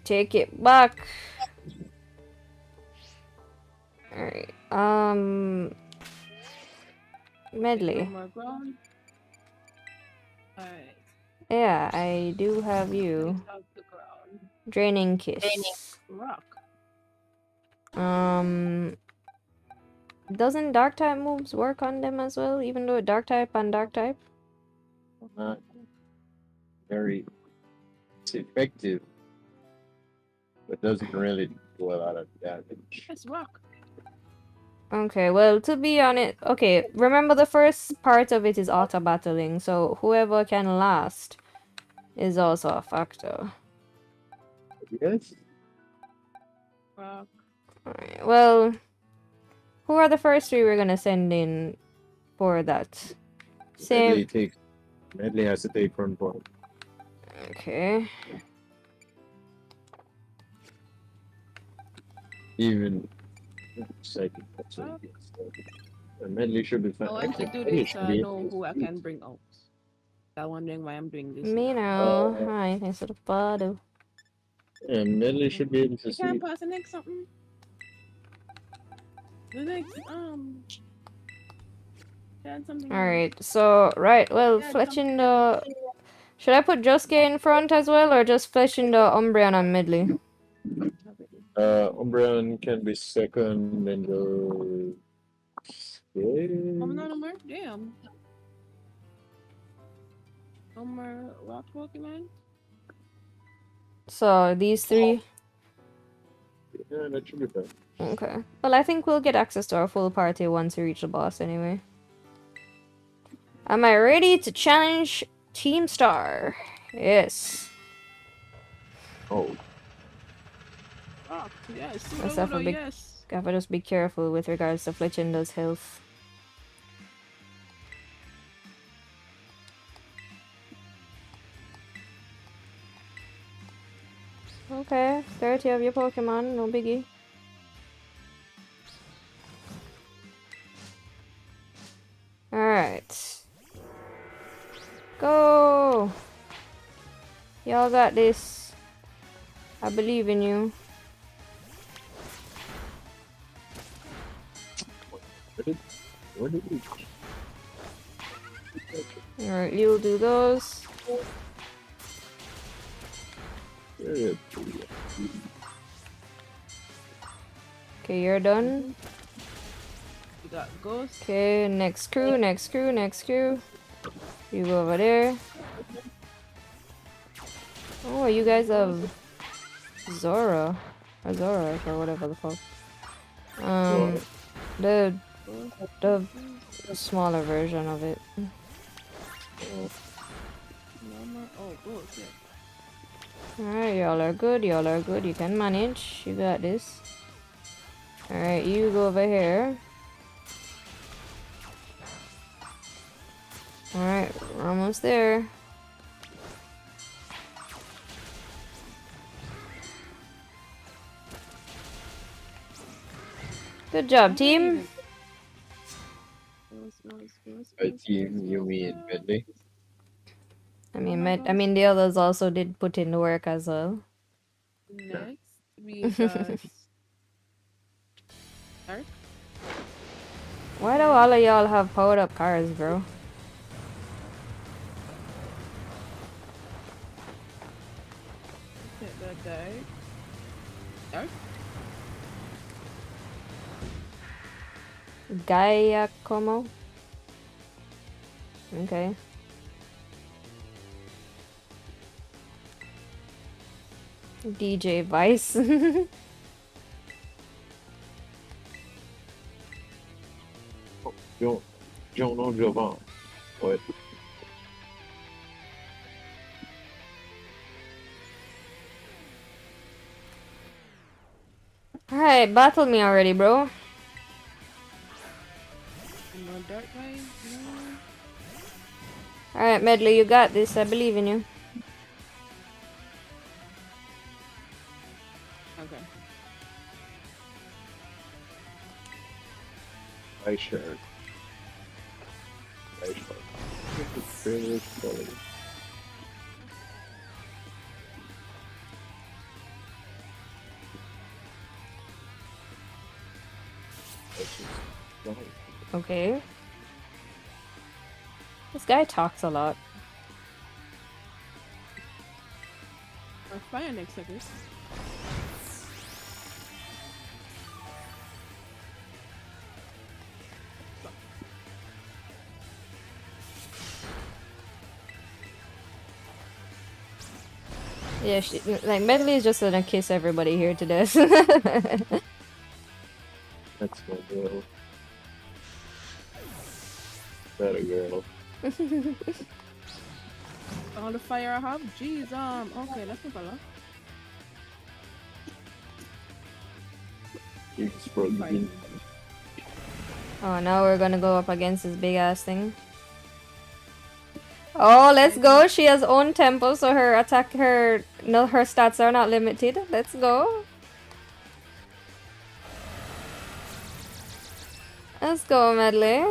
Speaker 1: Take it back. Alright. Medley.
Speaker 3: More ground. Alright.
Speaker 1: Yeah, I do have you.
Speaker 3: Next up the ground.
Speaker 1: Draining Kiss.
Speaker 3: Rock.
Speaker 1: Doesn't dark type moves work on them as well, even though dark type and dark type?
Speaker 2: Not very effective, but doesn't really do a lot of damage.
Speaker 3: Let's rock.
Speaker 1: Okay, well, to be honest, okay, remember the first part of it is auto battling, so whoever can last is also a factor.
Speaker 2: Yes.
Speaker 3: Rock.
Speaker 1: Alright, well, who are the first three we're gonna send in for that? Same.
Speaker 2: Medley has to take front point.
Speaker 1: Okay.
Speaker 2: Even Psychic. And Medley should be fine.
Speaker 3: I want to
Speaker 2: Actually,
Speaker 3: do
Speaker 2: Medley
Speaker 3: this
Speaker 2: should
Speaker 3: so I
Speaker 2: be
Speaker 3: know
Speaker 2: able
Speaker 3: who I
Speaker 2: to
Speaker 3: can bring out. I'm wondering why I'm doing this
Speaker 1: Me
Speaker 3: now.
Speaker 1: now. Hi, thanks for the follow.
Speaker 2: Yeah, Medley should be able to
Speaker 3: You can't
Speaker 2: see.
Speaker 3: pass the next something. The next add something else.
Speaker 1: Alright, so, right, well,
Speaker 3: Add
Speaker 1: fletching
Speaker 3: something
Speaker 1: the... Should I put Josuke in front as well, or just fletching the Umbreon and Medley?
Speaker 2: Umbreon can be second, then go.
Speaker 3: I'm not Umber. Damn. Umber rock Pokemon.
Speaker 1: So, these three?
Speaker 2: Yeah, that should be fine.
Speaker 1: Okay. Well, I think we'll get access to our full party once we reach the boss anyway. Am I ready to challenge Team Star? Yes.
Speaker 2: Oh,
Speaker 3: Oh, yes.
Speaker 1: Let's have a big...
Speaker 3: Yes.
Speaker 1: Gotta just be careful with regards to Fletchinda's health. Okay, 30 of your Pokemon, no biggie. Alright. Go! Y'all got this. I believe in you.
Speaker 2: where did we?
Speaker 1: Alright, you'll do those.
Speaker 2: Yeah,
Speaker 1: Okay, you're done.
Speaker 3: You got Ghost.
Speaker 1: Okay, next crew, next crew, next crew. You go over there. Oh, you guys have Zora. Or Zora, or whatever the fuck. The smaller version of it.
Speaker 3: Oh, Ghost, yeah.
Speaker 1: Alright, y'all are good, y'all are good. You can manage. You got this. Alright, you go over here. Alright, we're almost there. Good job, team.
Speaker 2: by team, you mean Medley?
Speaker 1: I mean, the others also did put in the work as well.
Speaker 3: Next, we got Dark.
Speaker 1: Why do all of y'all have powered up cars, bro?
Speaker 3: Hit that Dark. Dark?
Speaker 1: Gaia Como? Okay. DJ Vice.
Speaker 2: Don't know Jovan. What?
Speaker 1: Alright, battle me already, bro.
Speaker 3: No Dark guy? No.
Speaker 1: Alright, Medley, you got this. I believe in you.
Speaker 3: Okay.
Speaker 2: I shared. I shared. Very quality.
Speaker 1: Okay. This guy talks a lot.
Speaker 3: Or fire next suckers.
Speaker 1: Yeah, like Medley is just gonna kiss everybody here to death.
Speaker 2: That's my girl. That a girl.
Speaker 3: All the fire I have? Jeez, okay, that's not a lot.
Speaker 2: You just broke the bean.
Speaker 1: Oh, now we're gonna go up against this big ass thing. Oh, let's go. She has own tempo, so her attack, her stats are not limited. Let's go. Let's go, Medley.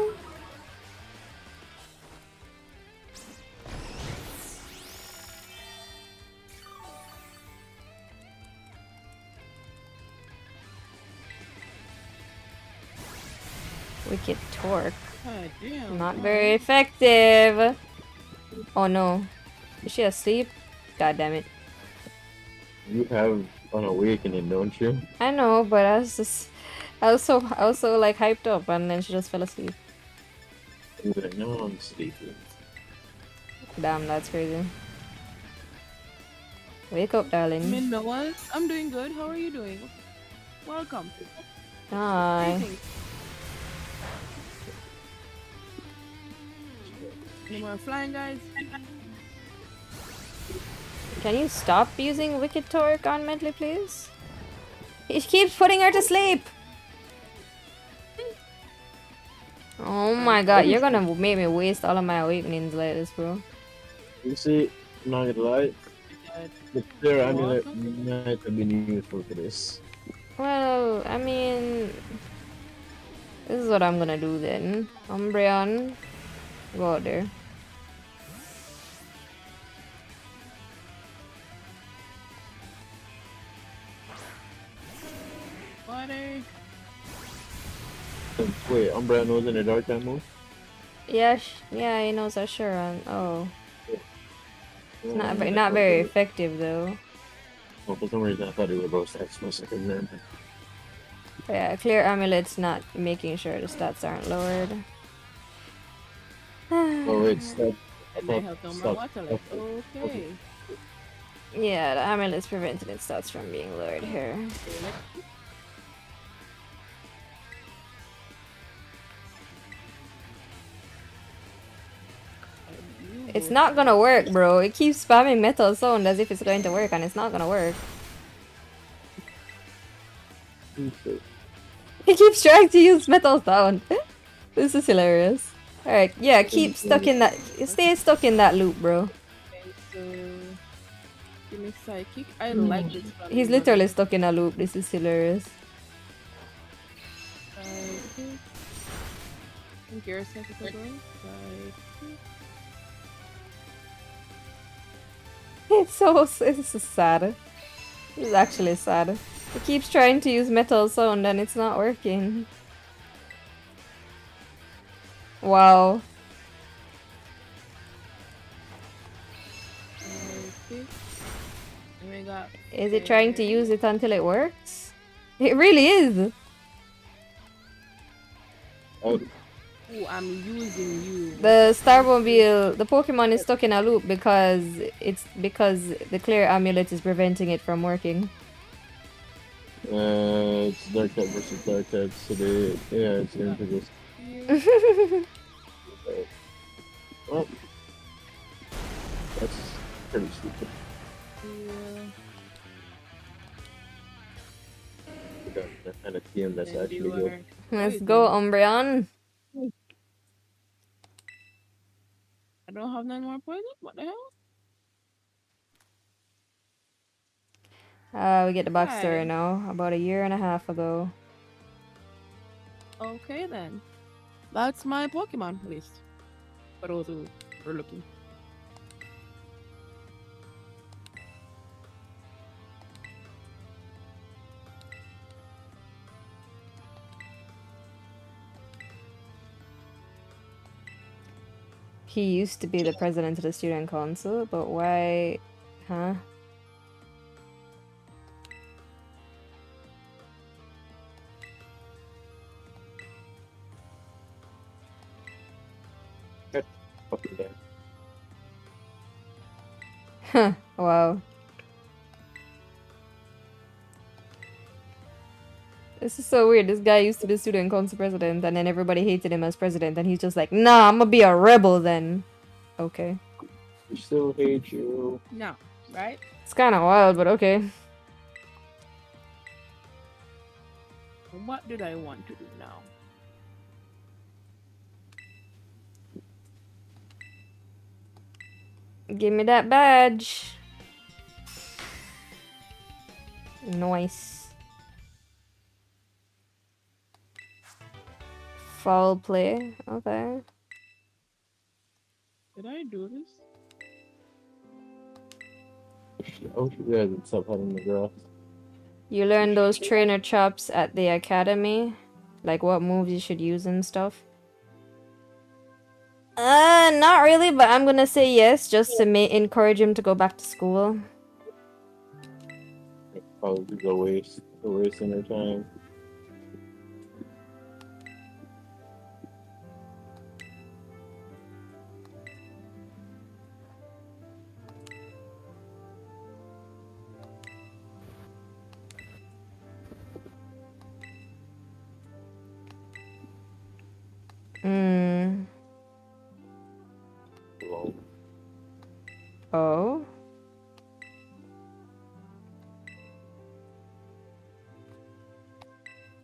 Speaker 1: Wicked Torque.
Speaker 3: God damn.
Speaker 1: Not very effective. Oh no. Is she asleep? God damn it.
Speaker 2: You have an awakening, don't you?
Speaker 1: I know, but I was so like hyped up and then she just fell asleep.
Speaker 2: You're like, no, I'm sleeping.
Speaker 1: Damn, that's crazy. Wake up, darling.
Speaker 3: Minoa, I'm doing good. How are you doing? Welcome.
Speaker 1: Hi.
Speaker 3: Greetings. Any more flying guys?
Speaker 1: Can you stop using Wicked Torque on Medley, please? He keeps putting her to sleep! Oh my god, you're gonna make me waste all of my awakenings like this, bro.
Speaker 2: You see, I'm not gonna lie,
Speaker 3: God.
Speaker 2: the clear amulet might have been useful for this.
Speaker 1: Well, I mean... This is what I'm gonna do then. Umbreon, go out there.
Speaker 3: Water.
Speaker 2: Wait, Umbra knows in the dark time move?
Speaker 1: Yeah, yeah, he knows Assuron. Oh, it's not
Speaker 2: I
Speaker 1: not
Speaker 2: thought
Speaker 1: very
Speaker 2: it was-
Speaker 1: effective though.
Speaker 2: Well, for some reason I thought it was about stats for a second then.
Speaker 1: Yeah, Clear Amulet's not making sure the stats aren't lowered.
Speaker 2: Oh, it's that. I
Speaker 3: And I
Speaker 2: thought
Speaker 3: have no more
Speaker 2: stats-
Speaker 3: water left. Okay.
Speaker 1: Yeah, the amulet's preventing its stats from being lowered here. It's not gonna work, bro. It keeps spamming Metal Sound as if it's going to work, and it's not gonna work. He keeps trying to use Metal Sound. This is hilarious. Alright, yeah, keep stuck in that. Stay stuck in that loop, bro.
Speaker 3: Okay, so give me psychic. I like this one.
Speaker 1: He's literally stuck in a loop. This is hilarious.
Speaker 3: Psychic. And your psychic as well. Psychic.
Speaker 1: It's so sad. It's actually sad. He keeps trying to use Metal Sound and it's not working. Wow.
Speaker 3: Psychic. And we got.
Speaker 1: Is it trying to use it until it works? It really is.
Speaker 2: Oh,
Speaker 3: Ooh, I'm using you.
Speaker 1: The Starmobile, the Pokemon is stuck in a loop because the Clear Amulet is preventing it from working.
Speaker 2: it's dark type versus dark type, so it's going to this. Well, that's pretty stupid. That kind of team that's actually good.
Speaker 1: Let's go, Umbreon.
Speaker 3: I don't have none more poison? What the hell?
Speaker 1: We get the backstory
Speaker 3: Hi.
Speaker 1: now. About a year and a half ago.
Speaker 3: Okay then. That's my Pokemon list. For those who are looking.
Speaker 1: He used to be the president of the student council, but why? Huh?
Speaker 2: Fucking damn.
Speaker 1: Huh. Wow. This is so weird. This guy used to be student council president, and then everybody hated him as president, and he's just like, nah, I'm gonna be a rebel then. Okay.
Speaker 2: We still hate you.
Speaker 3: No, right?
Speaker 1: It's kind of wild, but okay.
Speaker 3: What did I want to do now?
Speaker 1: Give me that badge. Nice. Foul play. Okay.
Speaker 3: Did I do this?
Speaker 2: Oh, yeah, stop having the grass.
Speaker 1: You learn those trainer chops at the academy? Like what moves you should use and stuff? Not really, but I'm gonna say yes just to encourage him to go back to school.
Speaker 2: Probably a wasting their time.
Speaker 1: Hmm.
Speaker 2: Well,
Speaker 1: Oh.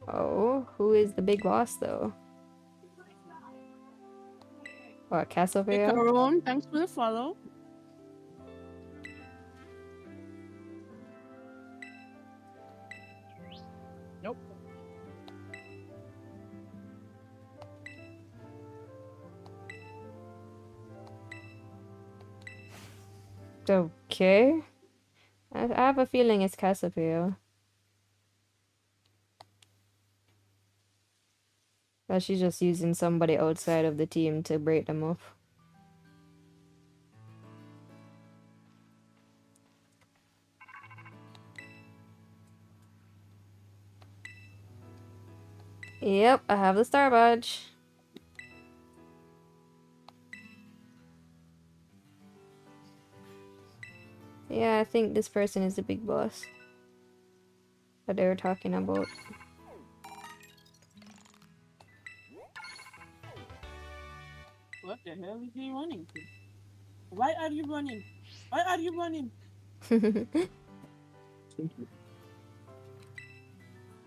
Speaker 1: Oh, who is the big boss though? What,
Speaker 3: Hey,
Speaker 1: Castlevania?
Speaker 3: Caron, thanks for the follow. Nope.
Speaker 1: Okay. I have a feeling it's Castlevania. But she's just using somebody outside of the team to break them up. Yep, I have the star badge. Yeah, I think this person is the big boss that they were talking about.
Speaker 3: What the hell is he running to? Why are you running? Why are you running?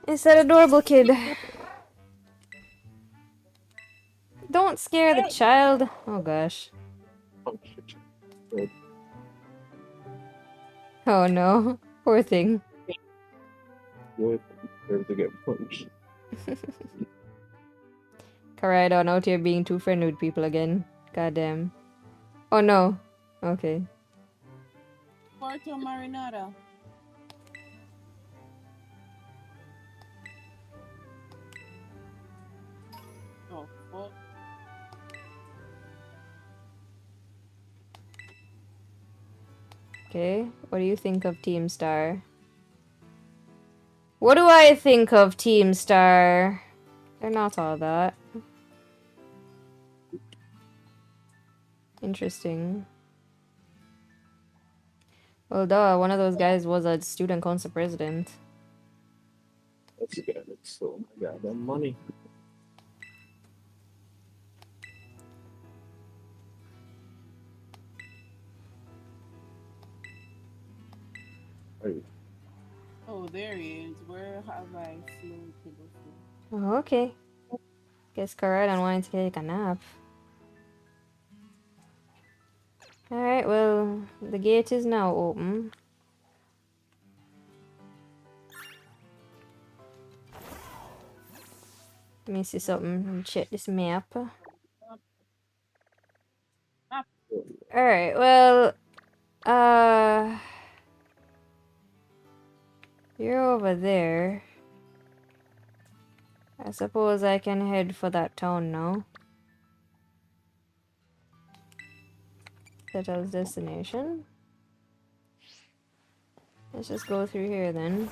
Speaker 1: It's that adorable kid. Don't scare the child. Oh gosh.
Speaker 2: oh, shit. Good.
Speaker 1: Oh no. Poor thing.
Speaker 2: Good. Deserve to get punched.
Speaker 1: Karaidon out here being too friendly with people again. Goddamn. Oh no. Okay.
Speaker 3: Puerto Marinada. Oh, fuck.
Speaker 1: Okay. What do you think of Team Star? What do I think of Team Star? They're not all that. Interesting. Well, duh, one of those guys was a student council president.
Speaker 2: That's the guy that stole my goddamn money. Hey,
Speaker 3: Oh, there he is. Where have I flown to before?
Speaker 1: Oh, okay. Guess Karaidon wanted to take a nap. Alright, well, the gate is now open. Let me see something. Let me check this map.
Speaker 3: Ah,
Speaker 1: Alright, well, uh, you're over there. I suppose I can head for that town now. Set as destination. Let's just go through here then.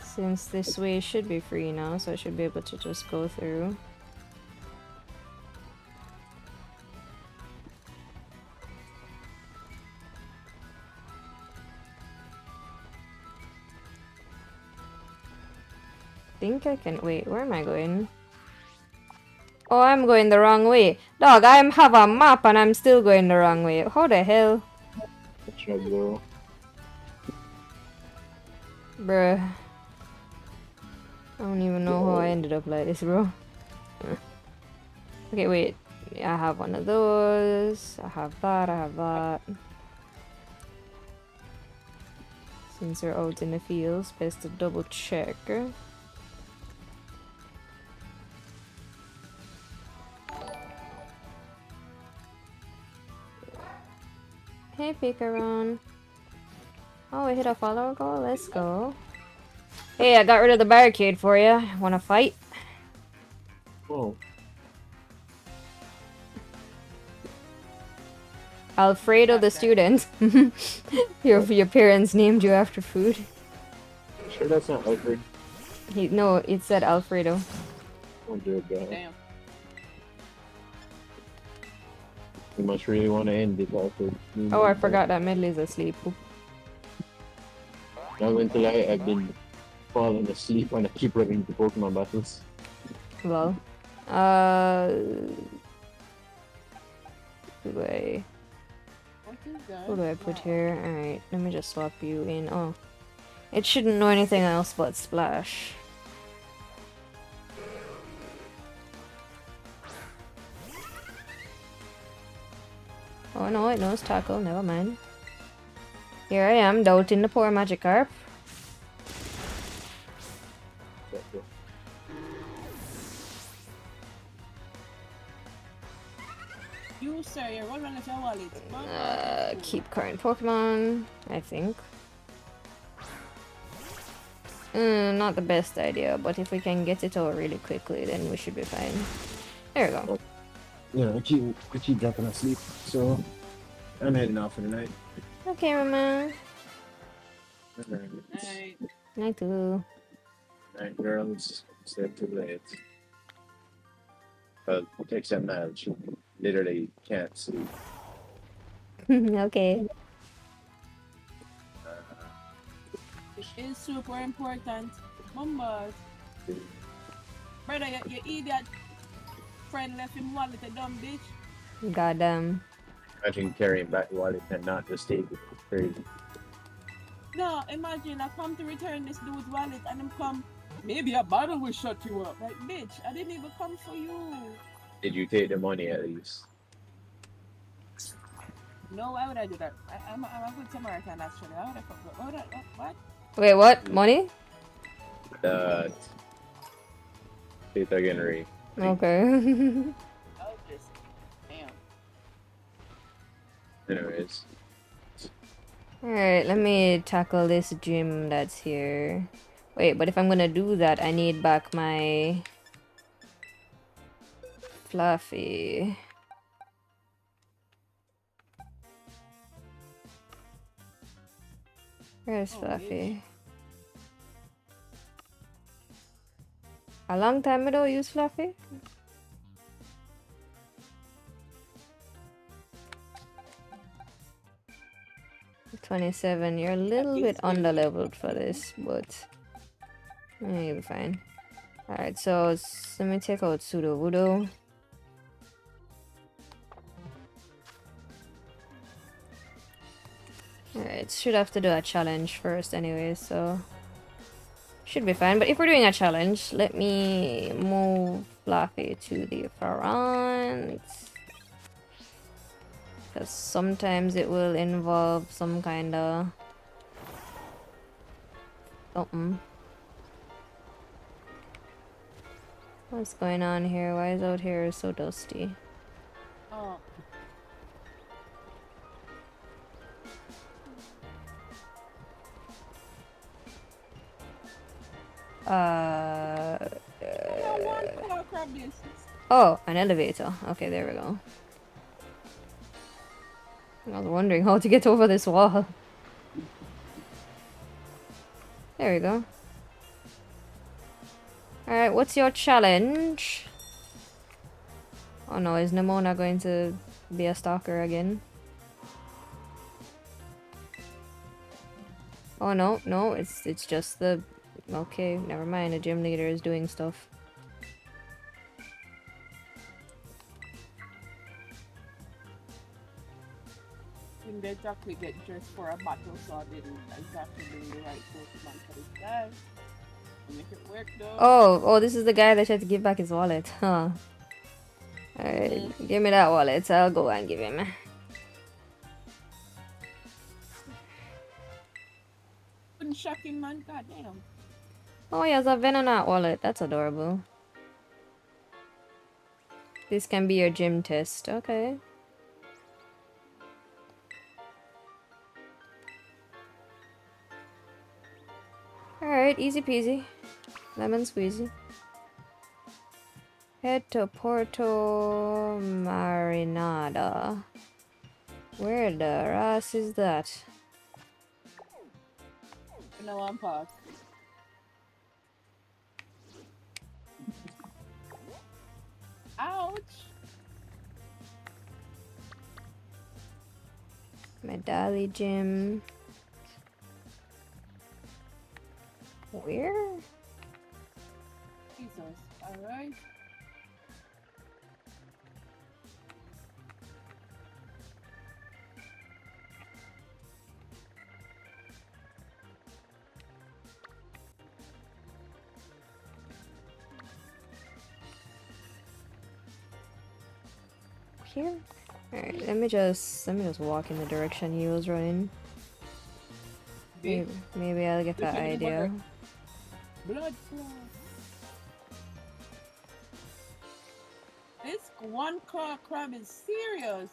Speaker 1: Since this way should be free now, so I should be able to just go through. Think I can wait, where am I going? Oh, I'm going the wrong way. Dog, I have a map and I'm still going the wrong way. How the hell?
Speaker 2: what's up, bro?
Speaker 1: Bruh. I don't even know how I ended up like this, bro. Okay, wait. I have one of those. I have that, I have that. Since we're out in the fields, best to double check. Hey, Pikaron. Oh, we hit a follow goal? Let's go. Hey, I got rid of the barricade for you. Wanna fight?
Speaker 2: Oh,
Speaker 1: Alfredo the student. Your parents named you after food.
Speaker 2: sure that's not Alfred.
Speaker 1: No, it said Alfredo.
Speaker 2: Oh dear God.
Speaker 3: Damn.
Speaker 2: You must really want to end it, Alfred.
Speaker 1: Oh, I forgot that Medley's asleep. Oop.
Speaker 2: Not until I've been falling asleep when I keep running the Pokemon battles.
Speaker 1: Well, who do I
Speaker 3: What is that?
Speaker 1: who do I put here? All right, let me just swap you in. Oh, it shouldn't know anything else but Splash. Oh no, it knows Tackle. Never mind. Here I am, doubting the poor Magikarp.
Speaker 3: You, sir, you're running out your wallet.
Speaker 1: Keep current Pokemon, I think. Not the best idea, but if we can get it out really quickly, then we should be fine. There we go.
Speaker 2: Yeah, I keep dropping asleep, so I'm heading off for the night.
Speaker 1: Okay, Mama.
Speaker 3: Alright.
Speaker 1: Night too.
Speaker 2: Night, girls. Stay too late. But except now, she literally can't sleep.
Speaker 1: Okay.
Speaker 3: It is super important. Bombas. Brother, you idiot friend left him wallet, a dumb bitch.
Speaker 1: Goddamn.
Speaker 2: Imagine carrying back the wallet and not just take it. It's crazy.
Speaker 3: No, imagine I come to return this dude's wallet and him come, maybe a bottle will shut you up. Like, bitch, I didn't even come for you.
Speaker 2: Did you take the money at least?
Speaker 3: No, why would I do that? I'm a good Samaritan, actually. Why would I, what?
Speaker 1: Wait, what? Money?
Speaker 2: That. Take again, Ray.
Speaker 1: Okay.
Speaker 3: Oh, just, damn.
Speaker 2: Anyways.
Speaker 1: Alright, let me tackle this gym that's here. Wait, but if I'm gonna do that, I need back my Fluffy. Where's Fluffy? A long time ago use Fluffy? $27. You're a little bit under-leveled for this, but you'll be fine. Alright, so let me take out Sudowoodo. Alright, should have to do a challenge first anyway, so should be fine. But if we're doing a challenge, let me move Fluffy to the front. Because sometimes it will involve some kind of something. What's going on here? Why is out here so dusty?
Speaker 3: Oh.
Speaker 1: Oh, an elevator. Okay, there we go. I was wondering how to get over this wall. There we go. Alright, what's your challenge? Oh no, is Nimona going to be a stalker again? Oh no, no, it's just the... Okay, never mind, the gym leader is doing stuff.
Speaker 3: Didn't exactly get dressed for a battle, so I didn't exactly bring the right Pokemon for this guy. Make it work though.
Speaker 1: Oh, this is the guy that tried to give back his wallet, huh? Alright, give me that wallet, I'll go and give him.
Speaker 3: couldn't shock him, man. God damn.
Speaker 1: Oh, he has a Venonat wallet. That's adorable. This can be your gym test. Okay. Alright, easy peasy. Lemon squeezy. Head to Porto Marinada. Where the ass is that?
Speaker 3: No one pass. Ouch.
Speaker 1: Medali gym. Where?
Speaker 3: Jesus. Alright.
Speaker 1: Here? Alright, let me just walk in the direction he was running. Maybe I'll get that idea.
Speaker 3: Blood flow. This one claw crab is serious.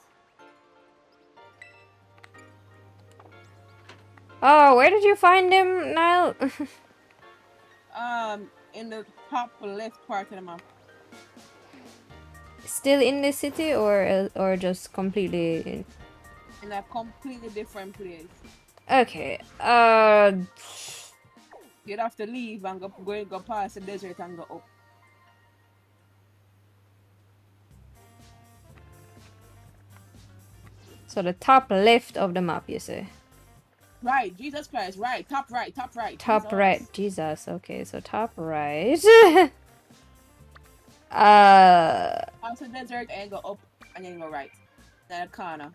Speaker 1: Oh, where did you find him, Niall?
Speaker 3: In the top left part of the map.
Speaker 1: Still in the city or just completely
Speaker 3: In a completely different place.
Speaker 1: Okay.
Speaker 3: You'd have to leave and go past the desert and go up.
Speaker 1: So the top left of the map, you say?
Speaker 3: Right, Jesus Christ, right, top right, top right.
Speaker 1: Top
Speaker 3: Jesus.
Speaker 1: right, Jesus. Okay, so top right.
Speaker 3: Past the desert and go up and then go right. Then a corner.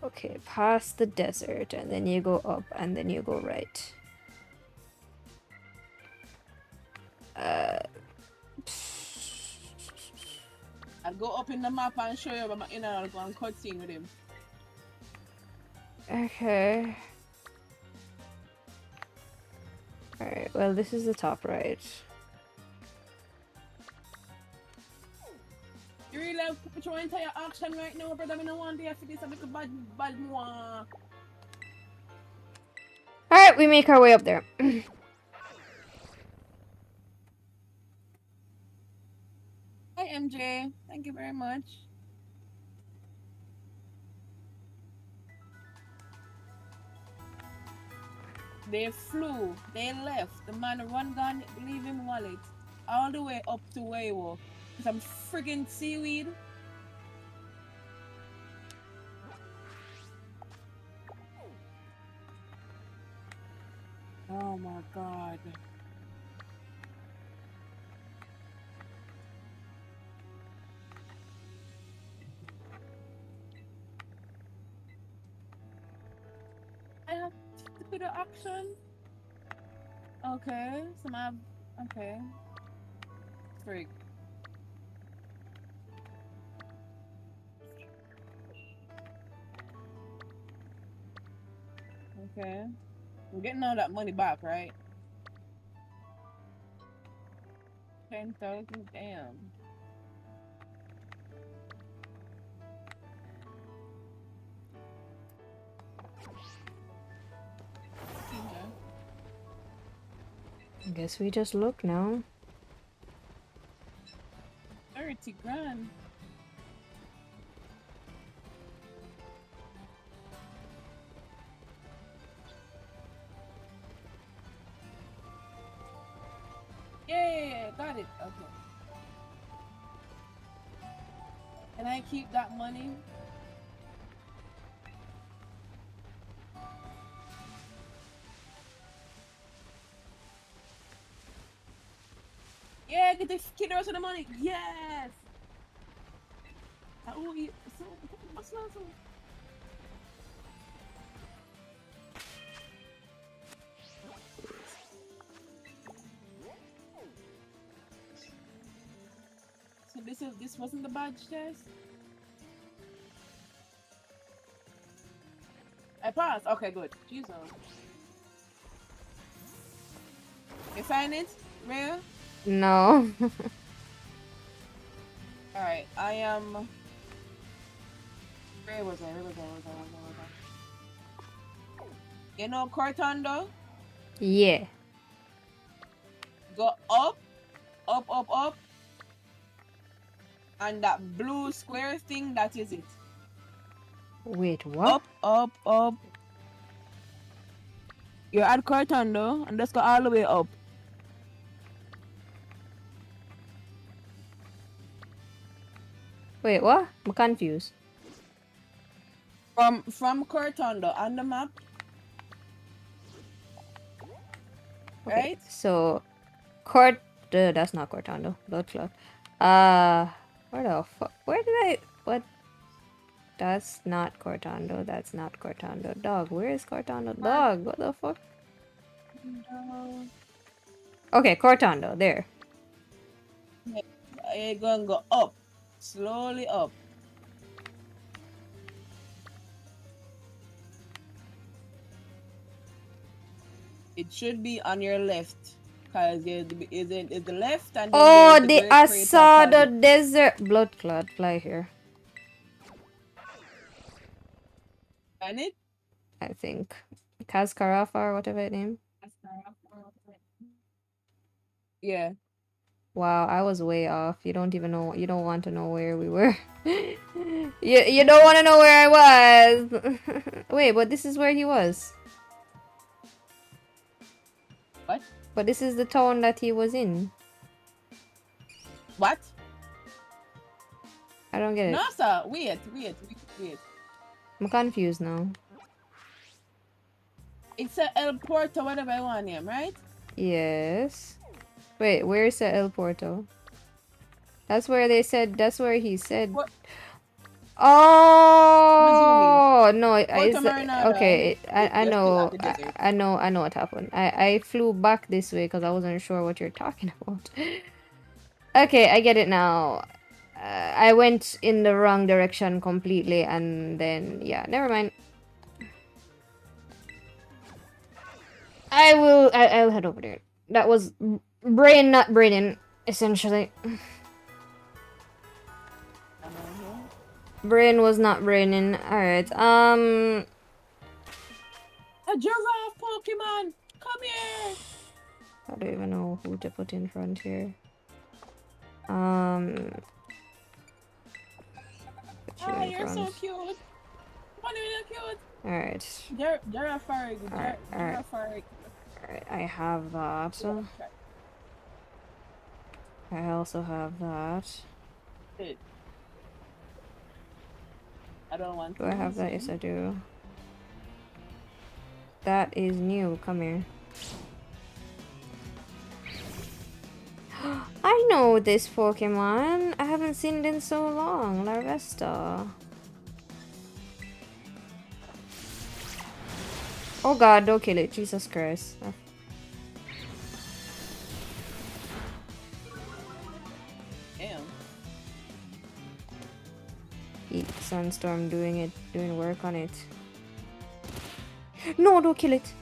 Speaker 1: Okay, past the desert and then you go up and then you go right.
Speaker 3: I'll go up in the map and show you about I'll go and cutscene with him.
Speaker 1: Okay. Alright, well this is the top right.
Speaker 3: You really have to put your entire action right now, brother. I don't want to for this. I'm like a bad one.
Speaker 1: Alright, we make our way up there.
Speaker 3: Hi MJ, thank you very much. They flew, they left. The man run gun, leave him wallet. All the way up to Weiwo. Some friggin' seaweed. Oh my god. I have to do the action. Okay, so I have, okay. Frig. Okay. We're getting all that money back, right? 10,000, damn.
Speaker 1: I guess we just look now.
Speaker 3: 30 grand. Yeah, got it. Okay. Can I keep that money? Yeah, get the rest of the money. Yes. Oh, so what's that? So this wasn't the badge test. I passed. Okay, good. Jesus. You find it, Rhea?
Speaker 1: No.
Speaker 3: Alright, I am. Where was I? Where was I? Where was I? Where was I? Where was I? You know Cortando?
Speaker 1: Yeah.
Speaker 3: Go up, up, up, up, and that blue square thing, that is it.
Speaker 1: Wait, what?
Speaker 3: Up, up, up. You're at Cortando, and just go all the way up.
Speaker 1: Wait, what? I'm confused.
Speaker 3: From Cortando on the map,
Speaker 1: Okay,
Speaker 3: right?
Speaker 1: so that's not Cortando. Blood clot. Where the fuck? Where did I? What? That's not Cortando. That's not Cortando. Dog, where is Cortando? Dog, what the fuck? Okay, Cortando. There.
Speaker 3: You're gonna go up, slowly up. It should be on your left, cause is the left and then
Speaker 1: Oh,
Speaker 3: there's the
Speaker 1: the
Speaker 3: great
Speaker 1: I
Speaker 3: crater
Speaker 1: saw the
Speaker 3: called
Speaker 1: desert blood clot fly here.
Speaker 3: Find it?
Speaker 1: I think Kazkarafa or whatever it name.
Speaker 3: Yeah.
Speaker 1: Wow, I was way off. You don't even know. You don't want to know where we were. you don't want to know where I was. Wait, but this is where he was.
Speaker 3: What?
Speaker 1: But this is the town that he was in.
Speaker 3: What?
Speaker 1: I don't get it.
Speaker 3: No, sir. Wait.
Speaker 1: I'm confused now.
Speaker 3: It's a El Porto, whatever I want name, right?
Speaker 1: Yes. Wait, where's the El Porto? That's where they said. That's where he said.
Speaker 3: What?
Speaker 1: Oh no!
Speaker 3: Porto Marinada.
Speaker 1: Okay. I
Speaker 3: You're still
Speaker 1: know.
Speaker 3: at the desert.
Speaker 1: I know. I know what happened. I flew back this way because I wasn't sure what you're talking about. Okay, I get it now. I went in the wrong direction completely, and then yeah, never mind. I'll head over there. That was brain not braining, essentially. Brain was not braining. Alright,
Speaker 3: A giraffe Pokemon! Come here!
Speaker 1: I don't even know who to put in front here. Put you in
Speaker 3: You're so
Speaker 1: front.
Speaker 3: cute! What are you cute?
Speaker 1: Alright.
Speaker 3: Giraffe.
Speaker 1: Alright, I have that. I also have that.
Speaker 3: I don't want
Speaker 1: Do I have that? Yes, I do. That is new. Come here. I know this Pokemon. I haven't seen it in so long. Larvesta. Oh god, don't kill it. Jesus Christ.
Speaker 3: Damn.
Speaker 1: Heat Sunstorm doing work on it. No, don't kill it.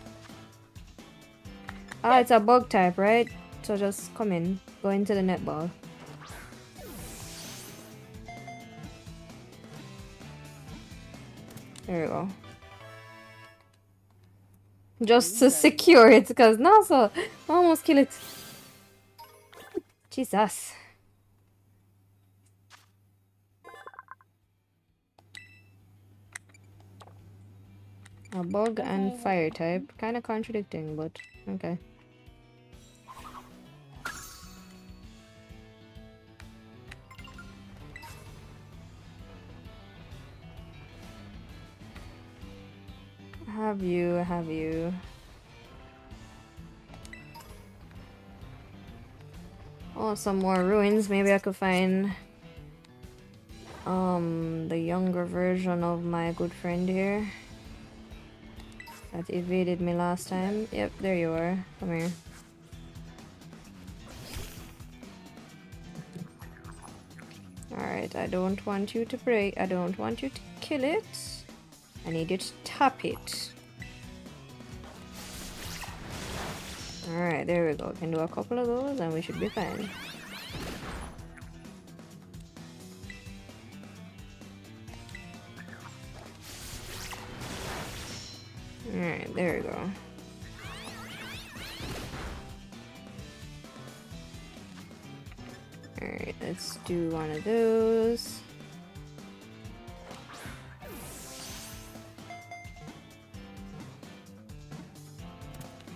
Speaker 1: Ah, it's a bug type, right? So just come in. Go into the netball. There we go. Just to secure it, because no, so almost kill it. Jesus. A bug and fire type. Kind of contradicting, but okay. Have you. Oh, some more ruins. Maybe I could find the younger version of my good friend here that evaded me last time. Yep, there you are. Come here. Alright, I don't want you to break. I don't want you to kill it. I need you to tap it. Alright, there we go. Can do a couple of those and we should be fine. Alright, there we go. Alright, let's do one of those.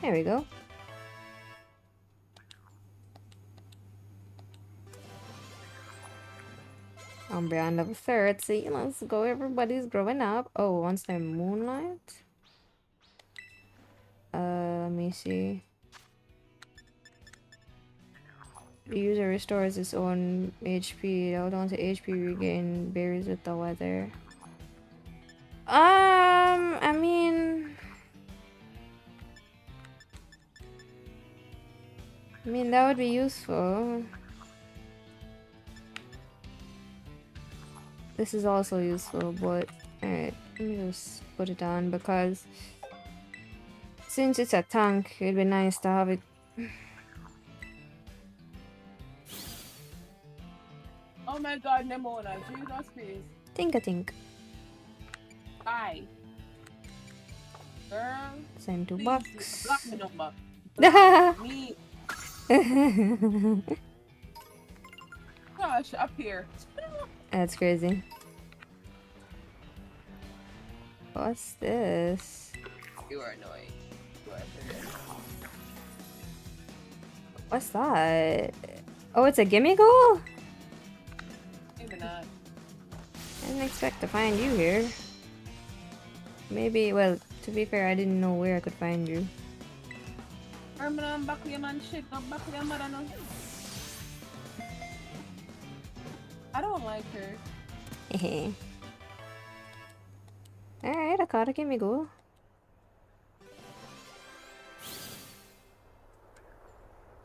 Speaker 1: There we go. Umbreon level 3rd. See, let's go. Everybody's growing up. Oh, once they're Moonlight. Let me see. The user restores its own HP. Hold on to HP regain berries with the weather. I mean that would be useful. This is also useful, but alright, let me just put it on because since it's a tank, it'd be nice to have it.
Speaker 3: Oh my god, Nemona, Jesus please.
Speaker 1: Think.
Speaker 3: Hi. Girl.
Speaker 1: Send
Speaker 3: Please,
Speaker 1: $2.
Speaker 3: block my number. Block me. Gosh, up here.
Speaker 1: That's crazy. What's this?
Speaker 3: You are annoying. You are very
Speaker 1: What's that? Oh, it's a gimme goal?
Speaker 3: Maybe not.
Speaker 1: I didn't expect to find you here. Maybe, well, to be fair, I didn't know where I could find you.
Speaker 3: I'm back with your man shit, not back with your mother no. I don't like her.
Speaker 1: Hehe. Alright, I caught a gimme goal.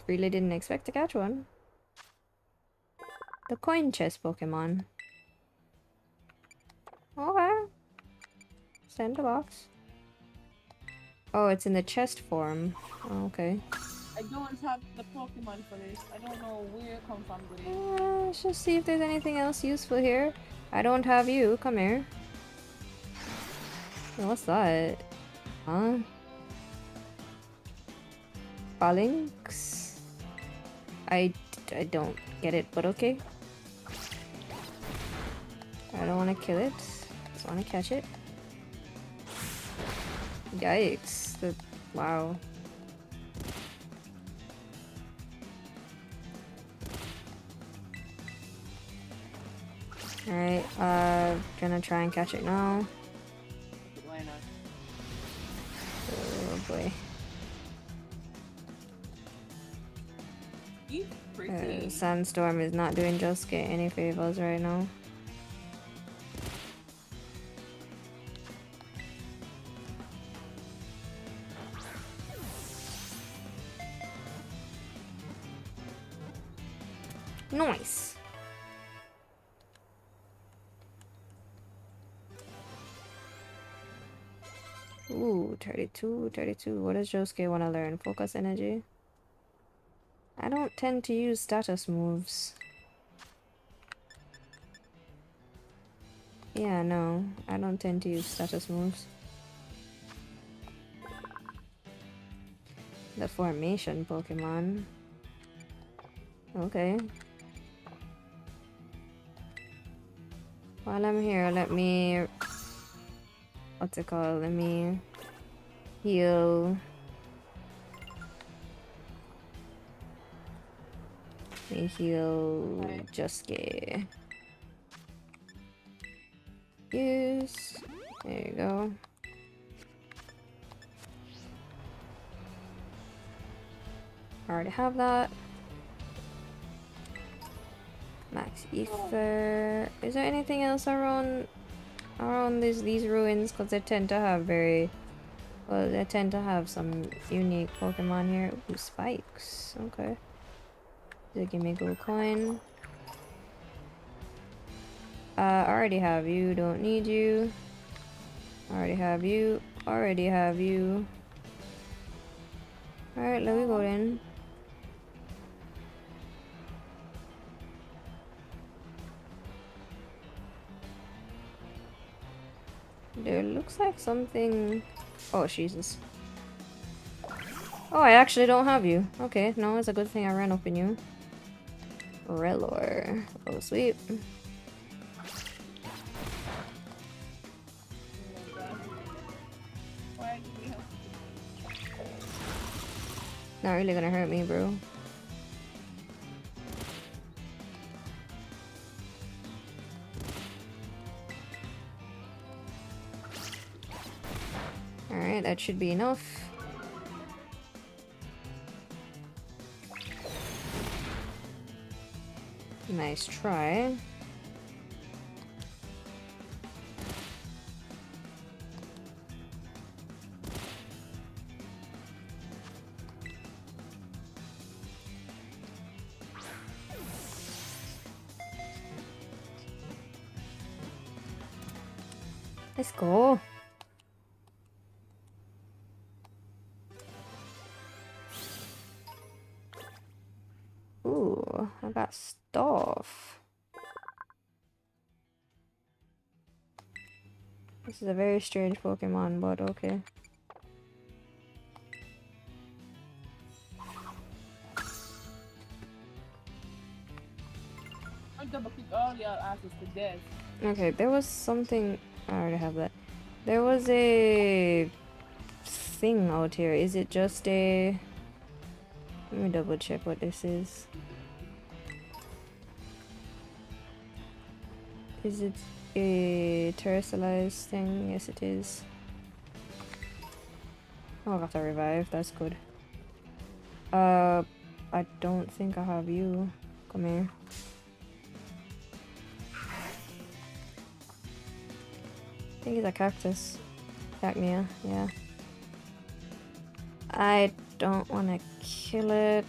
Speaker 1: Really didn't expect to catch one. The coin chest Pokemon. Okay. Send the box. Oh, it's in the chest form. Oh, okay.
Speaker 3: I don't have the Pokemon for this. I don't know where it come from today.
Speaker 1: Let's just see if there's anything else useful here. I don't have you. Come here. What's that? Huh? Phalanx? I don't get it, but okay. I don't want to kill it. Just want to catch it. Yikes. Wow. Alright, gonna try and catch it now.
Speaker 3: Why not?
Speaker 1: Oh boy.
Speaker 3: You pretty.
Speaker 1: Sandstorm is not doing Josuke any favors right now. Nice. Ooh, 32. What does Josuke want to learn? Focus energy? I don't tend to use status moves. Yeah, no. I don't tend to use status moves. The formation Pokemon. Okay. While I'm here, let me... What's it called? Let me heal. Let me heal Josuke. Use. There you go. Already have that. Max ether. Is there anything else around these ruins? Because they tend to have they tend to have some unique Pokemon here. Ooh, spikes. Okay. Does it give me a gold coin? I already have you. Don't need you. Already have you. Already have you. Alright, let me go then. There looks like something... Oh, Jesus. Oh, I actually don't have you. Okay, no, it's a good thing I ran up in you. Relor. Oh, sweet.
Speaker 3: Why do we have
Speaker 1: Not really gonna hurt me, bro. Alright, that should be enough. Nice try. Let's go. Ooh, I got stuff. This is a very strange Pokemon, but okay.
Speaker 3: I'm double kick all y'all asses to death.
Speaker 1: Okay, there was something. I already have that. There was a thing out here. Is it just a... Let me double check what this is. Is it a terrestrialized thing? Yes, it is. Oh, I got a revive. That's good. I don't think I have you. Come here. I think it's a cactus. Cacnea, yeah. I don't want to kill it.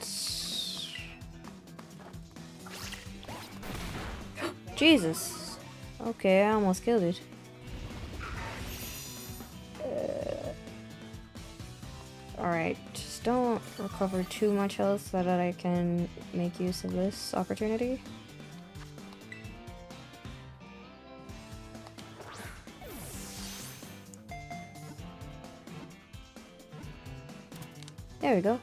Speaker 1: Jesus. Okay, I almost killed it. Alright, just don't recover too much health so that I can make use of this opportunity. There we go.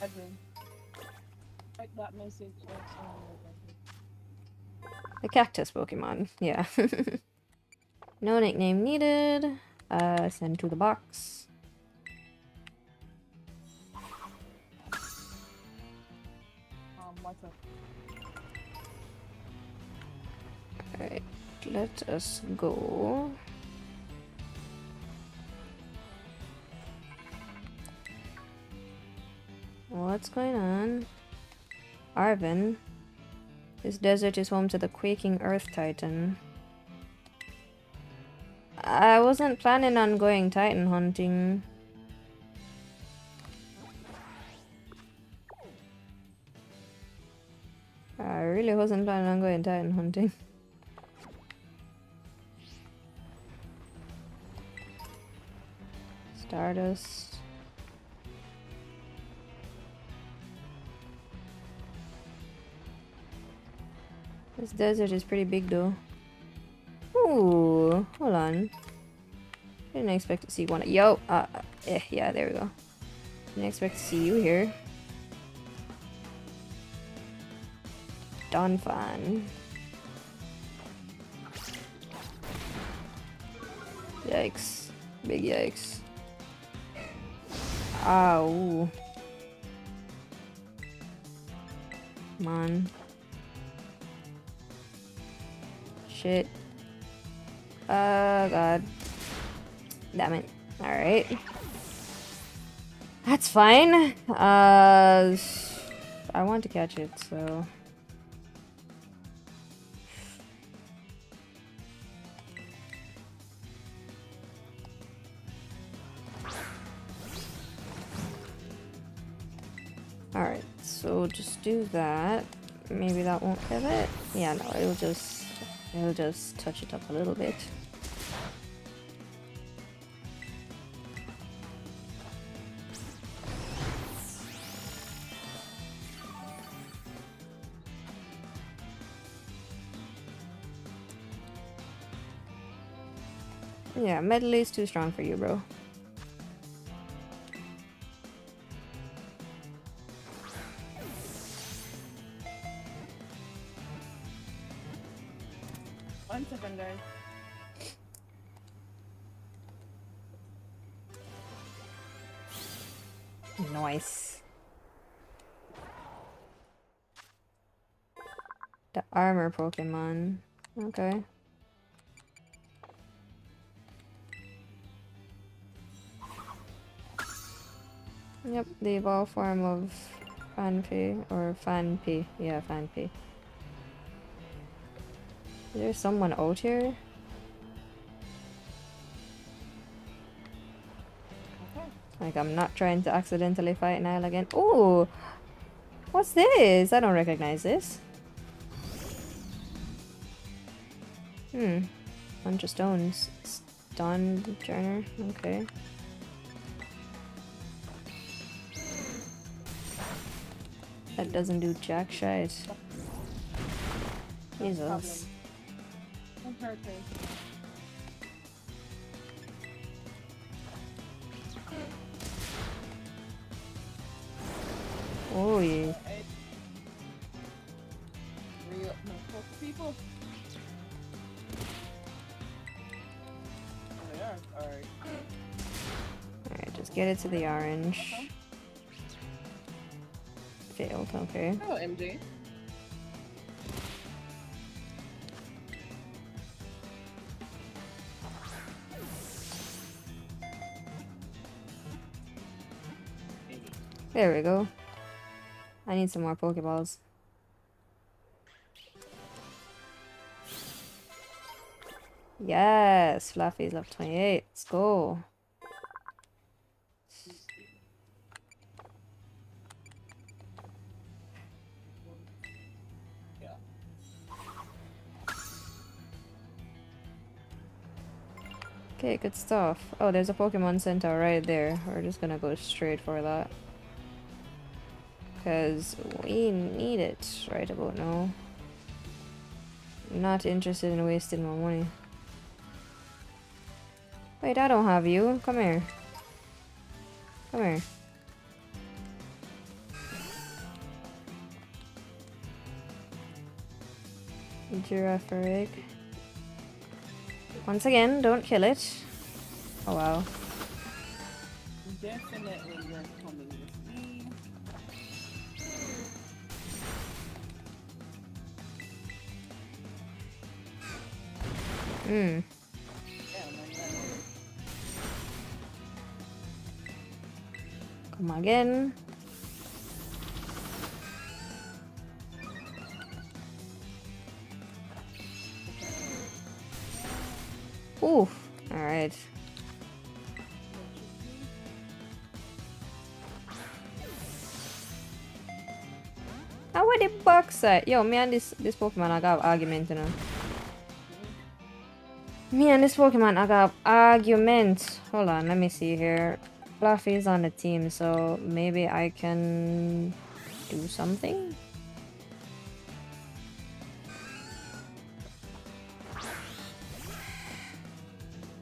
Speaker 3: Evan. Like that message.
Speaker 1: The cactus Pokemon, yeah. No nickname needed. Send to the box.
Speaker 3: What's up?
Speaker 1: Alright, let us go. What's going on? Arvin. This desert is home to the quaking earth titan. I wasn't planning on going titan hunting. I really wasn't planning on going titan hunting. Stardust. This desert is pretty big though. Ooh, hold on. Didn't expect to see one. Yo, yeah, there we go. Didn't expect to see you here. Donphan. Yikes. Big yikes. Ow. Come on. Shit. Oh god. Damn it. Alright. That's fine. I want to catch it, so... Alright, so just do that. Maybe that won't kill it. Yeah, no, it'll just touch it up a little bit. Yeah, medley is too strong for you, bro.
Speaker 3: One second, guys.
Speaker 1: Nice. The armor Pokemon. Okay. Yep, the evolved form of Fanpy or Fanpy. Yeah, Fanpy. Is there someone out here?
Speaker 3: Okay.
Speaker 1: Like, I'm not trying to accidentally fight Nile again. Ooh! What's this? I don't recognize this. Bunch of stones. Stun Journey. Okay. That doesn't do jack shit.
Speaker 3: No
Speaker 1: Jesus.
Speaker 3: problem. Don't hurt me.
Speaker 1: Oh yeah.
Speaker 3: Real no fuck people. Oh, they are. Alright.
Speaker 1: Alright, just get it to the orange. Failed, okay.
Speaker 3: Hello, MJ.
Speaker 1: There we go. I need some more Pokeballs. Yes, Fluffy's level 28. Let's go.
Speaker 3: Yeah.
Speaker 1: Okay, good stuff. Oh, there's a Pokemon Center right there. We're just gonna go straight for that. Because we need it right about now. Not interested in wasting my money. Wait, I don't have you. Come here. Come here. Giraffe egg. Once again, don't kill it. Oh wow.
Speaker 3: Definitely you're coming with me.
Speaker 1: Hmm.
Speaker 3: Yeah, no, yeah.
Speaker 1: Come again. Ooh. Alright. How where the box at? Yo, me and this Pokemon I got argument, you know. Me and this Pokemon I got argument. Hold on, let me see here. Fluffy's on the team, so maybe I can do something?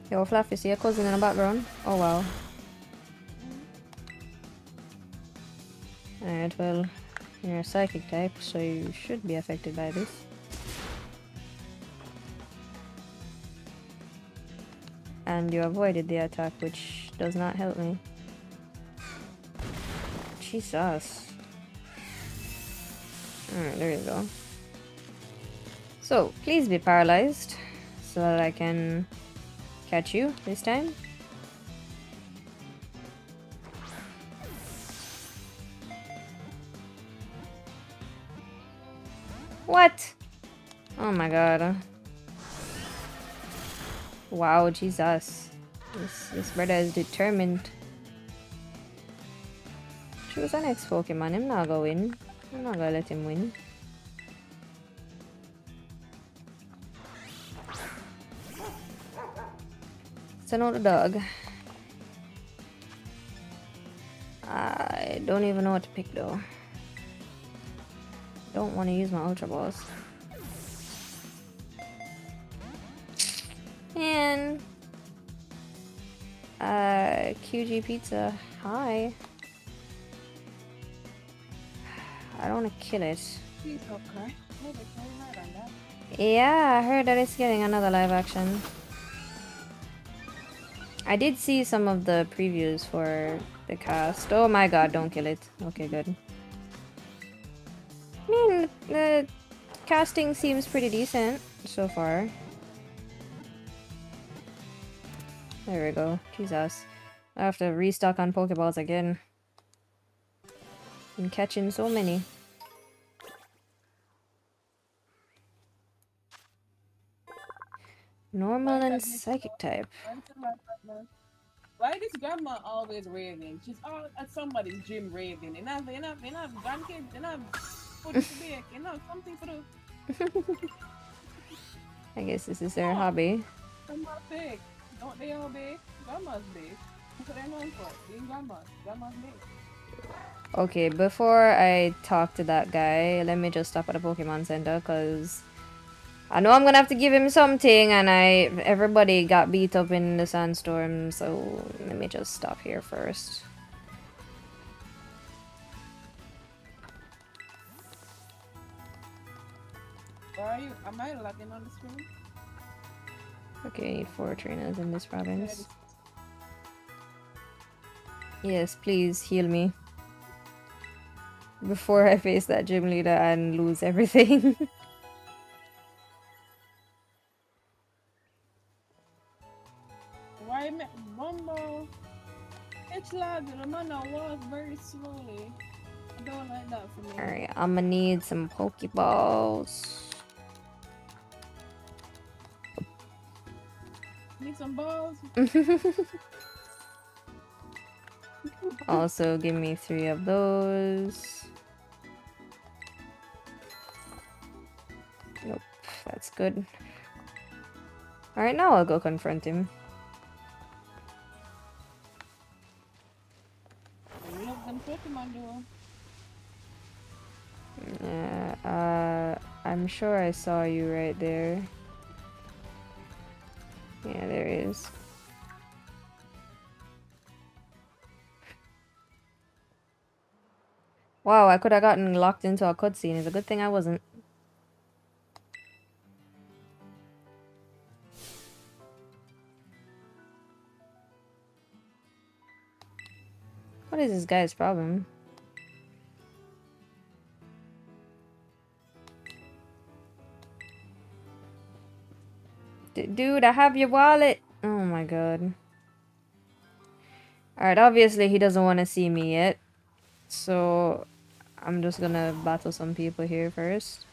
Speaker 1: Yo, Fluffy, see your cousin in the background? Oh wow. Alright, well, you're a psychic type, so you should be affected by this. And you avoided the attack, which does not help me. Jesus. Alright, there you go. So, please be paralyzed, so that I can catch you this time. What? Oh my god. Wow, Jesus. This brother is determined. Choose our next Pokemon. I'm not gonna win. I'm not gonna let him win. It's another dog. I don't even know what to pick though. Don't want to use my Ultra Balls. And QG Pizza. Hi. I don't want to kill it.
Speaker 3: Please don't cry. Oh, they can't hide on that.
Speaker 1: Yeah, I heard that it's getting another live action. I did see some of the previews for the cast. Oh my god, don't kill it. Okay, good. I mean, the casting seems pretty decent so far. There we go. Jesus. I have to restock on Pokeballs again. I'm catching so many. Normal and psychic type.
Speaker 3: Why this grandma always raving? She's all at somebody's gym raving. Enough, grandkids, enough. Food to bake, something to do.
Speaker 1: I guess this is their hobby.
Speaker 3: Grandma's bake. Don't they all bake? Grandma's bake. That's what they're known for. Being grandmas. Grandma's bake.
Speaker 1: Okay, before I talk to that guy, let me just stop at the Pokemon Center, because I know I'm gonna have to give him something, and everybody got beat up in the sandstorm, so let me just stop here first.
Speaker 3: Where are you? Am I lagging on the screen?
Speaker 1: Okay, I need 4 trainers in this province. Yes, please heal me. Before I face that gym leader and lose everything.
Speaker 3: Why Bumbo? It's lagging. The man now walk very slowly. I don't like that for me.
Speaker 1: Alright, I'm gonna need some Pokeballs.
Speaker 3: Need some balls?
Speaker 1: Also, give me 3 of those. Nope, that's good. Alright, now I'll go confront him.
Speaker 3: I love them Pokemon duo.
Speaker 1: Yeah, I'm sure I saw you right there. Yeah, there he is. Wow, I could have gotten locked into a cutscene. It's a good thing I wasn't. What is this guy's problem? Dude, I have your wallet! Oh my god. Alright, obviously he doesn't want to see me yet. So, I'm just gonna battle some people here first.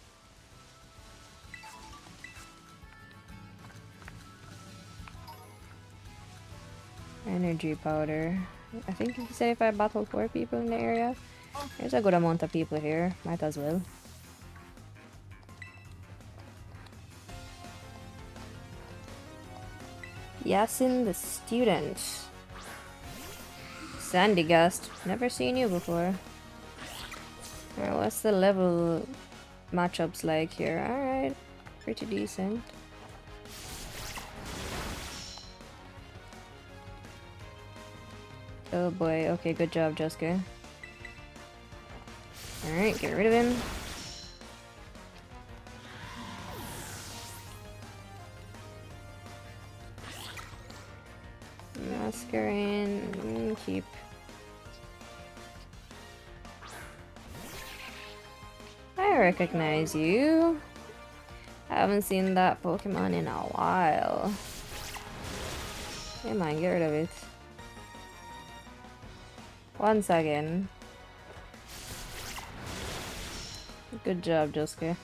Speaker 1: Energy powder. I think he said if I battle 4 people in the area. There's a good amount of people here. Might as well. Yasin the student. Sandygast. Never seen you before. Alright, what's the level matchups like here? Alright, pretty decent. Oh boy, okay, good job, Jessica. Alright, get rid of him. Masquerain, keep. I recognize you. I haven't seen that Pokemon in a while. Come on, get rid of it. Once again. Good job, Josuke.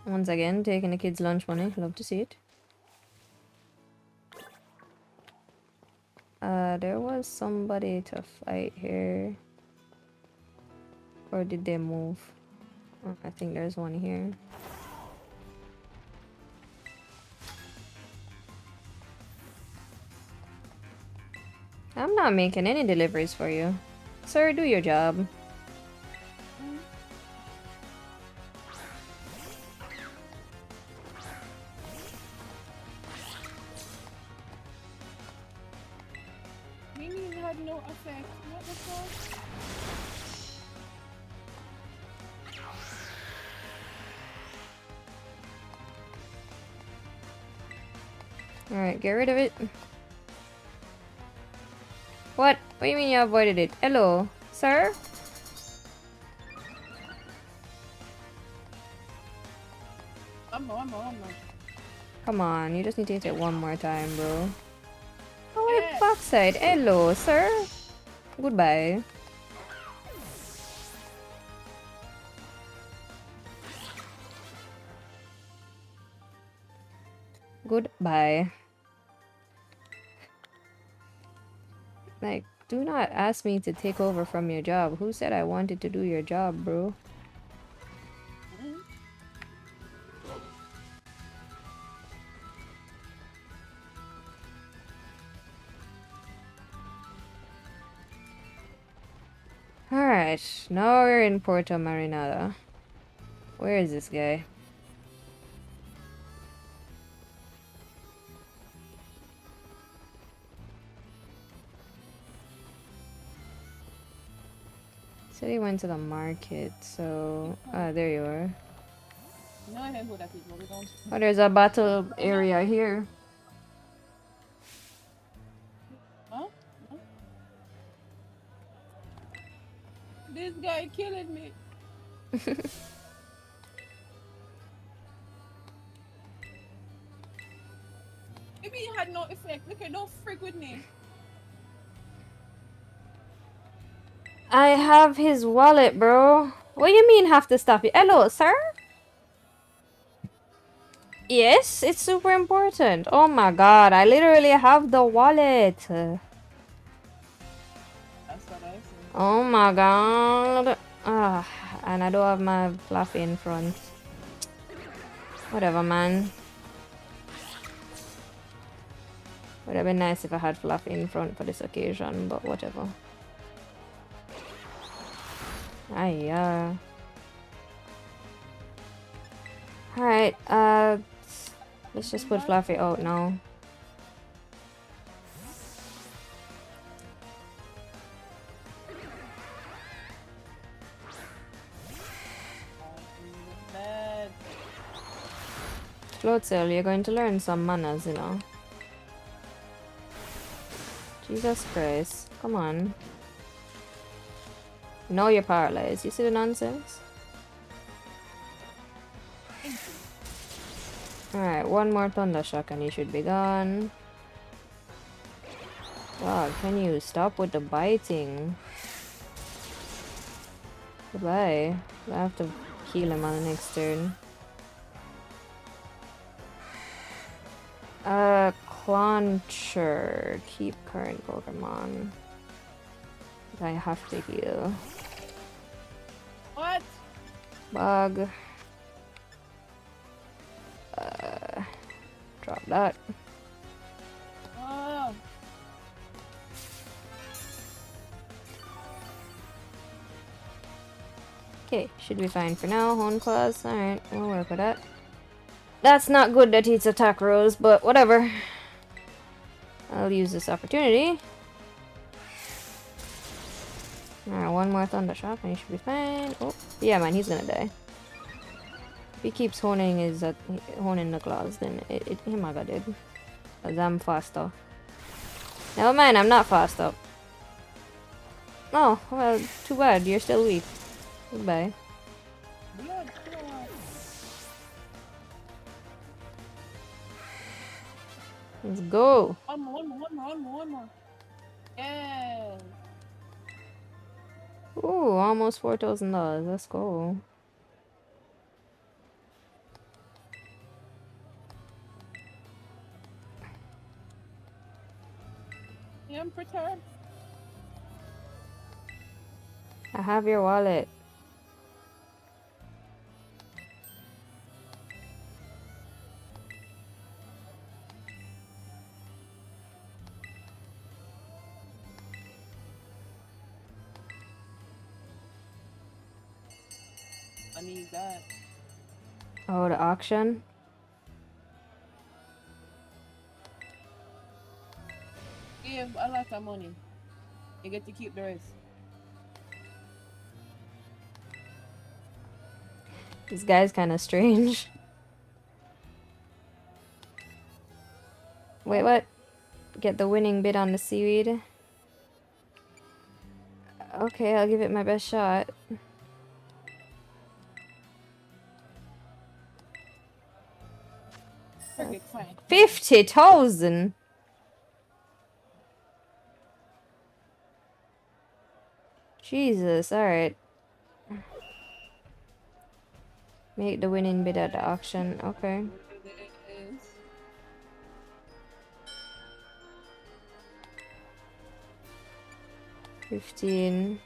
Speaker 1: Once again, taking the kids' lunch money. Love to see it. There was somebody to fight here. Or did they move? Oh, I think there's one here. I'm not making any deliveries for you. Sir, do your job.
Speaker 3: Minion had no effect. What the fuck?
Speaker 1: Alright, get rid of it. What? What do you mean you avoided it? Hello, sir?
Speaker 3: I'm no.
Speaker 1: Come on, you just need to hit it one more time, bro. Oh,
Speaker 3: Yeah.
Speaker 1: backside. Hello, sir. Goodbye. Goodbye. Like, do not ask me to take over from your job. Who said I wanted to do your job, bro? Alright, now we're in Puerto Marinada. Where is this guy? Said he went to the market, so... Ah, there you are.
Speaker 3: No, I heard who that is, but we don't.
Speaker 1: Oh, there's a battle area here.
Speaker 3: Huh? Huh? This guy killing me. Maybe he had no effect. Look, don't freak with me.
Speaker 1: I have his wallet, bro. What do you mean have to stop you? Hello, sir? Yes, it's super important. Oh my god, I literally have the wallet.
Speaker 3: That's what I said.
Speaker 1: Oh my god. Ah, and I don't have my fluffy in front. Whatever, man. Would have been nice if I had fluffy in front for this occasion, but whatever. Aiyah. Alright, let's just put Fluffy out now. Float Sail, you're going to learn some manners, you know. Jesus Christ, come on. No, you're paralyzed. You see the nonsense? Alright, one more Thunder Shock and you should be gone. God, can you stop with the biting? Goodbye. I have to heal him on the next turn. Clauncher. Keep current Pokemon. I have to heal.
Speaker 3: What?
Speaker 1: Bug. Drop that.
Speaker 3: Oh.
Speaker 1: Okay, should be fine for now. Horn Claws. Alright, we'll work with that. That's not good that it's attack rose, but whatever. I'll use this opportunity. Alright, one more Thunder Shock and he should be fine. Oh, yeah, man, he's gonna die. If he keeps honing the claws, then he might got dead. Cause I'm faster. Never mind, I'm not faster. Oh, well, too bad. You're still weak. Goodbye.
Speaker 3: Blood clot.
Speaker 1: Let's go.
Speaker 3: One more. Yes.
Speaker 1: Ooh, almost $4,000. Let's go.
Speaker 3: Emperor.
Speaker 1: I have your wallet.
Speaker 3: I need that.
Speaker 1: Oh, the auction?
Speaker 3: Give a lot of money. You get to keep the rest.
Speaker 1: This guy's kind of strange. Wait, what? Get the winning bid on the seaweed. Okay, I'll give it my best shot.
Speaker 3: Perfect, fine.
Speaker 1: 50,000! Jesus, alright. Make the winning bid at the auction. Okay.
Speaker 3: It is.
Speaker 1: 15.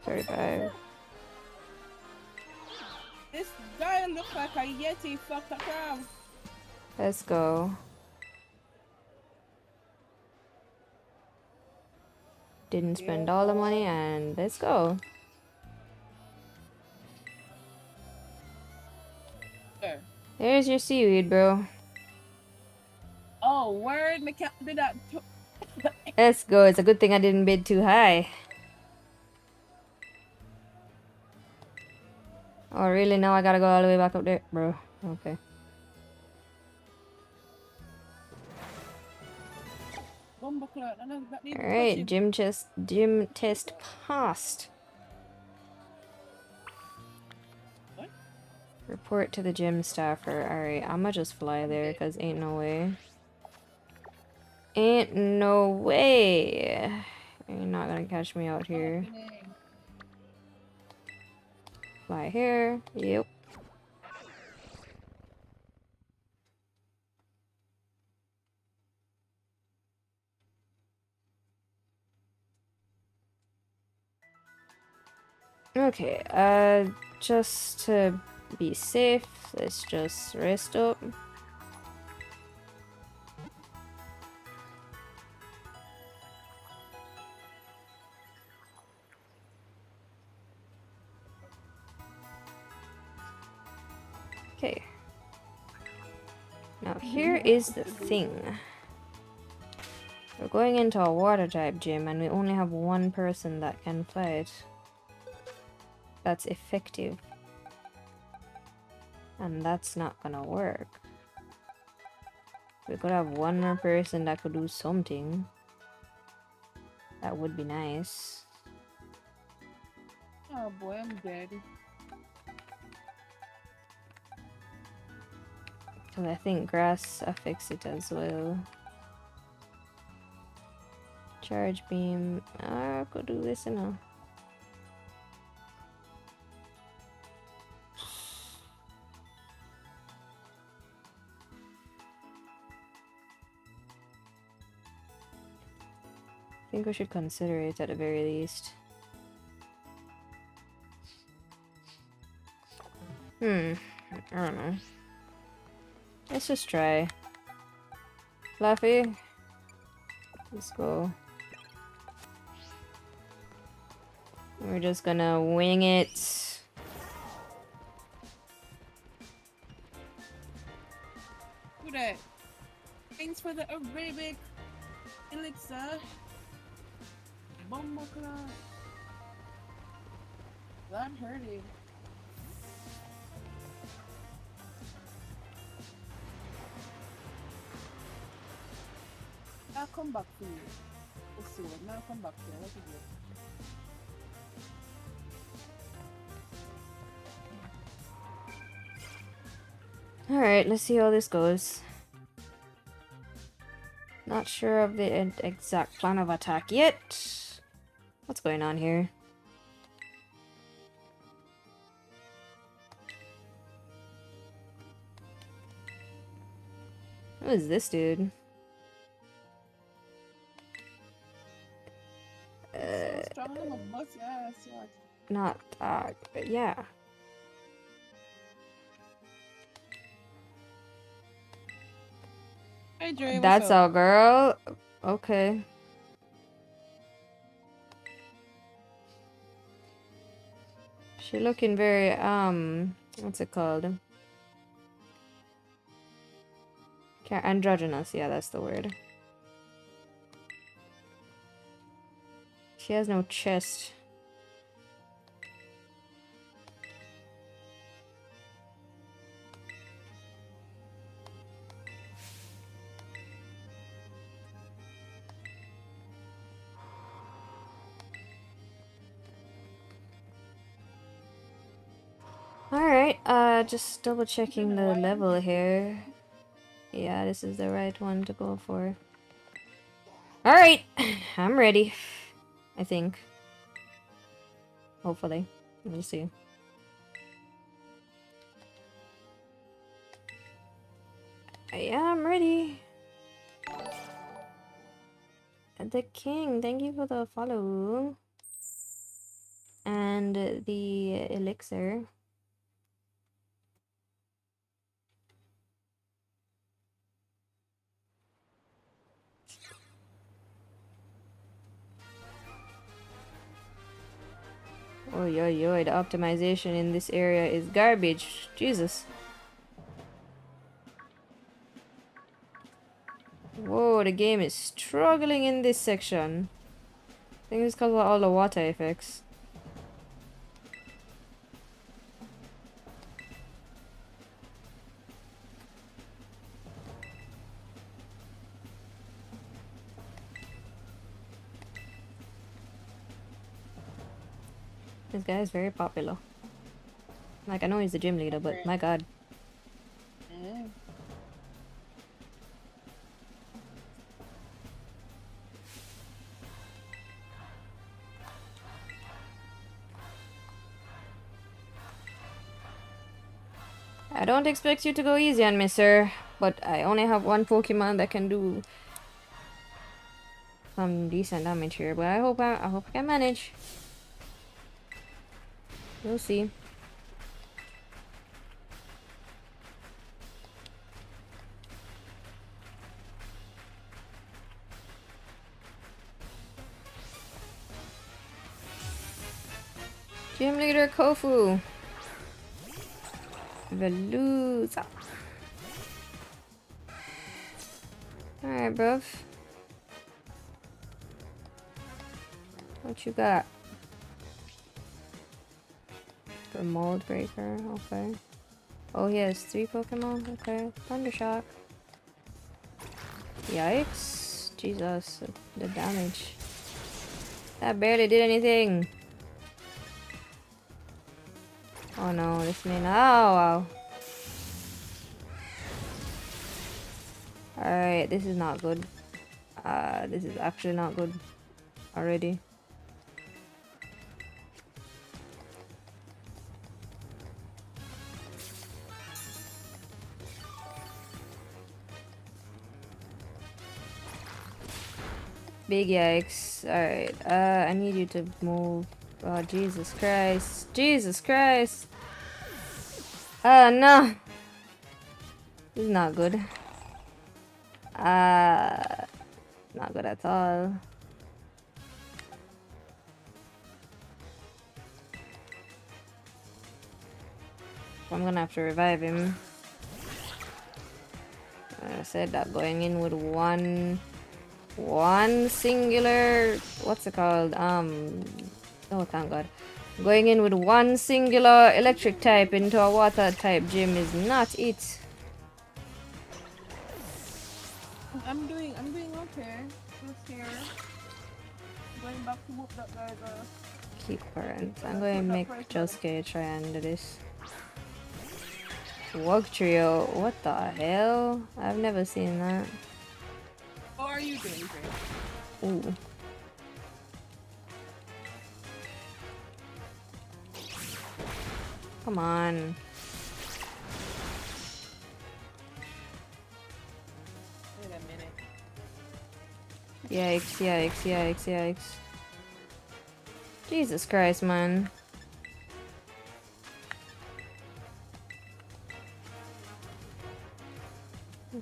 Speaker 1: $35.
Speaker 3: This guy look like a Yeti fucked a crab.
Speaker 1: Let's go. Didn't spend all the money and let's go.
Speaker 3: There.
Speaker 1: There's your seaweed, bro.
Speaker 3: Oh, word, me can't do that.
Speaker 1: Let's go. It's a good thing I didn't bid too high. Oh, really? Now I gotta go all the way back up there? Bro. Okay. Alright, gym test passed.
Speaker 3: What?
Speaker 1: Report to the gym staffer. Alright, I'ma just fly there because ain't no way. Ain't no way. You're not gonna catch me out here. Fly here. Yep. Okay, just to be safe, let's just rest up. Okay. Now here is the thing. We're going into a water type gym and we only have one person that can fight. That's effective. And that's not gonna work. We could have one more person that could do something. That would be nice.
Speaker 3: Oh boy, I'm dead.
Speaker 1: Because I think grass affects it as well. Charge beam. I could do this, you know. I think we should consider it at the very least. I don't know. Let's just try. Fluffy. Let's go. We're just gonna wing it.
Speaker 3: Who that? Thanks for the Arabic elixir. Bomboclat. That hurting. I'll come back to you. Let's see what. Now come back to you. What is it?
Speaker 1: Alright, let's see how this goes. Not sure of the exact plan of attack yet. What's going on here? Who is this dude?
Speaker 3: So strong, I'm a bust your ass, yeah.
Speaker 1: Not but yeah.
Speaker 3: Hey Dre, what's
Speaker 1: That's
Speaker 3: up?
Speaker 1: our girl. Okay. She looking very what's it called? Androgynous, yeah, that's the word. She has no chest. Alright, just double checking the level here. Yeah, this is the right one to go for. Alright, I'm ready. I think. Hopefully. We'll see. I am ready. The king, thank you for the follow. And the elixir. Oh, yo, the optimization in this area is garbage. Jesus. Whoa, the game is struggling in this section. I think it's because of all the water effects. This guy is very popular. Like, I know he's the gym leader, but my god.
Speaker 3: Mm.
Speaker 1: I don't expect you to go easy on me, sir. But I only have one Pokemon that can do some decent damage here. But I hope I can manage. We'll see. Gym leader Kofu. Veluza. Alright, bruv. What you got? For Mold Breaker, okay. Oh, he has 3 Pokemon, okay. Thundershock. Yikes. Jesus, the damage. That barely did anything. Oh no, this man. Oh, wow. Alright, this is not good. This is actually not good already. Big yikes. Alright, I need you to move. Oh, Jesus Christ. Jesus Christ. Oh, no. This is not good. Not good at all. I'm gonna have to revive him. I said that going in with one singular, what's it called? Oh, thank God. Going in with one singular electric type into a water type gym is not it.
Speaker 3: I'm doing okay. Just here. Going back to whoop that guy's
Speaker 1: Keep current. I'm going to make Josuke try and do this. Wug Trio. What the hell? I've never seen that.
Speaker 3: How are you doing, Dre?
Speaker 1: Ooh. Come on.
Speaker 3: Wait a minute.
Speaker 1: Yikes, yikes, yikes, yikes. Jesus Christ, man.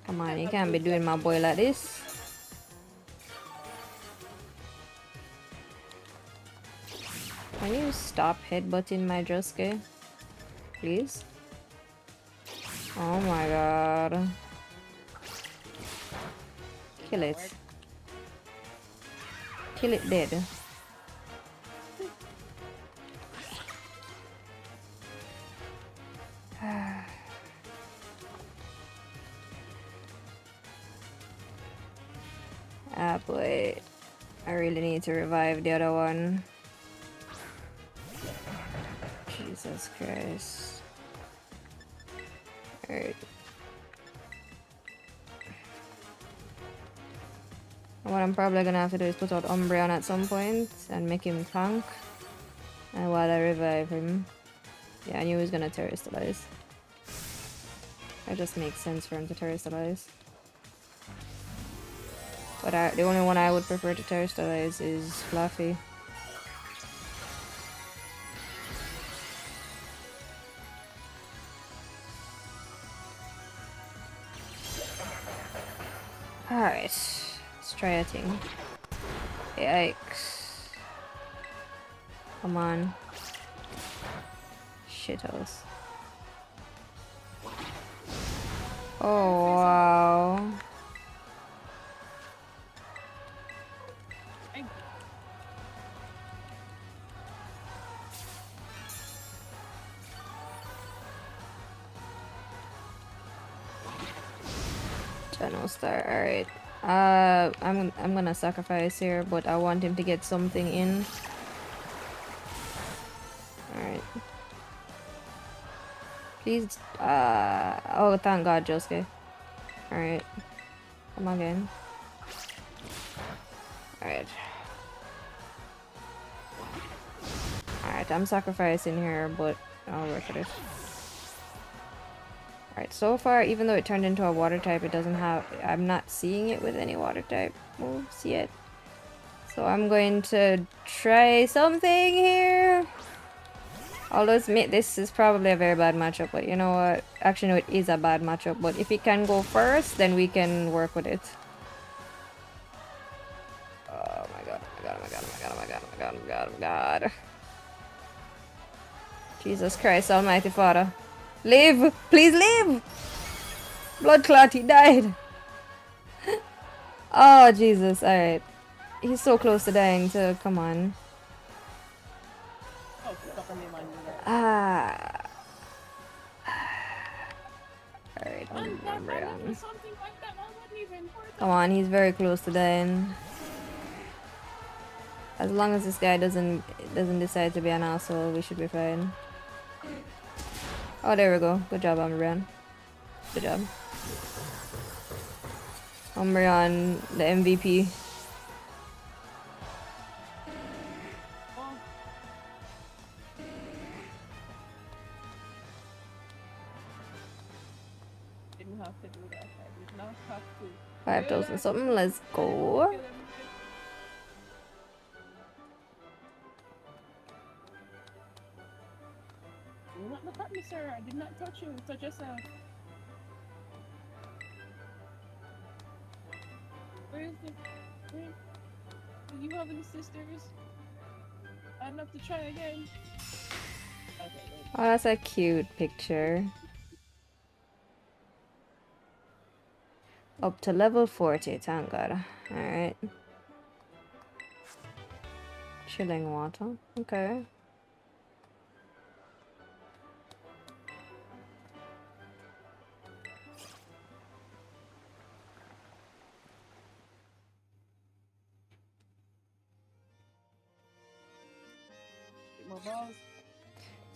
Speaker 1: Come on, you can't be doing my boy like this. Can you stop headbutting my Josuke? Please? Oh my god. Kill it. Kill it dead. Ah boy. I really need to revive the other one. Jesus Christ. Alright. What I'm probably gonna have to do is put out Umbreon at some point and make him tank. And while I revive him. Yeah, I knew he was gonna terrestrialize. That just makes sense for him to terrestrialize. But the only one I would prefer to terrestrialize is Fluffy. Alright, let's try a thing. Yikes. Come on. Shithouse. Oh wow. Channel star, alright. I'm gonna sacrifice here, but I want him to get something in. Alright. Please, oh thank god, Josuke. Alright. Come again. Alright. Alright, I'm sacrificing here, but I'll work at it. Alright, so far, even though it turned into a water type, it doesn't have... I'm not seeing it with any water type moves yet. So I'm going to try something here. Although this is probably a very bad matchup, but you know what? Actually, no, it is a bad matchup, but if it can go first, then we can work with it. Oh my god, oh my god, oh my god, oh my god, oh my god, oh my god, oh my god, oh my god. Jesus Christ, Almighty Father. Live! Please live! Blood clot, he died. Oh, Jesus, alright. He's so close to dying, so come on. Ah. Alright, Umbreon. Come on, he's very close to dying. As long as this guy doesn't decide to be an asshole, we should be fine. Oh, there we go. Good job, Umbreon. Good job. Umbreon, the MVP.
Speaker 3: Didn't have to do that. I did not have to.
Speaker 1: 5,000 something. Let's go.
Speaker 3: Do not look at me, sir. I did not touch you. Touch yourself. Where is the... Where... Do you have any sisters? I'd love to try again. Okay,
Speaker 1: Oh, that's a cute picture. Up to level 40, thank god. Alright. Chilling water. Okay.
Speaker 3: more balls.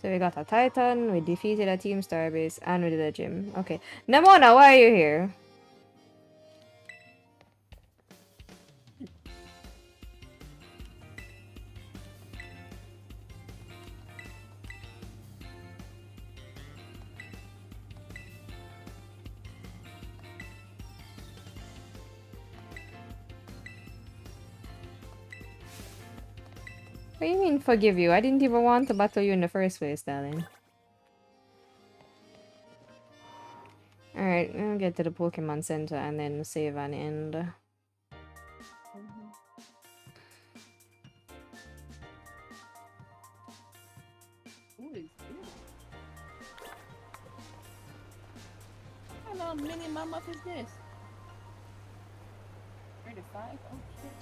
Speaker 1: So we got a Titan, we defeated a Team Starbase, and we did a gym. Okay. Nemona, why are you here? What do you mean forgive you? I didn't even want to battle you in the first place, darling. Alright. Alright, I'll get to the Pokemon Center and then save and end.
Speaker 3: Mhm. Who is this? What kind of mini mammoth is this? 35? Oh shit.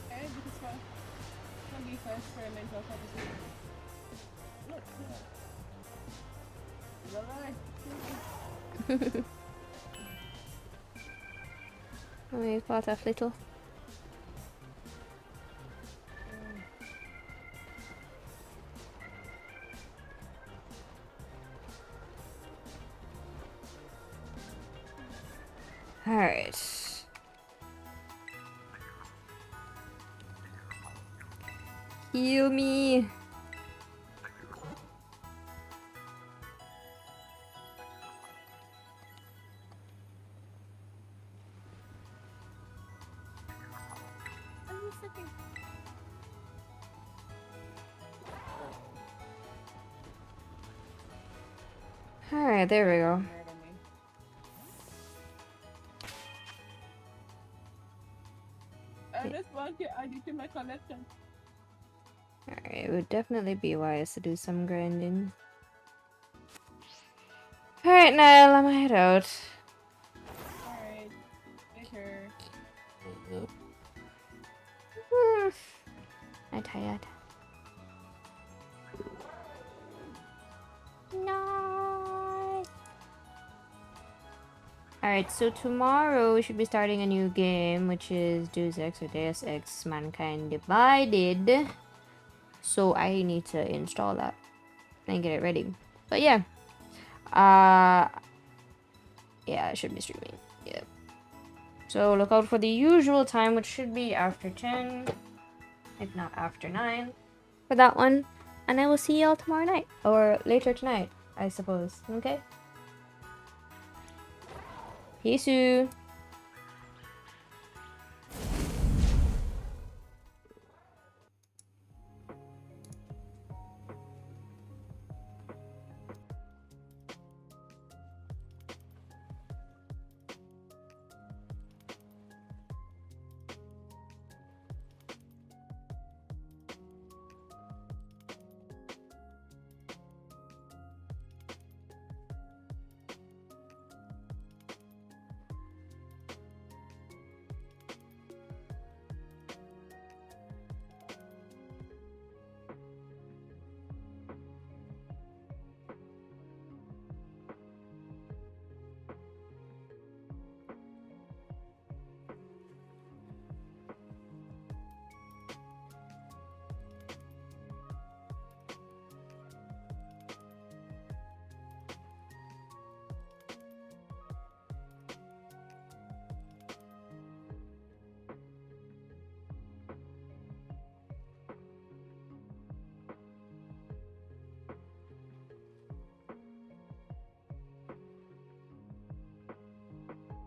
Speaker 3: Okay, this is fun. Can be for experimental purposes. Look, look. Alright.
Speaker 1: Oh, he's part of little. Alright. Heal me. Alright, there we go.
Speaker 3: This one can add it to my collection.
Speaker 1: Alright, it would definitely be wise to do some grinding. Alright, Niall, I'm gonna head out.
Speaker 3: Alright. Later.
Speaker 1: I'm tired. No. Alright, so tomorrow we should be starting a new game, which is Deus Ex or Deus Ex Mankind Divided. So I need to install that and get it ready. But yeah. Yeah, I should be streaming. Yeah. So look out for the usual time, which should be after 10, if not after 9, for that one. And I will see y'all tomorrow night, or later tonight, I suppose. Okay? Peace.